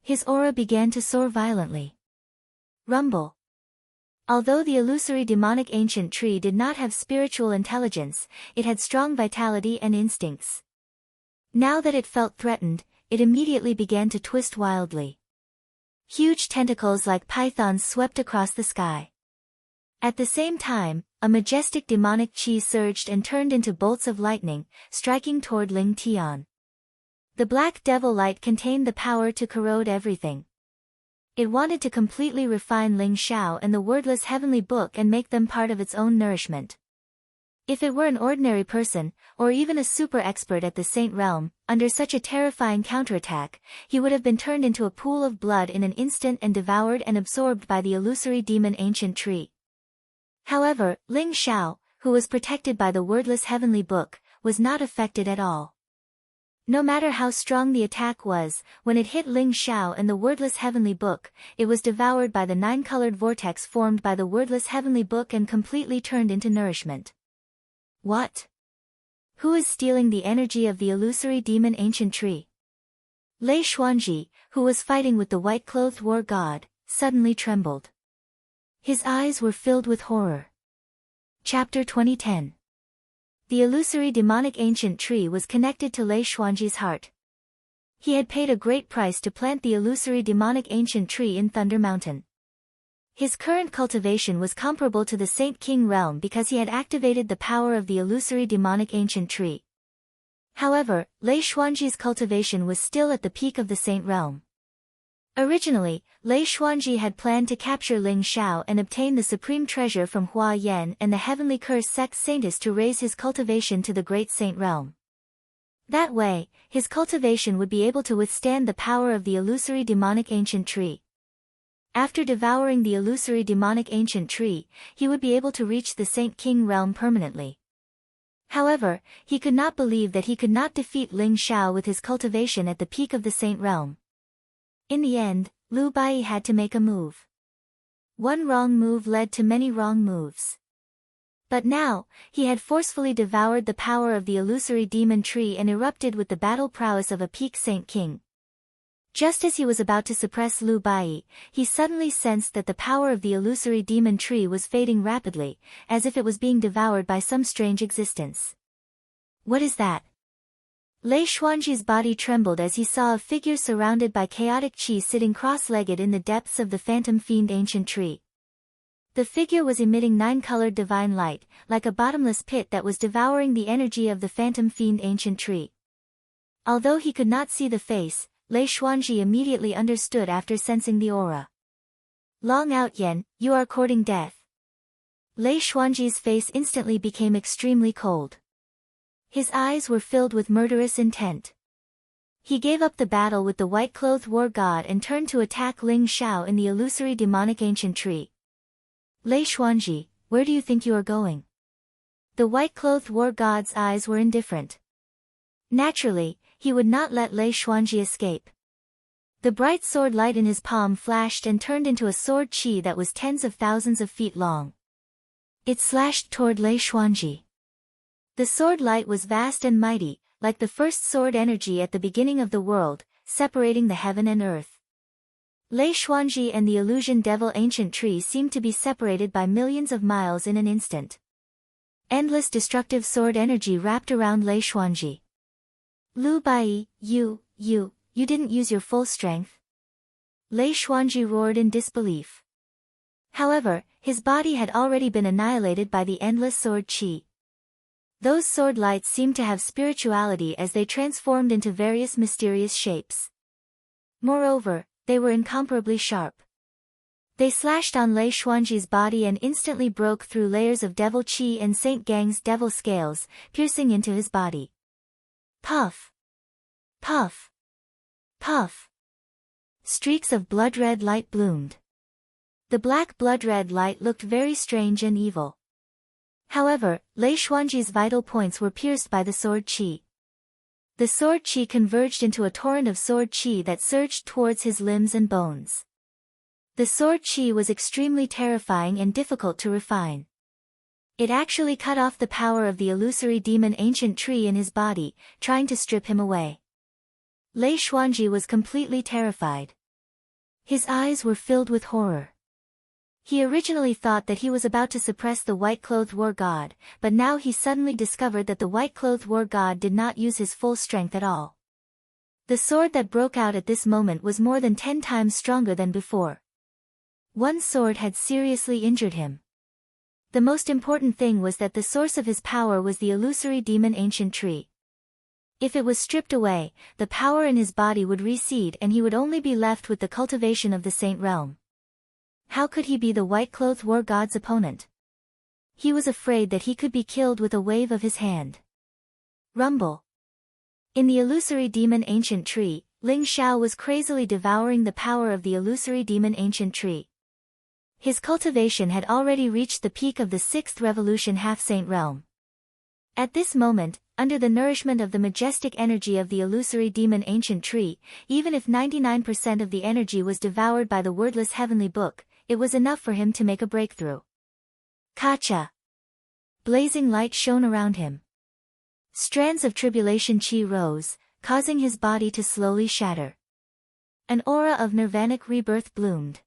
S1: His aura began to soar violently. Rumble. Although the illusory demonic ancient tree did not have spiritual intelligence, it had strong vitality and instincts. Now that it felt threatened, it immediately began to twist wildly. Huge tentacles like pythons swept across the sky. At the same time, a majestic demonic chi surged and turned into bolts of lightning, striking toward Ling Tian. The black devil light contained the power to corrode everything. It wanted to completely refine Ling Xiao and the wordless heavenly book and make them part of its own nourishment. If it were an ordinary person, or even a super expert at the Saint Realm, under such a terrifying counterattack, he would have been turned into a pool of blood in an instant and devoured and absorbed by the illusory demon ancient tree. However, Ling Xiao, who was protected by the wordless heavenly book, was not affected at all. No matter how strong the attack was, when it hit Ling Xiao and the wordless heavenly book, it was devoured by the nine-colored vortex formed by the wordless heavenly book and completely turned into nourishment. What? Who is stealing the energy of the illusory demon ancient tree? Lei Xuanji, who was fighting with the white-clothed war god, suddenly trembled. His eyes were filled with horror. Chapter 2010. The illusory demonic ancient tree was connected to Lei Xuanji's heart. He had paid a great price to plant the illusory demonic ancient tree in Thunder Mountain. His current cultivation was comparable to the Saint King realm because he had activated the power of the illusory demonic ancient tree. However, Lei Xuanji's cultivation was still at the peak of the Saint realm. Originally, Lei Xuanji had planned to capture Ling Xiao and obtain the supreme treasure from Hua Yan and the heavenly curse sect Saintess to raise his cultivation to the great Saint realm. That way, his cultivation would be able to withstand the power of the illusory demonic ancient tree. After devouring the illusory demonic ancient tree, he would be able to reach the Saint King realm permanently. However, he could not believe that he could not defeat Ling Xiao with his cultivation at the peak of the Saint realm. In the end, Liu Bai had to make a move. One wrong move led to many wrong moves. But now, he had forcefully devoured the power of the illusory demon tree and erupted with the battle prowess of a peak Saint King. Just as he was about to suppress Lu Bai, he suddenly sensed that the power of the illusory demon tree was fading rapidly, as if it was being devoured by some strange existence. What is that? Lei Xuanji's body trembled as he saw a figure surrounded by chaotic qi sitting cross-legged in the depths of the phantom fiend ancient tree. The figure was emitting 9-colored divine light, like a bottomless pit that was devouring the energy of the phantom fiend ancient tree. Although he could not see the face, Lei Xuanji immediately understood after sensing the aura. Long out Yen, you are courting death. Lei Xuanji's face instantly became extremely cold. His eyes were filled with murderous intent. He gave up the battle with the white-clothed war god and turned to attack Ling Xiao in the illusory demonic ancient tree. Lei Xuanji, where do you think you are going? The white-clothed war god's eyes were indifferent. Naturally, he would not let Lei Xuanji escape. The bright sword light in his palm flashed and turned into a sword qi that was tens of thousands of feet long. It slashed toward Lei Xuanji. The sword light was vast and mighty, like the first sword energy at the beginning of the world, separating the heaven and earth. Lei Xuanji and the illusion devil ancient tree seemed to be separated by millions of miles in an instant. Endless destructive sword energy wrapped around Lei Xuanji. Lu Bai, you didn't use your full strength? Lei Xuanji roared in disbelief. However, his body had already been annihilated by the endless sword qi. Those sword lights seemed to have spirituality as they transformed into various mysterious shapes. Moreover, they were incomparably sharp. They slashed on Lei Xuanji's body and instantly broke through layers of devil qi and Saint Gang's devil scales, piercing into his body. Puff! Puff! Puff! Streaks of blood-red light bloomed. The black blood-red light looked very strange and evil. However, Lei Xuanji's vital points were pierced by the sword qi. The sword qi converged into a torrent of sword qi that surged towards his limbs and bones. The sword qi was extremely terrifying and difficult to refine. It actually cut off the power of the illusory demon ancient tree in his body, trying to strip him away. Lei Xuanji was completely terrified. His eyes were filled with horror. He originally thought that he was about to suppress the white-clothed war god, but now he suddenly discovered that the white-clothed war god did not use his full strength at all. The sword that broke out at this moment was more than 10 times stronger than before. One sword had seriously injured him. The most important thing was that the source of his power was the illusory demon ancient tree. If it was stripped away, the power in his body would recede and he would only be left with the cultivation of the saint realm. How could he be the white-clothed war god's opponent? He was afraid that he could be killed with a wave of his hand. Rumble. In the illusory demon ancient tree, Ling Xiao was crazily devouring the power of the illusory demon ancient tree. His cultivation had already reached the peak of the 6th revolution half-saint realm. At this moment, under the nourishment of the majestic energy of the illusory demon ancient tree, even if 99% of the energy was devoured by the wordless heavenly book, it was enough for him to make a breakthrough. Kacha! Blazing light shone around him. Strands of tribulation qi rose, causing his body to slowly shatter. An aura of nirvanic rebirth bloomed.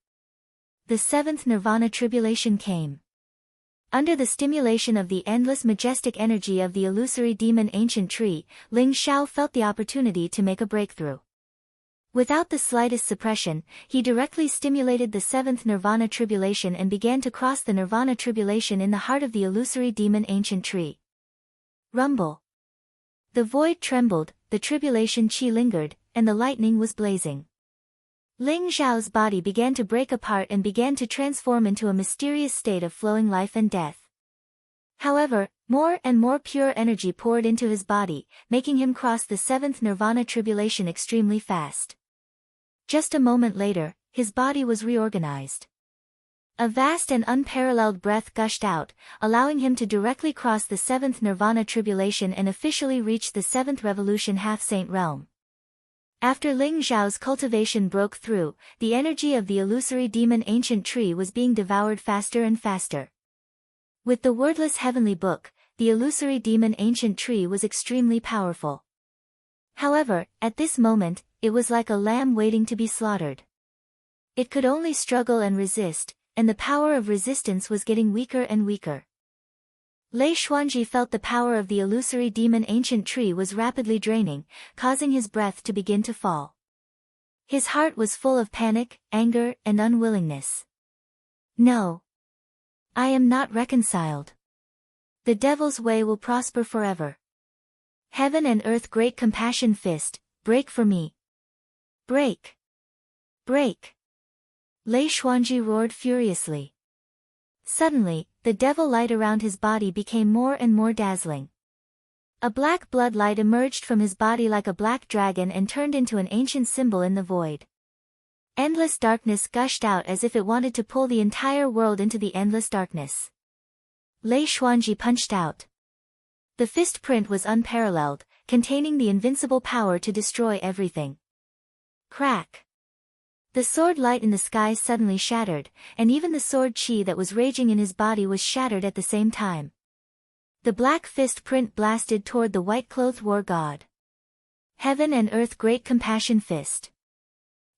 S1: The 7th nirvana tribulation came. Under the stimulation of the endless majestic energy of the illusory demon ancient tree, Ling Xiao felt the opportunity to make a breakthrough. Without the slightest suppression, he directly stimulated the 7th nirvana tribulation and began to cross the nirvana tribulation in the heart of the illusory demon ancient tree. Rumble. The void trembled, the tribulation qi lingered, and the lightning was blazing. Ling Xiao's body began to break apart and began to transform into a mysterious state of flowing life and death. However, more and more pure energy poured into his body, making him cross the 7th nirvana tribulation extremely fast. Just a moment later, his body was reorganized. A vast and unparalleled breath gushed out, allowing him to directly cross the 7th nirvana tribulation and officially reach the 7th revolution half-saint realm. After Ling Xiao's cultivation broke through, the energy of the illusory demon ancient tree was being devoured faster and faster. With the wordless heavenly book, the illusory demon ancient tree was extremely powerful. However, at this moment, it was like a lamb waiting to be slaughtered. It could only struggle and resist, and the power of resistance was getting weaker and weaker. Lei Xuanji felt the power of the illusory demon ancient tree was rapidly draining, causing his breath to begin to fall. His heart was full of panic, anger, and unwillingness. No. I am not reconciled. The devil's way will prosper forever. Heaven and earth great compassion fist, break for me. Break. Break. Lei Xuanji roared furiously. Suddenly, the devil light around his body became more and more dazzling. A black blood light emerged from his body like a black dragon and turned into an ancient symbol in the void. Endless darkness gushed out as if it wanted to pull the entire world into the endless darkness. Lei Xuanji punched out. The fist print was unparalleled, containing the invincible power to destroy everything. Crack. The sword light in the sky suddenly shattered, and even the sword chi that was raging in his body was shattered at the same time. The black fist print blasted toward the white-clothed war god. Heaven and earth great compassion fist.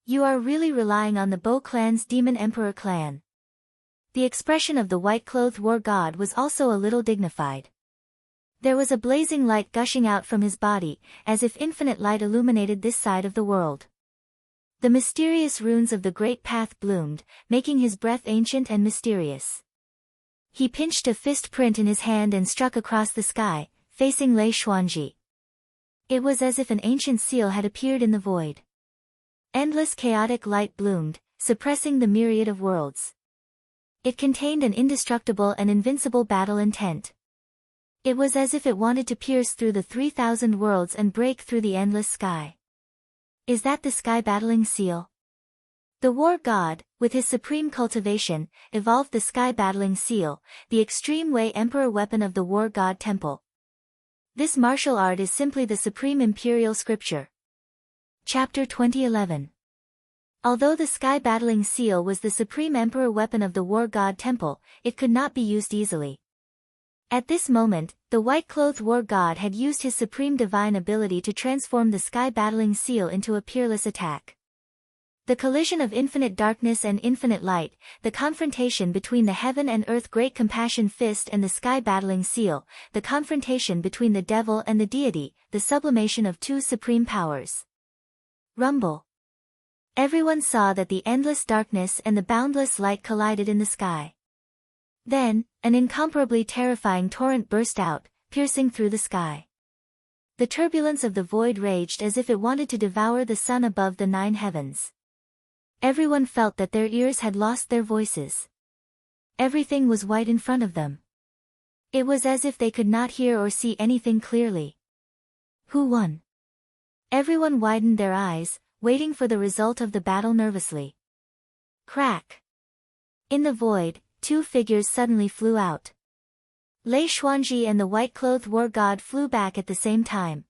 S1: You are really relying on the Bo clan's demon emperor clan. The expression of the white-clothed war god was also a little dignified. There was a blazing light gushing out from his body, as if infinite light illuminated this side of the world. The mysterious runes of the great path bloomed, making his breath ancient and mysterious. He pinched a fist print in his hand and struck across the sky, facing Lei Xuanji. It was as if an ancient seal had appeared in the void. Endless chaotic light bloomed, suppressing the myriad of worlds. It contained an indestructible and invincible battle intent. It was as if it wanted to pierce through the 3,000 worlds and break through the endless sky. Is that the sky battling seal? The war god, with his supreme cultivation, evolved the sky battling seal, the extreme way emperor weapon of the war god temple. This martial art is simply the supreme imperial scripture. Chapter 2011. Although the sky battling seal was the supreme emperor weapon of the war god temple, it could not be used easily. At this moment, the white-clothed war god had used his supreme divine ability to transform the sky battling seal into a peerless attack. The collision of infinite darkness and infinite light, the confrontation between the heaven and earth great compassion fist and the sky battling seal, the confrontation between the devil and the deity, the sublimation of two supreme powers. Rumble. Everyone saw that the endless darkness and the boundless light collided in the sky. Then, an incomparably terrifying torrent burst out, piercing through the sky. The turbulence of the void raged as if it wanted to devour the sun above the 9 heavens. Everyone felt that their ears had lost their voices. Everything was white in front of them. It was as if they could not hear or see anything clearly. Who won? Everyone widened their eyes, waiting for the result of the battle nervously. Crack. In the void, 2 figures suddenly flew out. Lei Xuanji and the white-clothed war god flew back at the same time.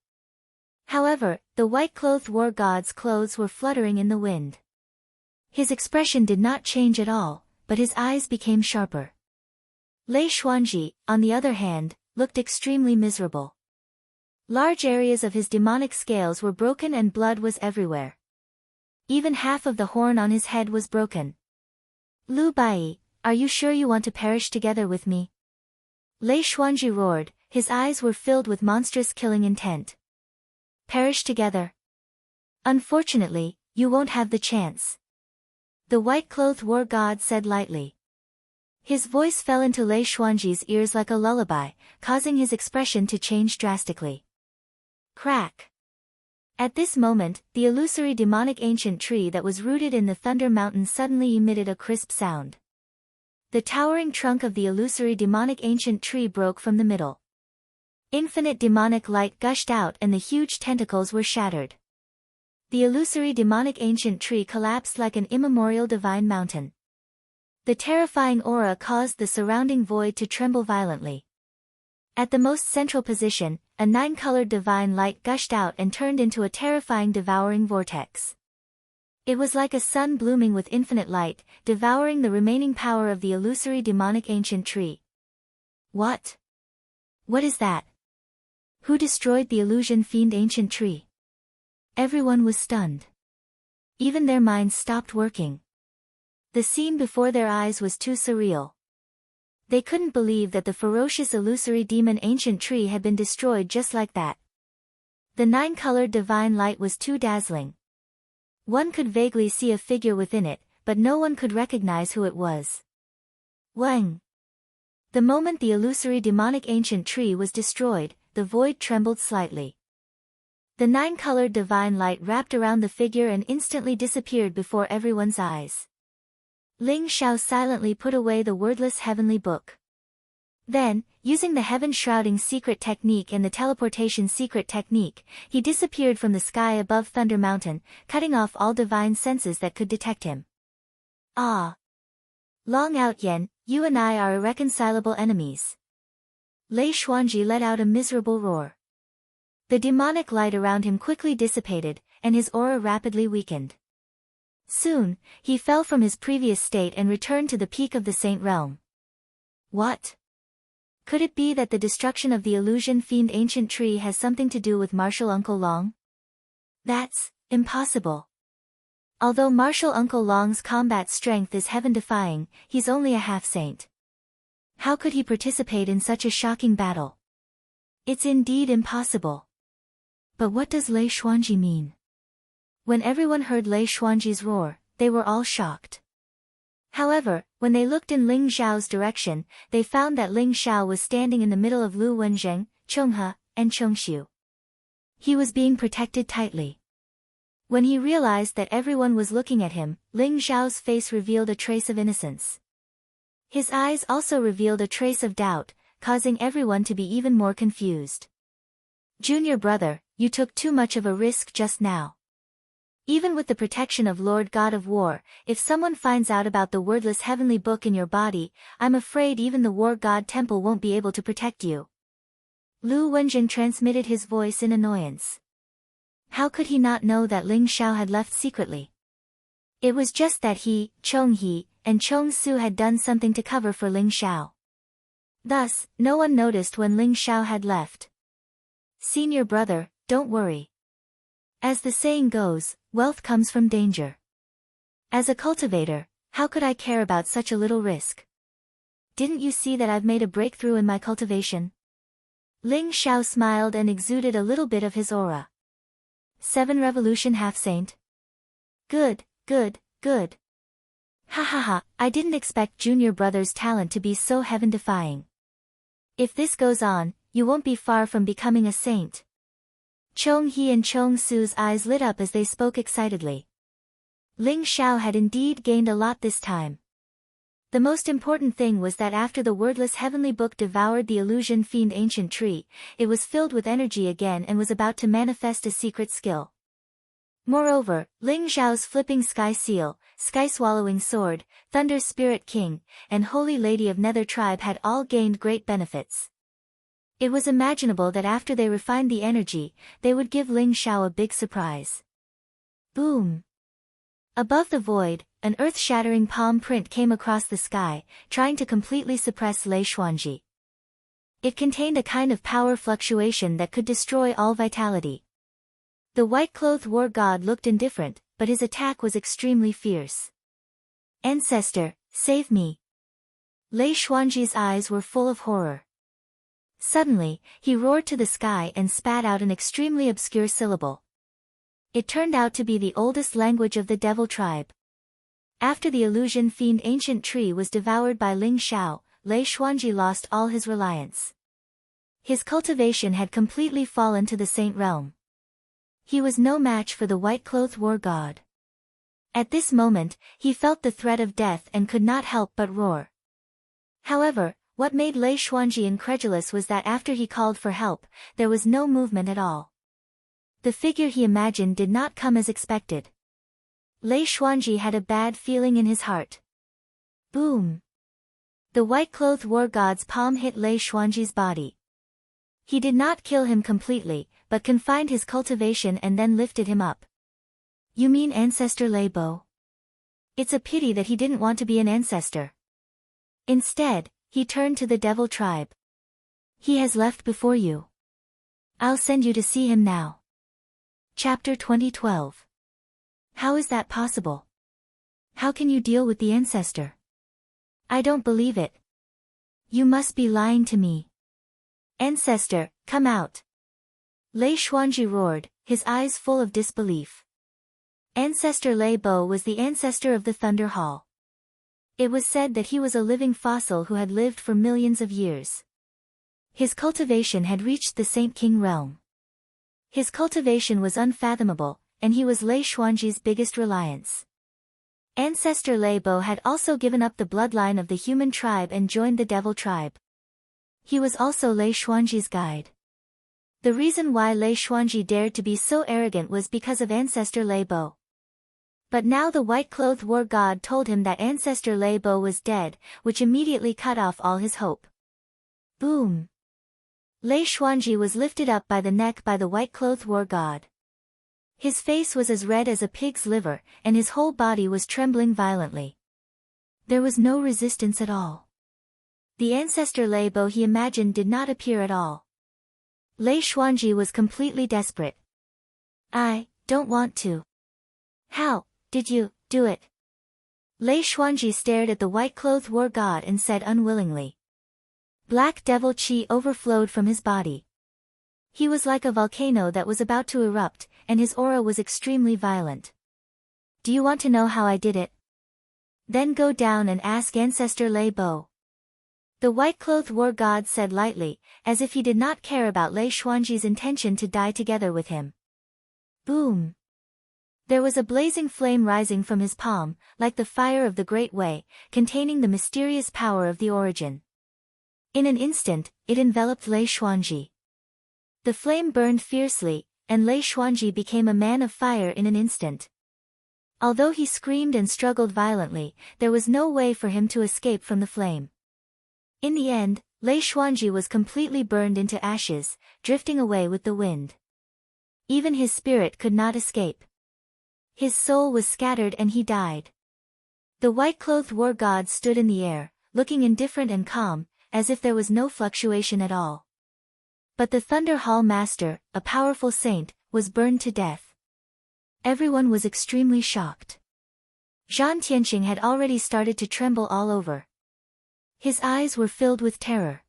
S1: However, the white-clothed war god's clothes were fluttering in the wind. His expression did not change at all, but his eyes became sharper. Lei Xuanji, on the other hand, looked extremely miserable. Large areas of his demonic scales were broken and blood was everywhere. Even half of the horn on his head was broken. Lu Bai, are you sure you want to perish together with me? Lei Xuanji roared, his eyes were filled with monstrous killing intent. Perish together? Unfortunately, you won't have the chance. The white-clothed war god said lightly. His voice fell into Lei Xuanji's ears like a lullaby, causing his expression to change drastically. Crack. At this moment, the illusory demonic ancient tree that was rooted in the Thunder Mountain suddenly emitted a crisp sound. The towering trunk of the illusory demonic ancient tree broke from the middle. Infinite demonic light gushed out and the huge tentacles were shattered. The illusory demonic ancient tree collapsed like an immemorial divine mountain. The terrifying aura caused the surrounding void to tremble violently. At the most central position, a 9-colored divine light gushed out and turned into a terrifying devouring vortex. It was like a sun blooming with infinite light, devouring the remaining power of the illusory demonic ancient tree. What? What is that? Who destroyed the illusion fiend ancient tree? Everyone was stunned. Even their minds stopped working. The scene before their eyes was too surreal. They couldn't believe that the ferocious illusory demon ancient tree had been destroyed just like that. The nine-colored divine light was too dazzling. One could vaguely see a figure within it, but no one could recognize who it was. Wang! The moment the illusory demonic ancient tree was destroyed, the void trembled slightly. The nine-colored divine light wrapped around the figure and instantly disappeared before everyone's eyes. Ling Xiao silently put away the wordless heavenly book. Then, using the heaven-shrouding secret technique and the teleportation secret technique, he disappeared from the sky above Thunder Mountain, cutting off all divine senses that could detect him. Ah! Long out Yen, you and I are irreconcilable enemies. Lei Xuanji let out a miserable roar. The demonic light around him quickly dissipated, and his aura rapidly weakened. Soon, he fell from his previous state and returned to the peak of the Saint Realm. What? Could it be that the destruction of the illusion fiend ancient tree has something to do with Martial Uncle Long? That's impossible. Although Martial Uncle Long's combat strength is heaven-defying, he's only a half-saint. How could he participate in such a shocking battle? It's indeed impossible. But what does Lei Xuanji mean? When everyone heard Lei Xuanji's roar, they were all shocked. However, when they looked in Ling Xiao's direction, they found that Ling Xiao was standing in the middle of Lu Wenzheng, Chenghe, and Chengxiu. He was being protected tightly. When he realized that everyone was looking at him, Ling Xiao's face revealed a trace of innocence. His eyes also revealed a trace of doubt, causing everyone to be even more confused. Junior brother, you took too much of a risk just now. Even with the protection of Lord God of War, if someone finds out about the wordless heavenly book in your body, I'm afraid even the War God Temple won't be able to protect you. Lu Wenzheng transmitted his voice in annoyance. How could he not know that Ling Xiao had left secretly? It was just that he, Chonghe, and Chong Su had done something to cover for Ling Xiao. Thus, no one noticed when Ling Xiao had left. Senior brother, don't worry. As the saying goes, wealth comes from danger. As a cultivator, how could I care about such a little risk? Didn't you see that I've made a breakthrough in my cultivation? Ling Xiao smiled and exuded a little bit of his aura. 7 Revolution half-saint. Good, good, good. Ha ha ha, I didn't expect junior brother's talent to be so heaven-defying. If this goes on, you won't be far from becoming a saint. Chonghe and Chong Su's eyes lit up as they spoke excitedly. Ling Xiao had indeed gained a lot this time. The most important thing was that after the wordless heavenly book devoured the illusion fiend ancient tree, it was filled with energy again and was about to manifest a secret skill. Moreover, Ling Xiao's flipping sky seal, sky-swallowing sword, Thunder Spirit King, and Holy Lady of Nether Tribe had all gained great benefits. It was imaginable that after they refined the energy, they would give Ling Xiao a big surprise. Boom! Above the void, an earth-shattering palm print came across the sky, trying to completely suppress Lei Xuanji. It contained a kind of power fluctuation that could destroy all vitality. The white-clothed war god looked indifferent, but his attack was extremely fierce. Ancestor, save me! Lei Xuanji's eyes were full of horror. Suddenly, he roared to the sky and spat out an extremely obscure syllable. It turned out to be the oldest language of the devil tribe. After the illusion fiend ancient tree was devoured by Ling Xiao, Lei Xuanji lost all his reliance. His cultivation had completely fallen to the saint realm. He was no match for the white-clothed war god. At this moment, he felt the threat of death and could not help but roar. However, what made Lei Xuanji incredulous was that after he called for help, there was no movement at all. The figure he imagined did not come as expected. Lei Xuanji had a bad feeling in his heart. Boom! The white-clothed war god's palm hit Lei Xuanji's body. He did not kill him completely, but confined his cultivation and then lifted him up. You mean Ancestor Lei Bo? It's a pity that he didn't want to be an ancestor. Instead, he turned to the devil tribe. He has left before you. I'll send you to see him now. Chapter 2012. How is that possible? How can you deal with the ancestor? I don't believe it. You must be lying to me. Ancestor, come out. Lei Xuanji roared, his eyes full of disbelief. Ancestor Lei Bo was the ancestor of the Thunder Hall. It was said that he was a living fossil who had lived for millions of years. His cultivation had reached the Saint King realm. His cultivation was unfathomable, and he was Lei Xuanji's biggest reliance. Ancestor Lei Bo had also given up the bloodline of the human tribe and joined the devil tribe. He was also Lei Xuanji's guide. The reason why Lei Xuanji dared to be so arrogant was because of Ancestor Lei Bo. But now the white-clothed war god told him that Ancestor Lei Bo was dead, which immediately cut off all his hope. Boom! Lei Xuanji was lifted up by the neck by the white-clothed war god. His face was as red as a pig's liver, and his whole body was trembling violently. There was no resistance at all. The ancestor Lei Bo he imagined did not appear at all. Lei Xuanji was completely desperate. I don't want to. How did you do it? Lei Xuanji stared at the white-clothed war god and said unwillingly. Black devil qi overflowed from his body. He was like a volcano that was about to erupt, and his aura was extremely violent. Do you want to know how I did it? Then go down and ask Ancestor Lei Bo. The white-clothed war god said lightly, as if he did not care about Lei Xuanji's intention to die together with him. Boom! There was a blazing flame rising from his palm, like the fire of the Great Way, containing the mysterious power of the origin. In an instant, it enveloped Lei Xuanji. The flame burned fiercely, and Lei Xuanji became a man of fire in an instant. Although he screamed and struggled violently, there was no way for him to escape from the flame. In the end, Lei Xuanji was completely burned into ashes, drifting away with the wind. Even his spirit could not escape. His soul was scattered and he died. The white-clothed war god stood in the air, looking indifferent and calm, as if there was no fluctuation at all. But the Thunder Hall Master, a powerful saint, was burned to death. Everyone was extremely shocked. Zhan Tianqing had already started to tremble all over. His eyes were filled with terror.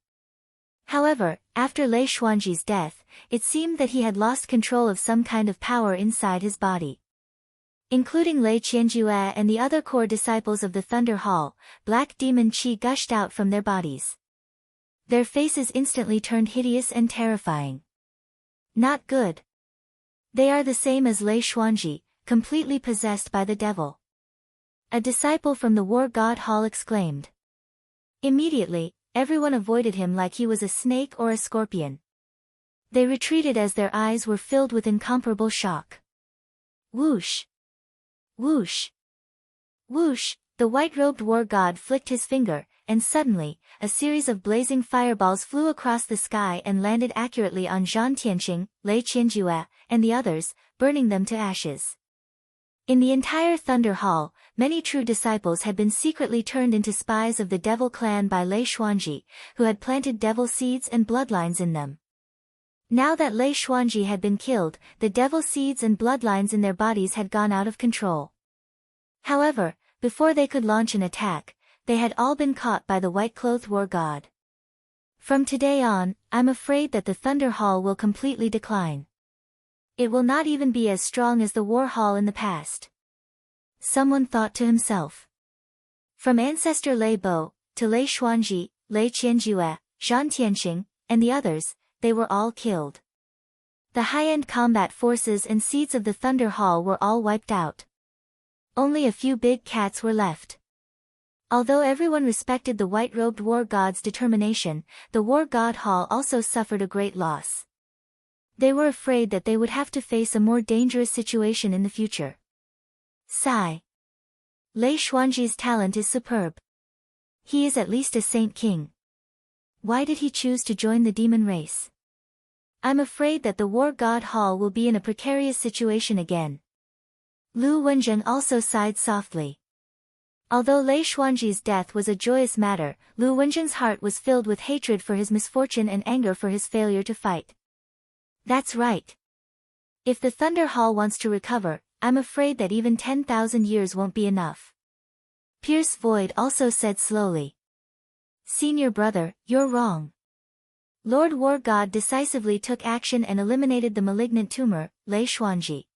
S1: However, after Lei Xuanji's death, it seemed that he had lost control of some kind of power inside his body. Including Lei Qianjue and the other core disciples of the Thunder Hall, black demon qi gushed out from their bodies. Their faces instantly turned hideous and terrifying. Not good. They are the same as Lei Xuanji, completely possessed by the devil. A disciple from the war god hall exclaimed. Immediately, everyone avoided him like he was a snake or a scorpion. They retreated as their eyes were filled with incomparable shock. Whoosh! Whoosh! Whoosh! The white-robed war god flicked his finger, and suddenly, a series of blazing fireballs flew across the sky and landed accurately on Zhan Tianqing, Lei Qianjue, and the others, burning them to ashes. In the entire Thunder Hall, many true disciples had been secretly turned into spies of the devil clan by Lei Xuanji, who had planted devil seeds and bloodlines in them. Now that Lei Xuanji had been killed, the devil seeds and bloodlines in their bodies had gone out of control. However, before they could launch an attack, they had all been caught by the white-clothed war god. From today on, I'm afraid that the Thunder Hall will completely decline. It will not even be as strong as the War Hall in the past. Someone thought to himself. From Ancestor Lei Bo, to Lei Xuanji, Lei Qianjue, Zhan Tianqing, and the others, they were all killed. The high-end combat forces and seeds of the Thunder Hall were all wiped out. Only a few big cats were left. Although everyone respected the white-robed war god's determination, the war god hall also suffered a great loss. They were afraid that they would have to face a more dangerous situation in the future. Sigh. Lei Xuanji's talent is superb. He is at least a saint king. Why did he choose to join the demon race? I'm afraid that the war god hall will be in a precarious situation again. Lu Wenjing also sighed softly. Although Lei Xuanji's death was a joyous matter, Lu Wenjing's heart was filled with hatred for his misfortune and anger for his failure to fight. That's right. If the Thunder Hall wants to recover, I'm afraid that even 10,000 years won't be enough. Pierce Void also said slowly. Senior brother, you're wrong. Lord War God decisively took action and eliminated the malignant tumor, Lei Xuanji.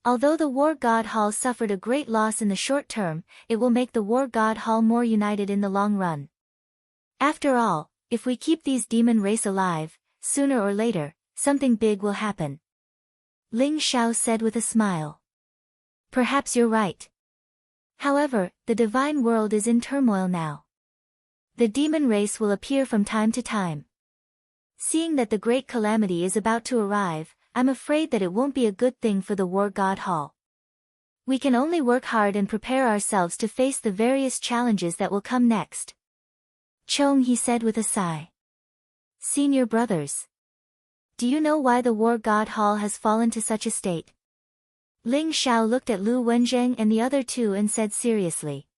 S1: Although the War God Hall suffered a great loss in the short term, it will make the War God Hall more united in the long run. After all, if we keep these demon race alive, sooner or later, something big will happen. Ling Xiao said with a smile. Perhaps you're right. However, the divine world is in turmoil now. The demon race will appear from time to time. Seeing that the great calamity is about to arrive, I'm afraid that it won't be a good thing for the War God Hall. We can only work hard and prepare ourselves to face the various challenges that will come next. Chong, he said with a sigh. Senior brothers. Do you know why the War God Hall has fallen to such a state? Ling Xiao looked at Lu Wenzheng and the other two and said seriously.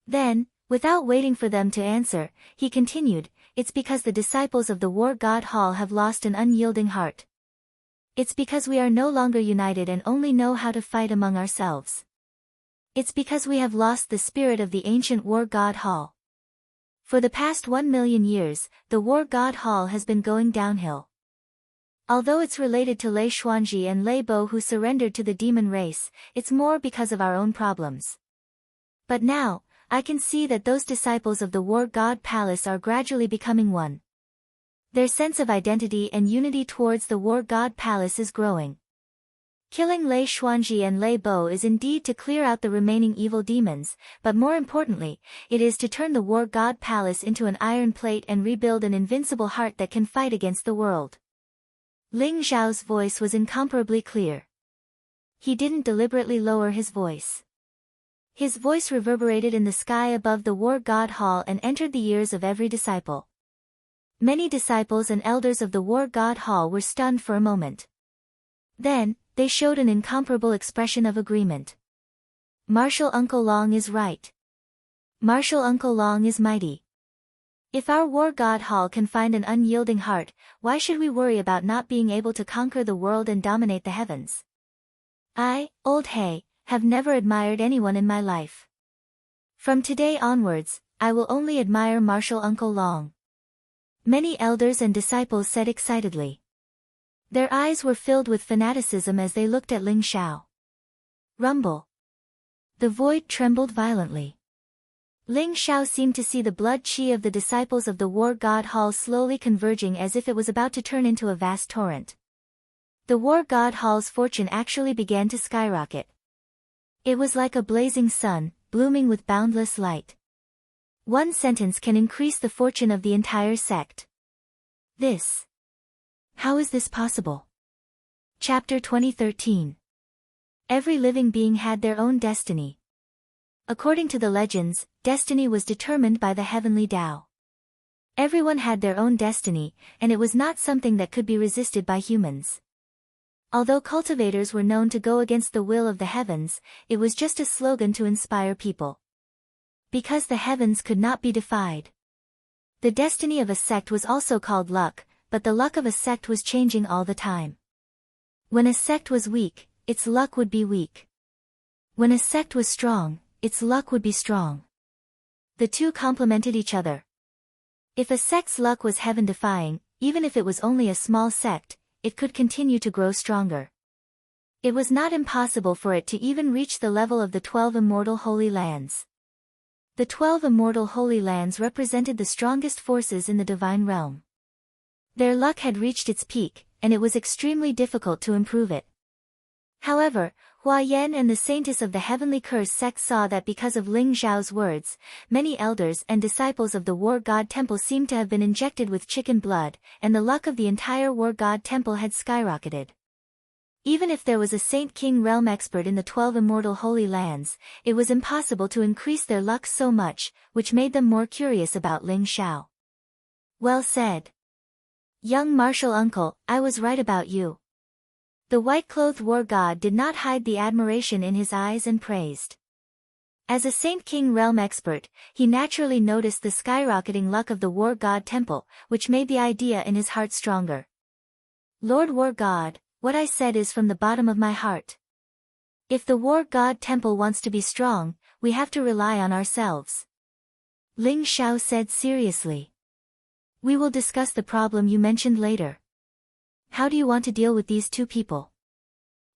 S1: Then, without waiting for them to answer, he continued, it's because the disciples of the War God Hall have lost an unyielding heart. It's because we are no longer united and only know how to fight among ourselves. It's because we have lost the spirit of the ancient War God Hall. For the past 1 million years, the War God Hall has been going downhill. Although it's related to Lei Xuanji and Lei Bo who surrendered to the demon race, it's more because of our own problems. But now, I can see that those disciples of the War God Palace are gradually becoming one. Their sense of identity and unity towards the War God Palace is growing. Killing Lei Xuanji and Lei Bo is indeed to clear out the remaining evil demons, but more importantly, it is to turn the War God Palace into an iron plate and rebuild an invincible heart that can fight against the world. Ling Zhao's voice was incomparably clear. He didn't deliberately lower his voice. His voice reverberated in the sky above the War God Hall and entered the ears of every disciple. Many disciples and elders of the War God Hall were stunned for a moment. Then, they showed an incomparable expression of agreement. Martial Uncle Long is right. Martial Uncle Long is mighty. If our War God Hall can find an unyielding heart, why should we worry about not being able to conquer the world and dominate the heavens? I, Old He, have never admired anyone in my life. From today onwards, I will only admire Martial Uncle Long. Many elders and disciples said excitedly. Their eyes were filled with fanaticism as they looked at Ling Xiao. Rumble. The void trembled violently. Ling Xiao seemed to see the blood qi of the disciples of the War God Hall slowly converging as if it was about to turn into a vast torrent. The War God Hall's fortune actually began to skyrocket. It was like a blazing sun, blooming with boundless light. One sentence can increase the fortune of the entire sect. How is this possible? Chapter 2013. Every living being had their own destiny. According to the legends, destiny was determined by the heavenly Tao. Everyone had their own destiny, and it was not something that could be resisted by humans. Although cultivators were known to go against the will of the heavens, it was just a slogan to inspire people. Because the heavens could not be defied. The destiny of a sect was also called luck, but the luck of a sect was changing all the time. When a sect was weak, its luck would be weak. When a sect was strong, its luck would be strong. The two complemented each other. If a sect's luck was heaven-defying, even if it was only a small sect, it could continue to grow stronger. It was not impossible for it to even reach the level of the 12 immortal holy lands. The 12 immortal holy lands represented the strongest forces in the divine realm. Their luck had reached its peak, and it was extremely difficult to improve it. However, Hua Yan and the Saintess of the Heavenly Curse sect saw that because of Ling Zhao's words, many elders and disciples of the War God Temple seemed to have been injected with chicken blood, and the luck of the entire War God Temple had skyrocketed. Even if there was a Saint King realm expert in the 12 immortal holy lands, it was impossible to increase their luck so much, which made them more curious about Ling Xiao. Well said. Young martial uncle, I was right about you. The white-clothed war god did not hide the admiration in his eyes and praised. As a Saint King realm expert, he naturally noticed the skyrocketing luck of the War God Temple, which made the idea in his heart stronger. Lord War God, what I said is from the bottom of my heart. If the war god temple wants to be strong, we have to rely on ourselves. Ling Xiao said seriously. We will discuss the problem you mentioned later. How do you want to deal with these two people?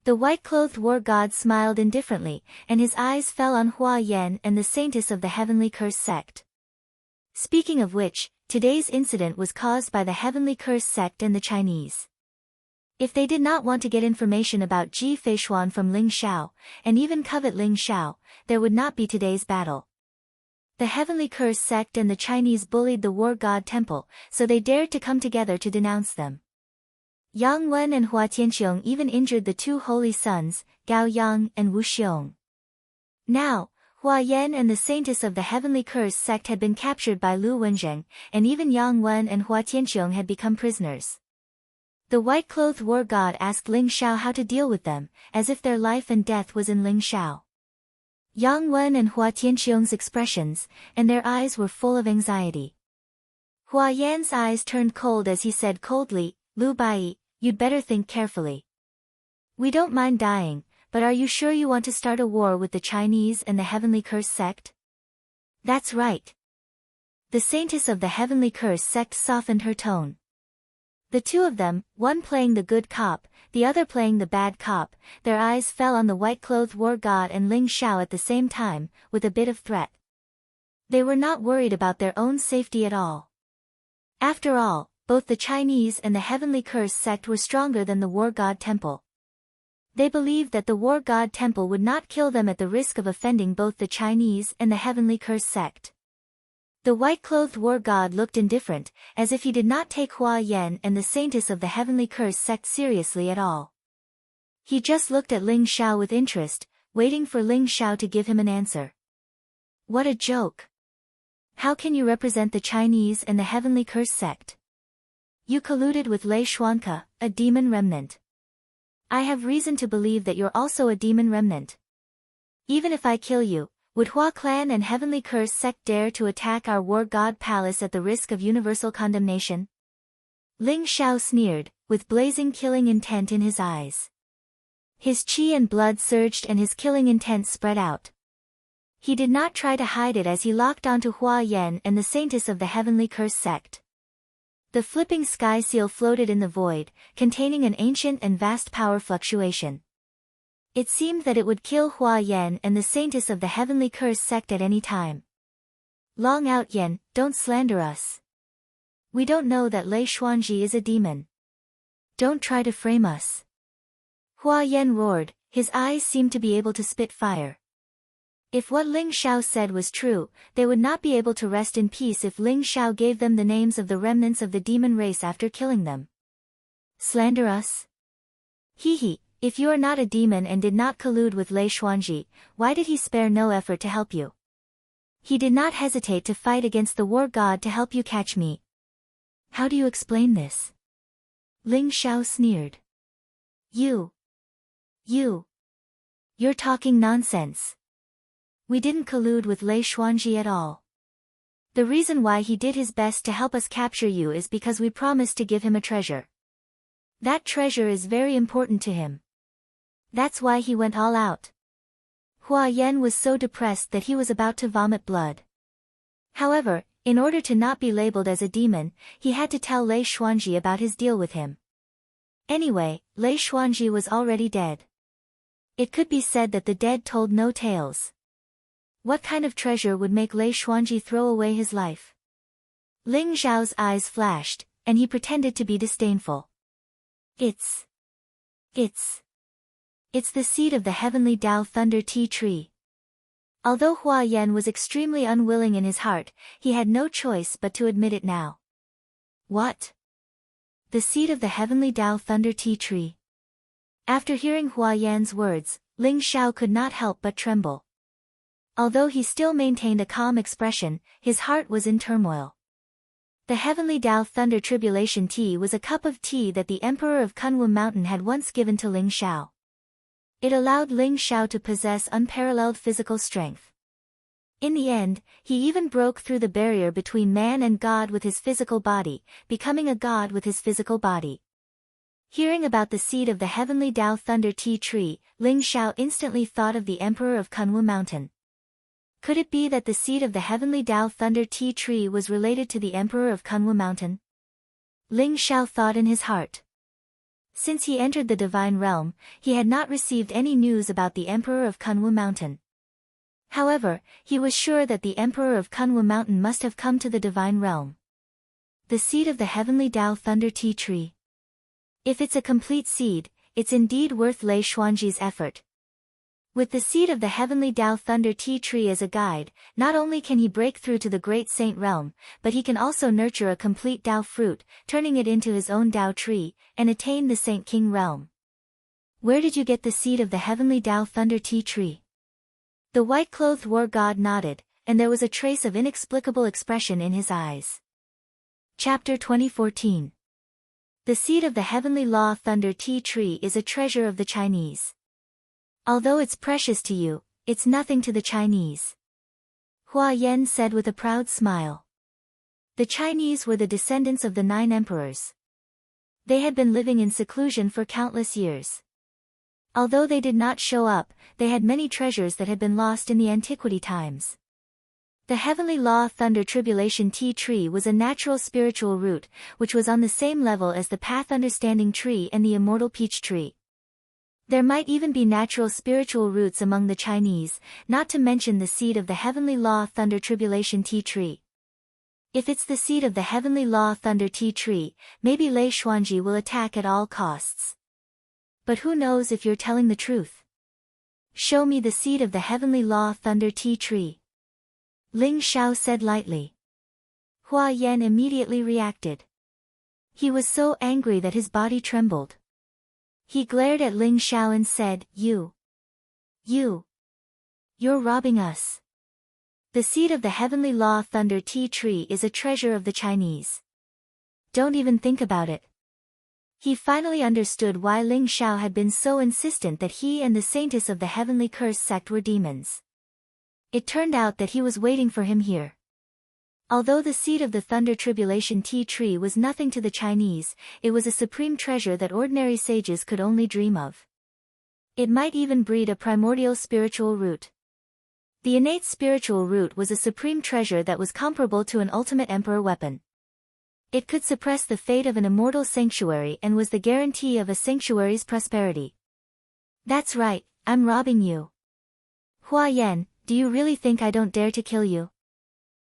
S1: The white-clothed war god smiled indifferently, and his eyes fell on Hua Yan and the saintess of the Heavenly Curse sect. Speaking of which, today's incident was caused by the Heavenly Curse sect and the Chinese. If they did not want to get information about Ji Feishuan from Ling Xiao, and even covet Ling Xiao, there would not be today's battle. The Heavenly Curse sect and the Chinese bullied the war god temple, so they dared to come together to denounce them. Yang Wen and Hua Tianqiong even injured the two holy sons, Gao Yang and Wu Xiong. Now, Hua Yan and the saintess of the Heavenly Curse sect had been captured by Lu Wenzheng, and even Yang Wen and Hua Tianqiong had become prisoners. The white-clothed war god asked Ling Xiao how to deal with them, as if their life and death was in Ling Xiao. Yang Wen and Hua Tianqiong's expressions, and their eyes were full of anxiety. Hua Yan's eyes turned cold as he said coldly, Lu Bai, you'd better think carefully. We don't mind dying, but are you sure you want to start a war with the Chinese and the Heavenly Curse sect? That's right. The saintess of the Heavenly Curse sect softened her tone. The two of them, one playing the good cop, the other playing the bad cop, their eyes fell on the white-clothed war god and Ling Xiao at the same time, with a bit of threat. They were not worried about their own safety at all. After all, both the Chinese and the Heavenly Curse sect were stronger than the war god temple. They believed that the war god temple would not kill them at the risk of offending both the Chinese and the Heavenly Curse sect. The white-clothed war god looked indifferent, as if he did not take Hua Yan and the saintess of the Heavenly Curse sect seriously at all. He just looked at Ling Xiao with interest, waiting for Ling Xiao to give him an answer. What a joke! How can you represent the Chinese and the Heavenly Curse sect? You colluded with Lei Xuanke, a demon remnant. I have reason to believe that you're also a demon remnant. Even if I kill you, would Hua Clan and Heavenly Curse sect dare to attack our war god palace at the risk of universal condemnation? Ling Xiao sneered, with blazing killing intent in his eyes. His qi and blood surged and his killing intent spread out. He did not try to hide it as he locked onto Hua Yan and the saintess of the Heavenly Curse sect. The flipping sky seal floated in the void, containing an ancient and vast power fluctuation. It seemed that it would kill Hua Yan and the saintess of the Heavenly Curse sect at any time. Long out Yan, don't slander us. We don't know that Lei Xuanji is a demon. Don't try to frame us. Hua Yan roared, his eyes seemed to be able to spit fire. If what Ling Xiao said was true, they would not be able to rest in peace if Ling Xiao gave them the names of the remnants of the demon race after killing them. Slander us? Hee. If you are not a demon and did not collude with Lei Xuanji, why did he spare no effort to help you? He did not hesitate to fight against the war god to help you catch me. How do you explain this? Ling Xiao sneered. You're talking nonsense. We didn't collude with Lei Xuanji at all. The reason why he did his best to help us capture you is because we promised to give him a treasure. That treasure is very important to him. That's why he went all out. Hua Yan was so depressed that he was about to vomit blood. However, in order to not be labeled as a demon, he had to tell Lei Xuanji about his deal with him. Anyway, Lei Xuanji was already dead. It could be said that the dead told no tales. What kind of treasure would make Lei Xuanji throw away his life? Ling Zhao's eyes flashed, and he pretended to be disdainful. It's the seed of the heavenly Dao Thunder Tea Tree. Although Hua Yan was extremely unwilling in his heart, he had no choice but to admit it now. What? The seed of the heavenly Dao Thunder Tea Tree. After hearing Hua Yan's words, Ling Xiao could not help but tremble. Although he still maintained a calm expression, his heart was in turmoil. The heavenly Dao Thunder Tribulation Tea was a cup of tea that the Emperor of Kunlun Mountain had once given to Ling Xiao. It allowed Ling Xiao to possess unparalleled physical strength. In the end, he even broke through the barrier between man and God with his physical body, becoming a god with his physical body. Hearing about the seed of the heavenly Tao Thunder Tea Tree, Ling Xiao instantly thought of the Emperor of Kunwu Mountain. Could it be that the seed of the heavenly Tao Thunder Tea Tree was related to the Emperor of Kunwu Mountain? Ling Xiao thought in his heart. Since he entered the divine realm, he had not received any news about the Emperor of Kunwu Mountain. However, he was sure that the Emperor of Kunwu Mountain must have come to the divine realm. The seed of the heavenly Tao Thunder Tea Tree. If it's a complete seed, it's indeed worth Lei Xuanji's effort. With the seed of the heavenly Tao Thunder Tea Tree as a guide, not only can he break through to the great saint realm, but he can also nurture a complete Tao fruit, turning it into his own Tao tree, and attain the Saint King realm. Where did you get the seed of the heavenly Tao Thunder Tea Tree? The white-clothed war god nodded, and there was a trace of inexplicable expression in his eyes. Chapter 2014. The seed of the heavenly Law Thunder Tea Tree is a treasure of the Chinese. Although it's precious to you, it's nothing to the Chinese. Hua Yan said with a proud smile. The Chinese were the descendants of the 9 emperors. They had been living in seclusion for countless years. Although they did not show up, they had many treasures that had been lost in the antiquity times. The heavenly Law Thunder Tribulation Tea Tree was a natural spiritual root, which was on the same level as the Path Understanding Tree and the Immortal Peach Tree. There might even be natural spiritual roots among the Chinese, not to mention the seed of the heavenly Law Thunder Tribulation Tea Tree. If it's the seed of the heavenly Law Thunder Tea Tree, maybe Lei Xuanji will attack at all costs. But who knows if you're telling the truth? Show me the seed of the heavenly Law Thunder Tea Tree. Ling Xiao said lightly. Hua Yan immediately reacted. He was so angry that his body trembled. He glared at Ling Xiao and said, You're robbing us. The seed of the heavenly Law Thunder Tea Tree is a treasure of the Chinese. Don't even think about it. He finally understood why Ling Xiao had been so insistent that he and the saintess of the heavenly curse sect were demons. It turned out that he was waiting for him here. Although the seed of the Thunder Tribulation Tea Tree was nothing to the Chinese, it was a supreme treasure that ordinary sages could only dream of. It might even breed a primordial spiritual root. The innate spiritual root was a supreme treasure that was comparable to an ultimate emperor weapon. It could suppress the fate of an immortal sanctuary and was the guarantee of a sanctuary's prosperity. That's right, I'm robbing you. Hua Yan, do you really think I don't dare to kill you?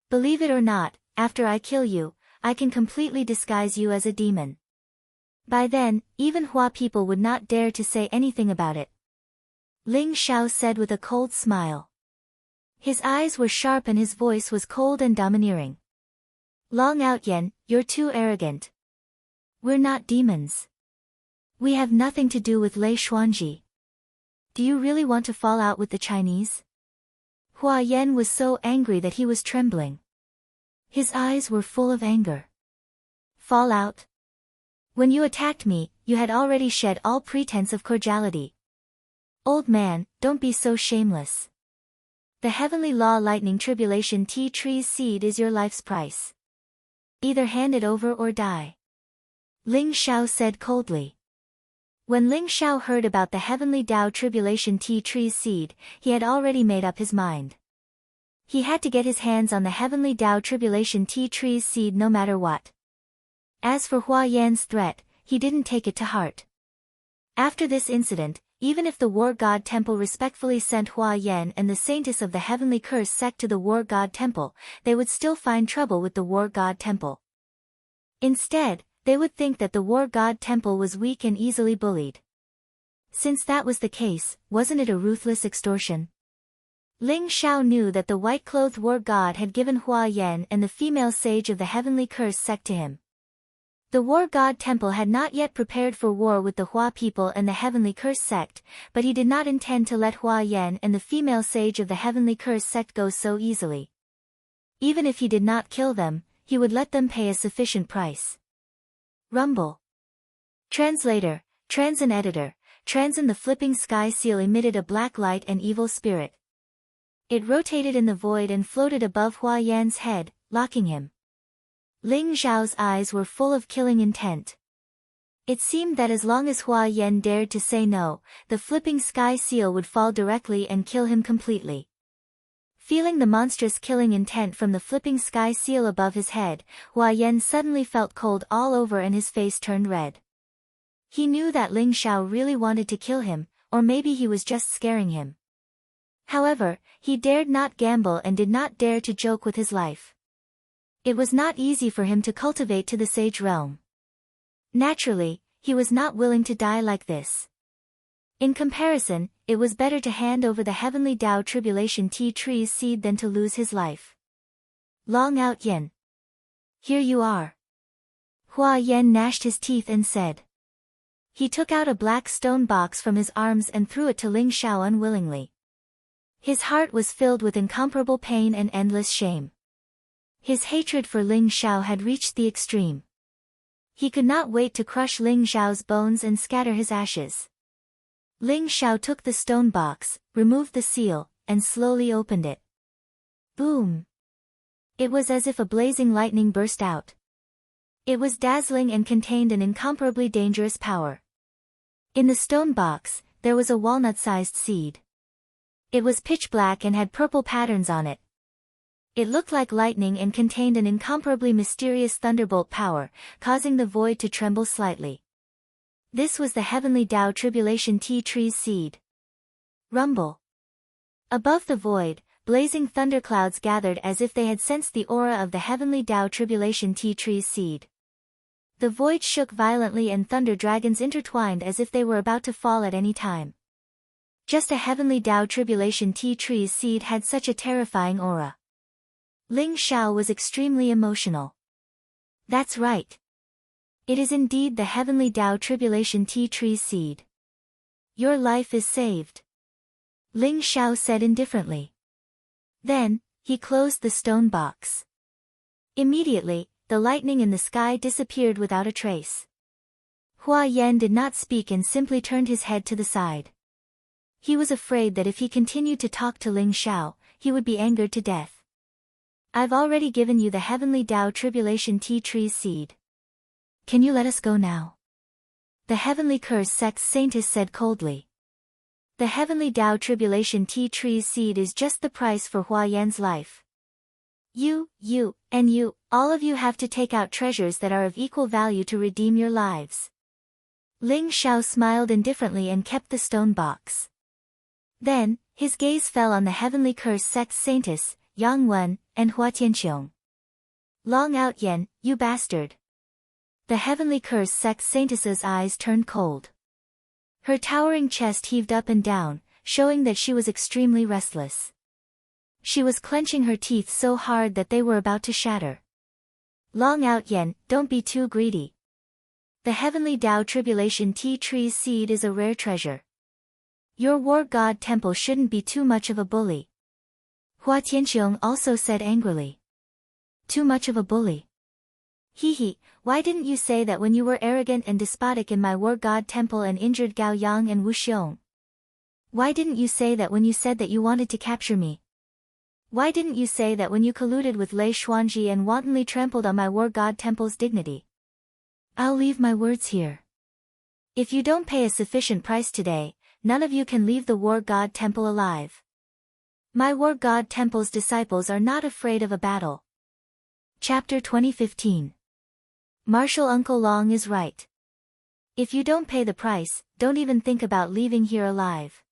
S1: Believe it or not, after I kill you, I can completely disguise you as a demon. By then, even Hua people would not dare to say anything about it. Ling Xiao said with a cold smile. His eyes were sharp and his voice was cold and domineering. Long Out Yan, you're too arrogant. We're not demons. We have nothing to do with Lei Xuanji. Do you really want to fall out with the Chinese? Hua Yan was so angry that he was trembling. His eyes were full of anger. Fall out? When you attacked me, you had already shed all pretense of cordiality. Old man, don't be so shameless. The heavenly Law Lightning Tribulation Tea Tree's seed is your life's price. Either hand it over or die. Ling Xiao said coldly. When Ling Xiao heard about the heavenly Tao Tribulation Tea Tree's seed, he had already made up his mind. He had to get his hands on the heavenly Tao Tribulation Tea Tree's seed no matter what. As for Hua Yan's threat, he didn't take it to heart. After this incident, even if the War God Temple respectfully sent Hua Yan and the saintess of the heavenly curse sect to the War God Temple, they would still find trouble with the War God Temple. Instead, they would think that the War God Temple was weak and easily bullied. Since that was the case, wasn't it a ruthless extortion? Ling Xiao knew that the white-clothed war god had given Hua Yan and the female sage of the heavenly curse sect to him. The war god temple had not yet prepared for war with the Hua people and the heavenly curse sect, but he did not intend to let Hua Yan and the female sage of the heavenly curse sect go so easily. Even if he did not kill them, he would let them pay a sufficient price. Rumble. Translator, Transin editor, Transin the flipping sky seal emitted a black light and evil spirit. It rotated in the void and floated above Hua Yan's head, locking him. Ling Zhao's eyes were full of killing intent. It seemed that as long as Hua Yan dared to say no, the flipping sky seal would fall directly and kill him completely. Feeling the monstrous killing intent from the flipping sky seal above his head, Hua Yan suddenly felt cold all over and his face turned red. He knew that Ling Xiao really wanted to kill him, or maybe he was just scaring him. However, he dared not gamble and did not dare to joke with his life. It was not easy for him to cultivate to the sage realm. Naturally, he was not willing to die like this. In comparison, it was better to hand over the heavenly Tao Tribulation Tea Tree's seed than to lose his life. Long out Yen. Here you are. Hua Yan gnashed his teeth and said. He took out a black stone box from his arms and threw it to Ling Xiao unwillingly. His heart was filled with incomparable pain and endless shame. His hatred for Ling Xiao had reached the extreme. He could not wait to crush Ling Xiao's bones and scatter his ashes. Ling Xiao took the stone box, removed the seal, and slowly opened it. Boom! It was as if a blazing lightning burst out. It was dazzling and contained an incomparably dangerous power. In the stone box, there was a walnut-sized seed. It was pitch black and had purple patterns on it. It looked like lightning and contained an incomparably mysterious thunderbolt power, causing the void to tremble slightly. This was the heavenly Tao Tribulation Tea Tree's seed. Rumble. Above the void, blazing thunderclouds gathered as if they had sensed the aura of the heavenly Tao Tribulation Tea Tree's seed. The void shook violently and thunder dragons intertwined as if they were about to fall at any time. Just a heavenly Tao Tribulation Tea Tree's seed had such a terrifying aura. Ling Xiao was extremely emotional. That's right. It is indeed the heavenly Tao Tribulation Tea Tree's seed. Your life is saved. Ling Xiao said indifferently. Then, he closed the stone box. Immediately, the lightning in the sky disappeared without a trace. Hua Yan did not speak and simply turned his head to the side. He was afraid that if he continued to talk to Ling Xiao, he would be angered to death. I've already given you the heavenly Tao Tribulation Tea Tree's seed. Can you let us go now? The heavenly curse sex saintess said coldly. The heavenly Tao Tribulation Tea Tree's seed is just the price for Hua Yan's life. You, and you, all of you have to take out treasures that are of equal value to redeem your lives. Ling Xiao smiled indifferently and kept the stone box. Then, his gaze fell on the heavenly curse sex saintess, Yang Wen, and Hua Tianqiong. Long out Yen, you bastard. The heavenly curse sex saintess's eyes turned cold. Her towering chest heaved up and down, showing that she was extremely restless. She was clenching her teeth so hard that they were about to shatter. Long out Yen, don't be too greedy. The heavenly Tao Tribulation Tea Tree's seed is a rare treasure. Your war god temple shouldn't be too much of a bully. Hua Tianqiong also said angrily. Too much of a bully. He, why didn't you say that when you were arrogant and despotic in my war god temple and injured Gao Yang and Wu Xiong? Why didn't you say that when you said that you wanted to capture me? Why didn't you say that when you colluded with Lei Xuanji and wantonly trampled on my war god temple's dignity? I'll leave my words here. If you don't pay a sufficient price today, none of you can leave the war god temple alive. My war god temple's disciples are not afraid of a battle. Chapter 2015. Martial Uncle Long is right. If you don't pay the price, don't even think about leaving here alive.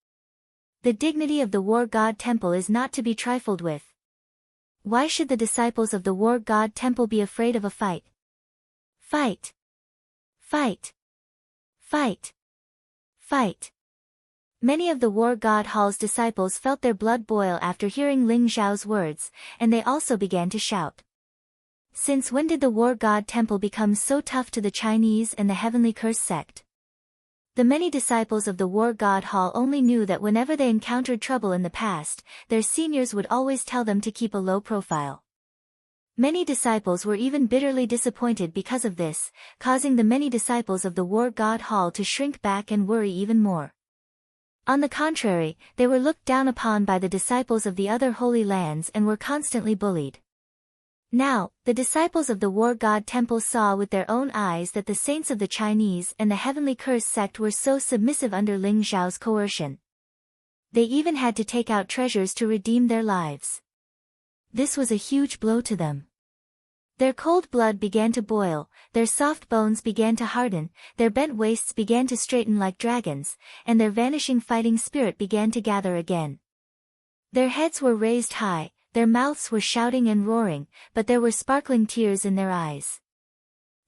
S1: The dignity of the war god temple is not to be trifled with. Why should the disciples of the war god temple be afraid of a fight? Fight! Fight! Fight! Fight! Many of the War God Hall's disciples felt their blood boil after hearing Ling Xiao's words, and they also began to shout. Since when did the War God Temple become so tough to the Chinese and the Heavenly Curse sect? The many disciples of the War God Hall only knew that whenever they encountered trouble in the past, their seniors would always tell them to keep a low profile. Many disciples were even bitterly disappointed because of this, causing the many disciples of the War God Hall to shrink back and worry even more. On the contrary, they were looked down upon by the disciples of the other holy lands and were constantly bullied. Now, the disciples of the war god temple saw with their own eyes that the saints of the Chinese and the heavenly curse sect were so submissive under Ling Xiao's coercion. They even had to take out treasures to redeem their lives. This was a huge blow to them. Their cold blood began to boil, their soft bones began to harden, their bent waists began to straighten like dragons, and their vanishing fighting spirit began to gather again. Their heads were raised high, their mouths were shouting and roaring, but there were sparkling tears in their eyes.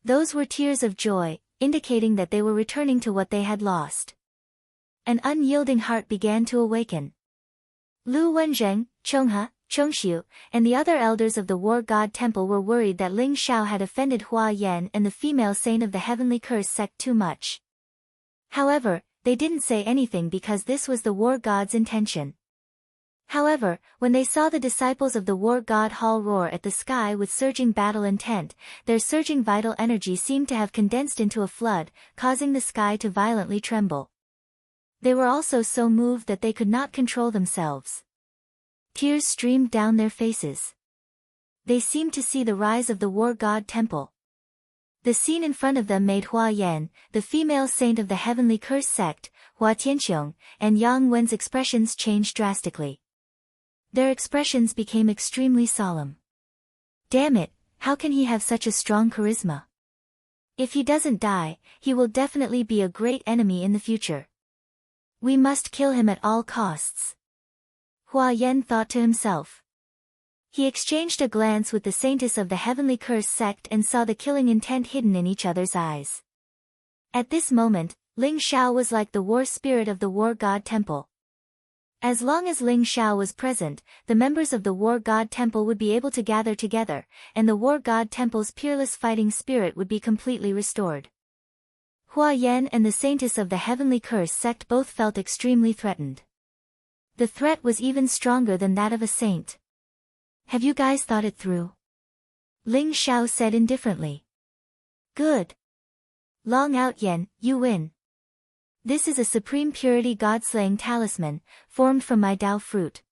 S1: Those were tears of joy, indicating that they were returning to what they had lost. An unyielding heart began to awaken. Lu Wenzheng, Chonghe, Chongshu, and the other elders of the war god temple were worried that Ling Xiao had offended Hua Yan and the female saint of the heavenly curse sect too much. However, they didn't say anything because this was the war god's intention. However, when they saw the disciples of the war god Hall roar at the sky with surging battle intent, their surging vital energy seemed to have condensed into a flood, causing the sky to violently tremble. They were also so moved that they could not control themselves. Tears streamed down their faces. They seemed to see the rise of the war god temple. The scene in front of them made Hua Yan, the female saint of the heavenly curse sect, Hua Tianqiong, and Yang Wen's expressions changed drastically. Their expressions became extremely solemn. Damn it, how can he have such a strong charisma? If he doesn't die, he will definitely be a great enemy in the future. We must kill him at all costs. Hua Yan thought to himself. He exchanged a glance with the saintess of the heavenly curse sect and saw the killing intent hidden in each other's eyes. At this moment, Ling Xiao was like the war spirit of the war god temple. As long as Ling Xiao was present, the members of the war god temple would be able to gather together, and the war god temple's peerless fighting spirit would be completely restored. Hua Yan and the saintess of the heavenly curse sect both felt extremely threatened. The threat was even stronger than that of a saint. Have you guys thought it through? Ling Xiao said indifferently. Good. Long out Yan, you win. This is a supreme purity god-slaying talisman, formed from my Tao fruit.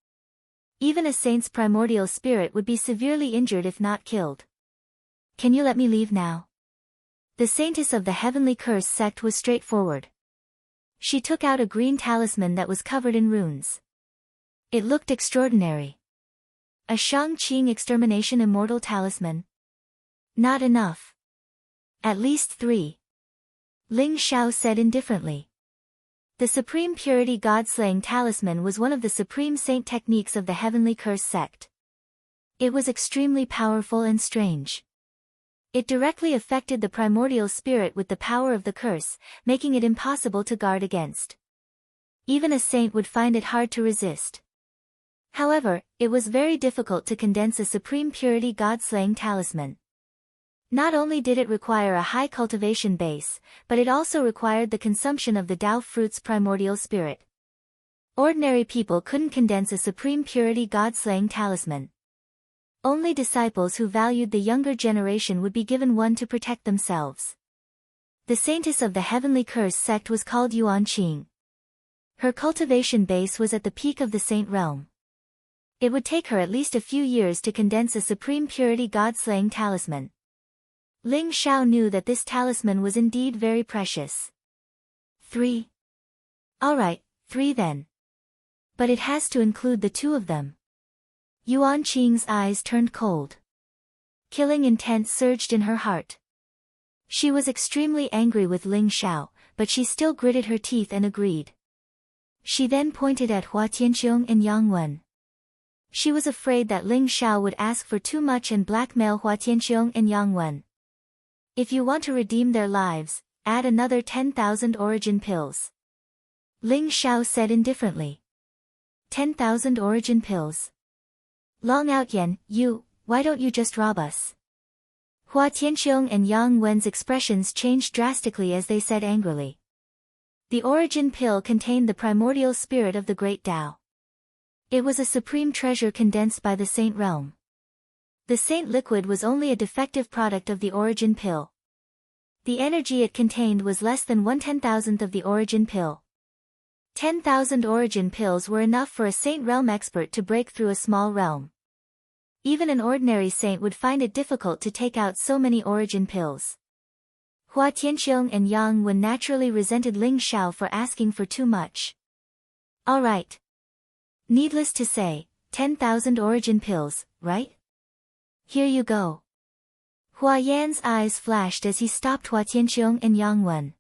S1: Even a saint's primordial spirit would be severely injured if not killed. Can you let me leave now? The saintess of the heavenly curse sect was straightforward. She took out a green talisman that was covered in runes. It looked extraordinary. A Shang-Qing extermination immortal talisman? Not enough. At least 3. Ling Xiao said indifferently. The supreme purity god-slaying talisman was one of the supreme saint techniques of the heavenly curse sect. It was extremely powerful and strange. It directly affected the primordial spirit with the power of the curse, making it impossible to guard against. Even a saint would find it hard to resist. However, it was very difficult to condense a supreme purity god-slaying talisman. Not only did it require a high cultivation base, but it also required the consumption of the Tao fruit's primordial spirit. Ordinary people couldn't condense a supreme purity god-slaying talisman. Only disciples who valued the younger generation would be given one to protect themselves. The saintess of the heavenly curse sect was called Yuan Qing. Her cultivation base was at the peak of the saint realm. It would take her at least a few years to condense a supreme purity god-slaying talisman. Ling Xiao knew that this talisman was indeed very precious. 3. Alright, 3 then. But it has to include the 2 of them. Yuan Qing's eyes turned cold. Killing intent surged in her heart. She was extremely angry with Ling Xiao, but she still gritted her teeth and agreed. She then pointed at Hua Tianqiong and Yang Wen. She was afraid that Ling Xiao would ask for too much and blackmail Hua Tianqiong and Yang Wen. If you want to redeem their lives, add another 10,000 origin pills. Ling Xiao said indifferently. 10,000 origin pills. Long out Yan, why don't you just rob us? Hua Tianqiong and Yang Wen's expressions changed drastically as they said angrily. The origin pill contained the primordial spirit of the great Tao. It was a supreme treasure condensed by the saint realm. The saint liquid was only a defective product of the origin pill. The energy it contained was less than 1/10,000th of the origin pill. 10,000 origin pills were enough for a saint realm expert to break through a small realm. Even an ordinary saint would find it difficult to take out so many origin pills. Hua Tianqiong and Yang Wen naturally resented Ling Xiao for asking for too much. All right. Needless to say, 10,000 origin pills, right? Here you go. Hua Yan's eyes flashed as he stopped Hua Tianqiong and Yang Wen.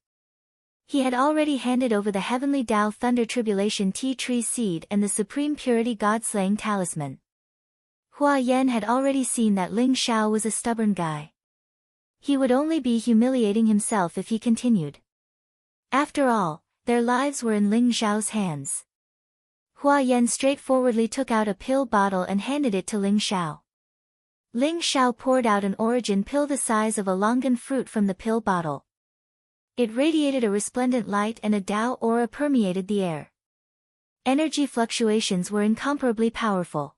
S1: He had already handed over the Heavenly Tao Thunder Tribulation Tea Tree Seed and the Supreme Purity God-Slaying Talisman. Hua Yan had already seen that Ling Xiao was a stubborn guy. He would only be humiliating himself if he continued. After all, their lives were in Ling Xiao's hands. Hua Yan straightforwardly took out a pill bottle and handed it to Ling Xiao. Ling Xiao poured out an origin pill the size of a longan fruit from the pill bottle. It radiated a resplendent light and a Tao aura permeated the air. Energy fluctuations were incomparably powerful.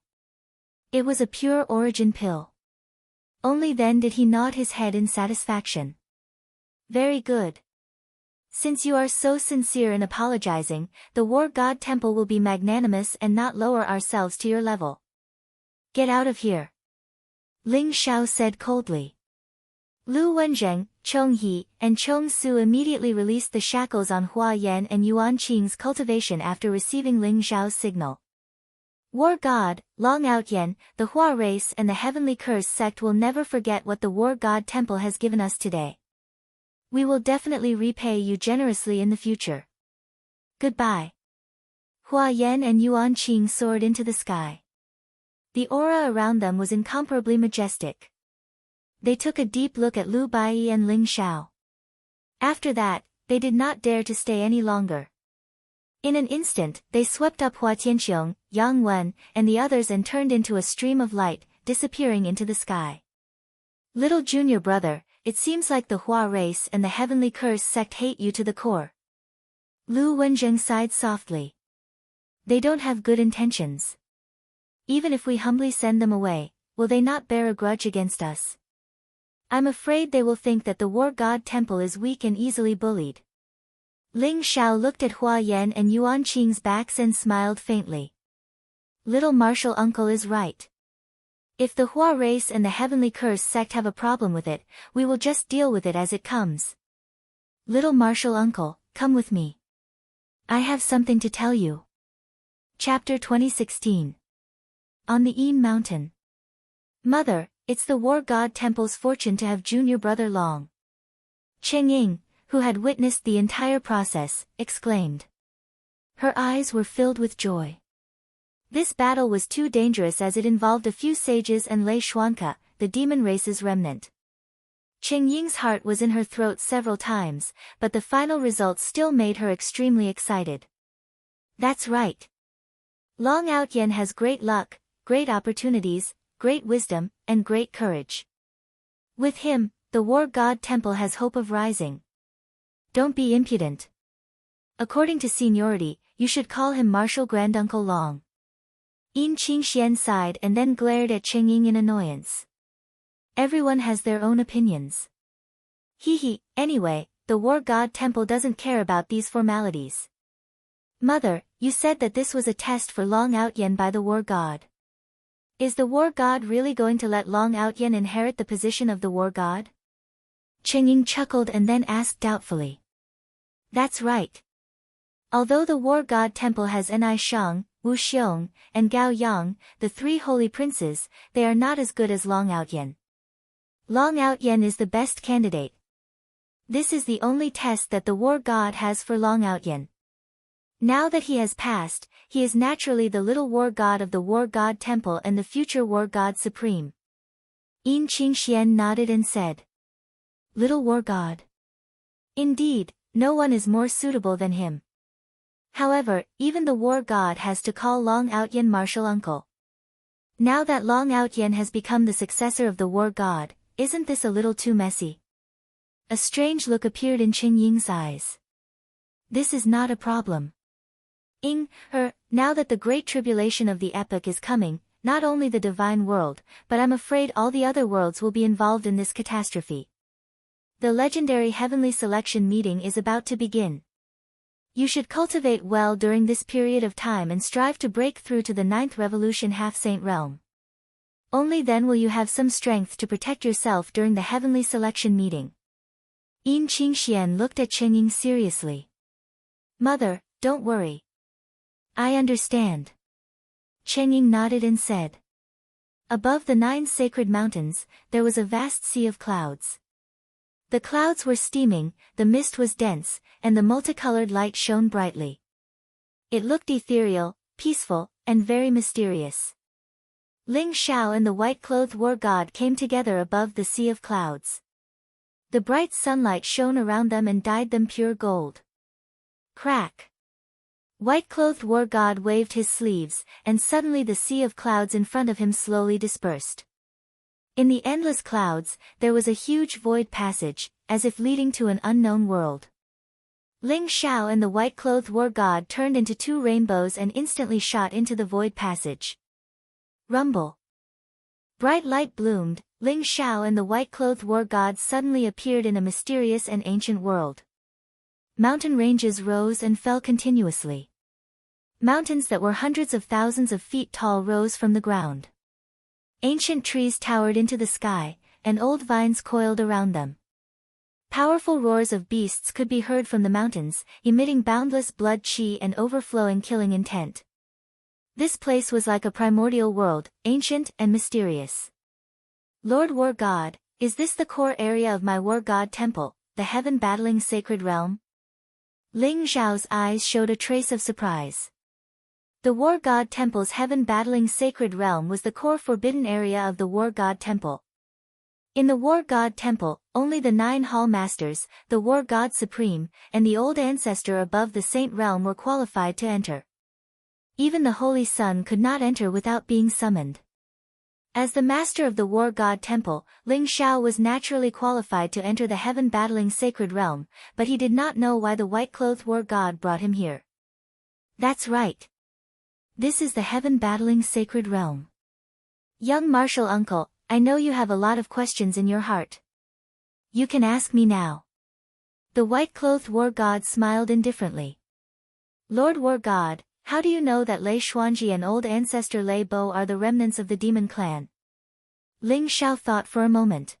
S1: It was a pure origin pill. Only then did he nod his head in satisfaction. Very good. Since you are so sincere in apologizing, the War God Temple will be magnanimous and not lower ourselves to your level. Get out of here. Ling Xiao said coldly. Lu Wenzheng, Chong He, and Chong Su immediately released the shackles on Hua Yan and Yuan Qing's cultivation after receiving Ling Xiao's signal. War God, Long Outyen, the Hua race and the Heavenly Curse sect will never forget what the War God Temple has given us today. We will definitely repay you generously in the future. Goodbye. Hua Yan and Yuan Qing soared into the sky. The aura around them was incomparably majestic. They took a deep look at Lu Baiyi and Ling Xiao. After that, they did not dare to stay any longer. In an instant, they swept up Hua Tianqiong, Yang Wen, and the others and turned into a stream of light, disappearing into the sky. Little junior brother, it seems like the Hua race and the Heavenly Curse sect hate you to the core. Lu Wenzheng sighed softly. They don't have good intentions. Even if we humbly send them away, will they not bear a grudge against us? I'm afraid they will think that the War God Temple is weak and easily bullied. Ling Xiao looked at Hua Yan and Yuan Qing's backs and smiled faintly. Little martial uncle is right. If the Hua race and the Heavenly Curse sect have a problem with it, we will just deal with it as it comes. Little martial uncle, come with me. I have something to tell you. Chapter 2016. On the Yin Mountain. Mother, it's the War God Temple's fortune to have junior brother Long. Cheng Ying, who had witnessed the entire process, exclaimed. Her eyes were filled with joy. This battle was too dangerous as it involved a few sages and Lei Xuanca, the demon race's remnant. Cheng Ying's heart was in her throat several times, but the final result still made her extremely excited. That's right. Long Outyen has great luck, great opportunities, great wisdom, and great courage. With him, the War God Temple has hope of rising. Don't be impudent. According to seniority, you should call him Martial Granduncle Long. Yin Qingxian sighed and then glared at Cheng Ying in annoyance. Everyone has their own opinions. Anyway, the War God Temple doesn't care about these formalities. Mother, you said that this was a test for Long Outyen by the War God. Is the War God really going to let Long Outyen inherit the position of the War God? Cheng Ying chuckled and then asked doubtfully. That's right. Although the War God Temple has Enai Shang, Wu Xiong, and Gao Yang, the three holy princes, they are not as good as Long Outyen. Long Outyen is the best candidate. This is the only test that the War God has for Long Outyen. Now that he has passed, he is naturally the little War God of the War God Temple and the future War God Supreme. Yin Qingxian nodded and said. Little War God. Indeed, no one is more suitable than him. However, even the War God has to call Long Outyen martial uncle. Now that Long Outyen has become the successor of the War God, isn't this a little too messy? A strange look appeared in Cheng Ying's eyes. This is not a problem. Now that the great tribulation of the epoch is coming, not only the divine world, but I'm afraid all the other worlds will be involved in this catastrophe. The legendary heavenly selection meeting is about to begin. You should cultivate well during this period of time and strive to break through to the 9th revolution half-saint realm. Only then will you have some strength to protect yourself during the heavenly selection meeting. Yin Qingxian looked at Cheng-Ying seriously. Mother, don't worry. I understand. Cheng-Ying nodded and said. Above the 9 sacred mountains, there was a vast sea of clouds. The clouds were steaming, the mist was dense, and the multicolored light shone brightly. It looked ethereal, peaceful, and very mysterious. Ling Xiao and the white-clothed war god came together above the sea of clouds. The bright sunlight shone around them and dyed them pure gold. Crack! White-clothed war god waved his sleeves, and suddenly the sea of clouds in front of him slowly dispersed. In the endless clouds, there was a huge void passage, as if leading to an unknown world. Ling Xiao and the white-clothed war god turned into 2 rainbows and instantly shot into the void passage. Rumble! Bright light bloomed, Ling Xiao and the white-clothed war god suddenly appeared in a mysterious and ancient world. Mountain ranges rose and fell continuously. Mountains that were hundreds of thousands of feet tall rose from the ground. Ancient trees towered into the sky, and old vines coiled around them. Powerful roars of beasts could be heard from the mountains, emitting boundless blood qi and overflowing killing intent. This place was like a primordial world, ancient and mysterious. Lord War God, is this the core area of my War God Temple, the heaven-battling sacred realm? Ling Xiao's eyes showed a trace of surprise. The War God Temple's heaven-battling sacred realm was the core forbidden area of the War God Temple. In the War God Temple, only the 9 Hall Masters, the War God Supreme, and the old ancestor above the Saint Realm were qualified to enter. Even the Holy Sun could not enter without being summoned. As the master of the War God Temple, Ling Xiao was naturally qualified to enter the heaven-battling sacred realm, but he did not know why the white-clothed War God brought him here. That's right. This is the heaven-battling sacred realm. Young martial uncle, I know you have a lot of questions in your heart. You can ask me now. The white-clothed War God smiled indifferently. Lord War God, how do you know that Lei Xuanji and old ancestor Lei Bo are the remnants of the demon clan? Ling Xiao thought for a moment.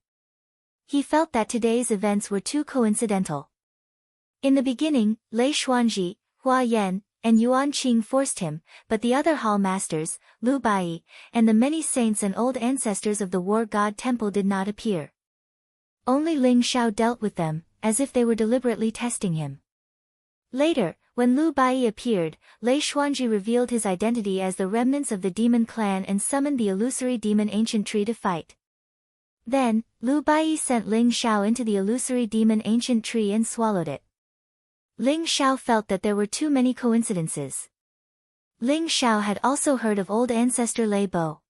S1: He felt that today's events were too coincidental. In the beginning, Lei Xuanji, Hua Yan, and Yuan Qing forced him, but the other hall masters, Lu Bai, and the many saints and old ancestors of the War God Temple did not appear. Only Ling Xiao dealt with them, as if they were deliberately testing him. Later, when Lu Bai appeared, Lei Xuanji revealed his identity as the remnants of the demon clan and summoned the illusory demon ancient tree to fight. Then, Lu Bai sent Ling Xiao into the illusory demon ancient tree and swallowed it. Ling Xiao felt that there were too many coincidences. Ling Xiao had also heard of old ancestor Lei Bo.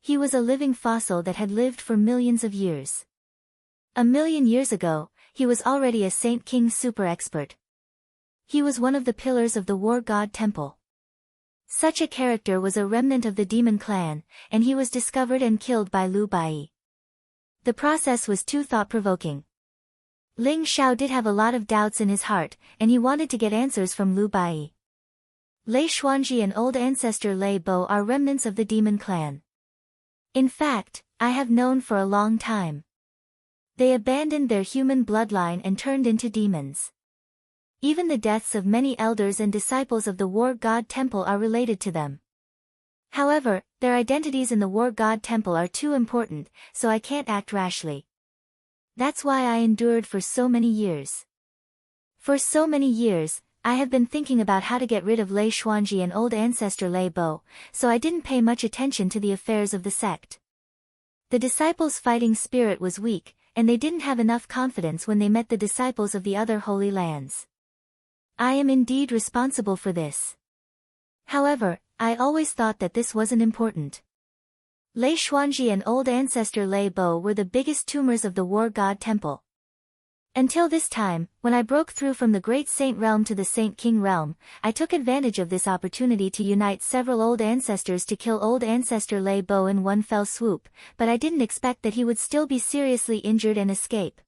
S1: He was a living fossil that had lived for millions of years. 1,000,000 years ago, he was already a Saint King super expert. He was one of the pillars of the War God Temple. Such a character was a remnant of the demon clan, and he was discovered and killed by Lu Bai. The process was too thought-provoking. Ling Xiao did have a lot of doubts in his heart, and he wanted to get answers from Lu Bai. Lei Xuanji and old ancestor Lei Bo are remnants of the demon clan. In fact, I have known for a long time. They abandoned their human bloodline and turned into demons. Even the deaths of many elders and disciples of the War God Temple are related to them. However, their identities in the War God Temple are too important, so I can't act rashly. That's why I endured for so many years. For so many years, I have been thinking about how to get rid of Lei Xuanji and old ancestor Lei Bo, so I didn't pay much attention to the affairs of the sect. The disciples' fighting spirit was weak, and they didn't have enough confidence when they met the disciples of the other holy lands. I am indeed responsible for this. However, I always thought that this wasn't important. Lei Xuanji and old ancestor Lei Bo were the biggest tumors of the War God Temple. Until this time, when I broke through from the Great Saint Realm to the Saint King Realm, I took advantage of this opportunity to unite several old ancestors to kill old ancestor Lei Bo in one fell swoop, but I didn't expect that he would still be seriously injured and escape.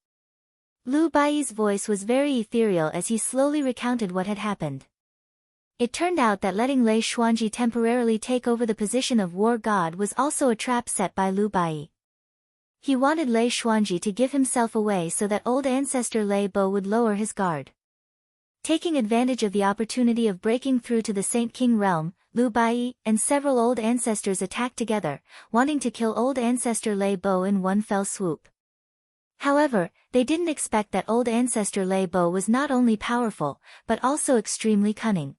S1: Lu Bai's voice was very ethereal as he slowly recounted what had happened. It turned out that letting Lei Xuanji temporarily take over the position of war god was also a trap set by Lu Bai. He wanted Lei Xuanji to give himself away so that old ancestor Lei Bo would lower his guard. Taking advantage of the opportunity of breaking through to the Saint King realm, Lu Bai and several old ancestors attacked together, wanting to kill old ancestor Lei Bo in one fell swoop. However, they didn't expect that old ancestor Lei Bo was not only powerful, but also extremely cunning.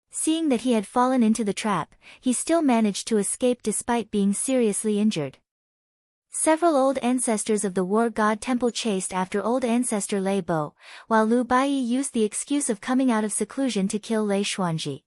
S1: Seeing that he had fallen into the trap, he still managed to escape despite being seriously injured. Several old ancestors of the war god temple chased after old ancestor Lei Bo, while Lu Bai used the excuse of coming out of seclusion to kill Lei Xuanji.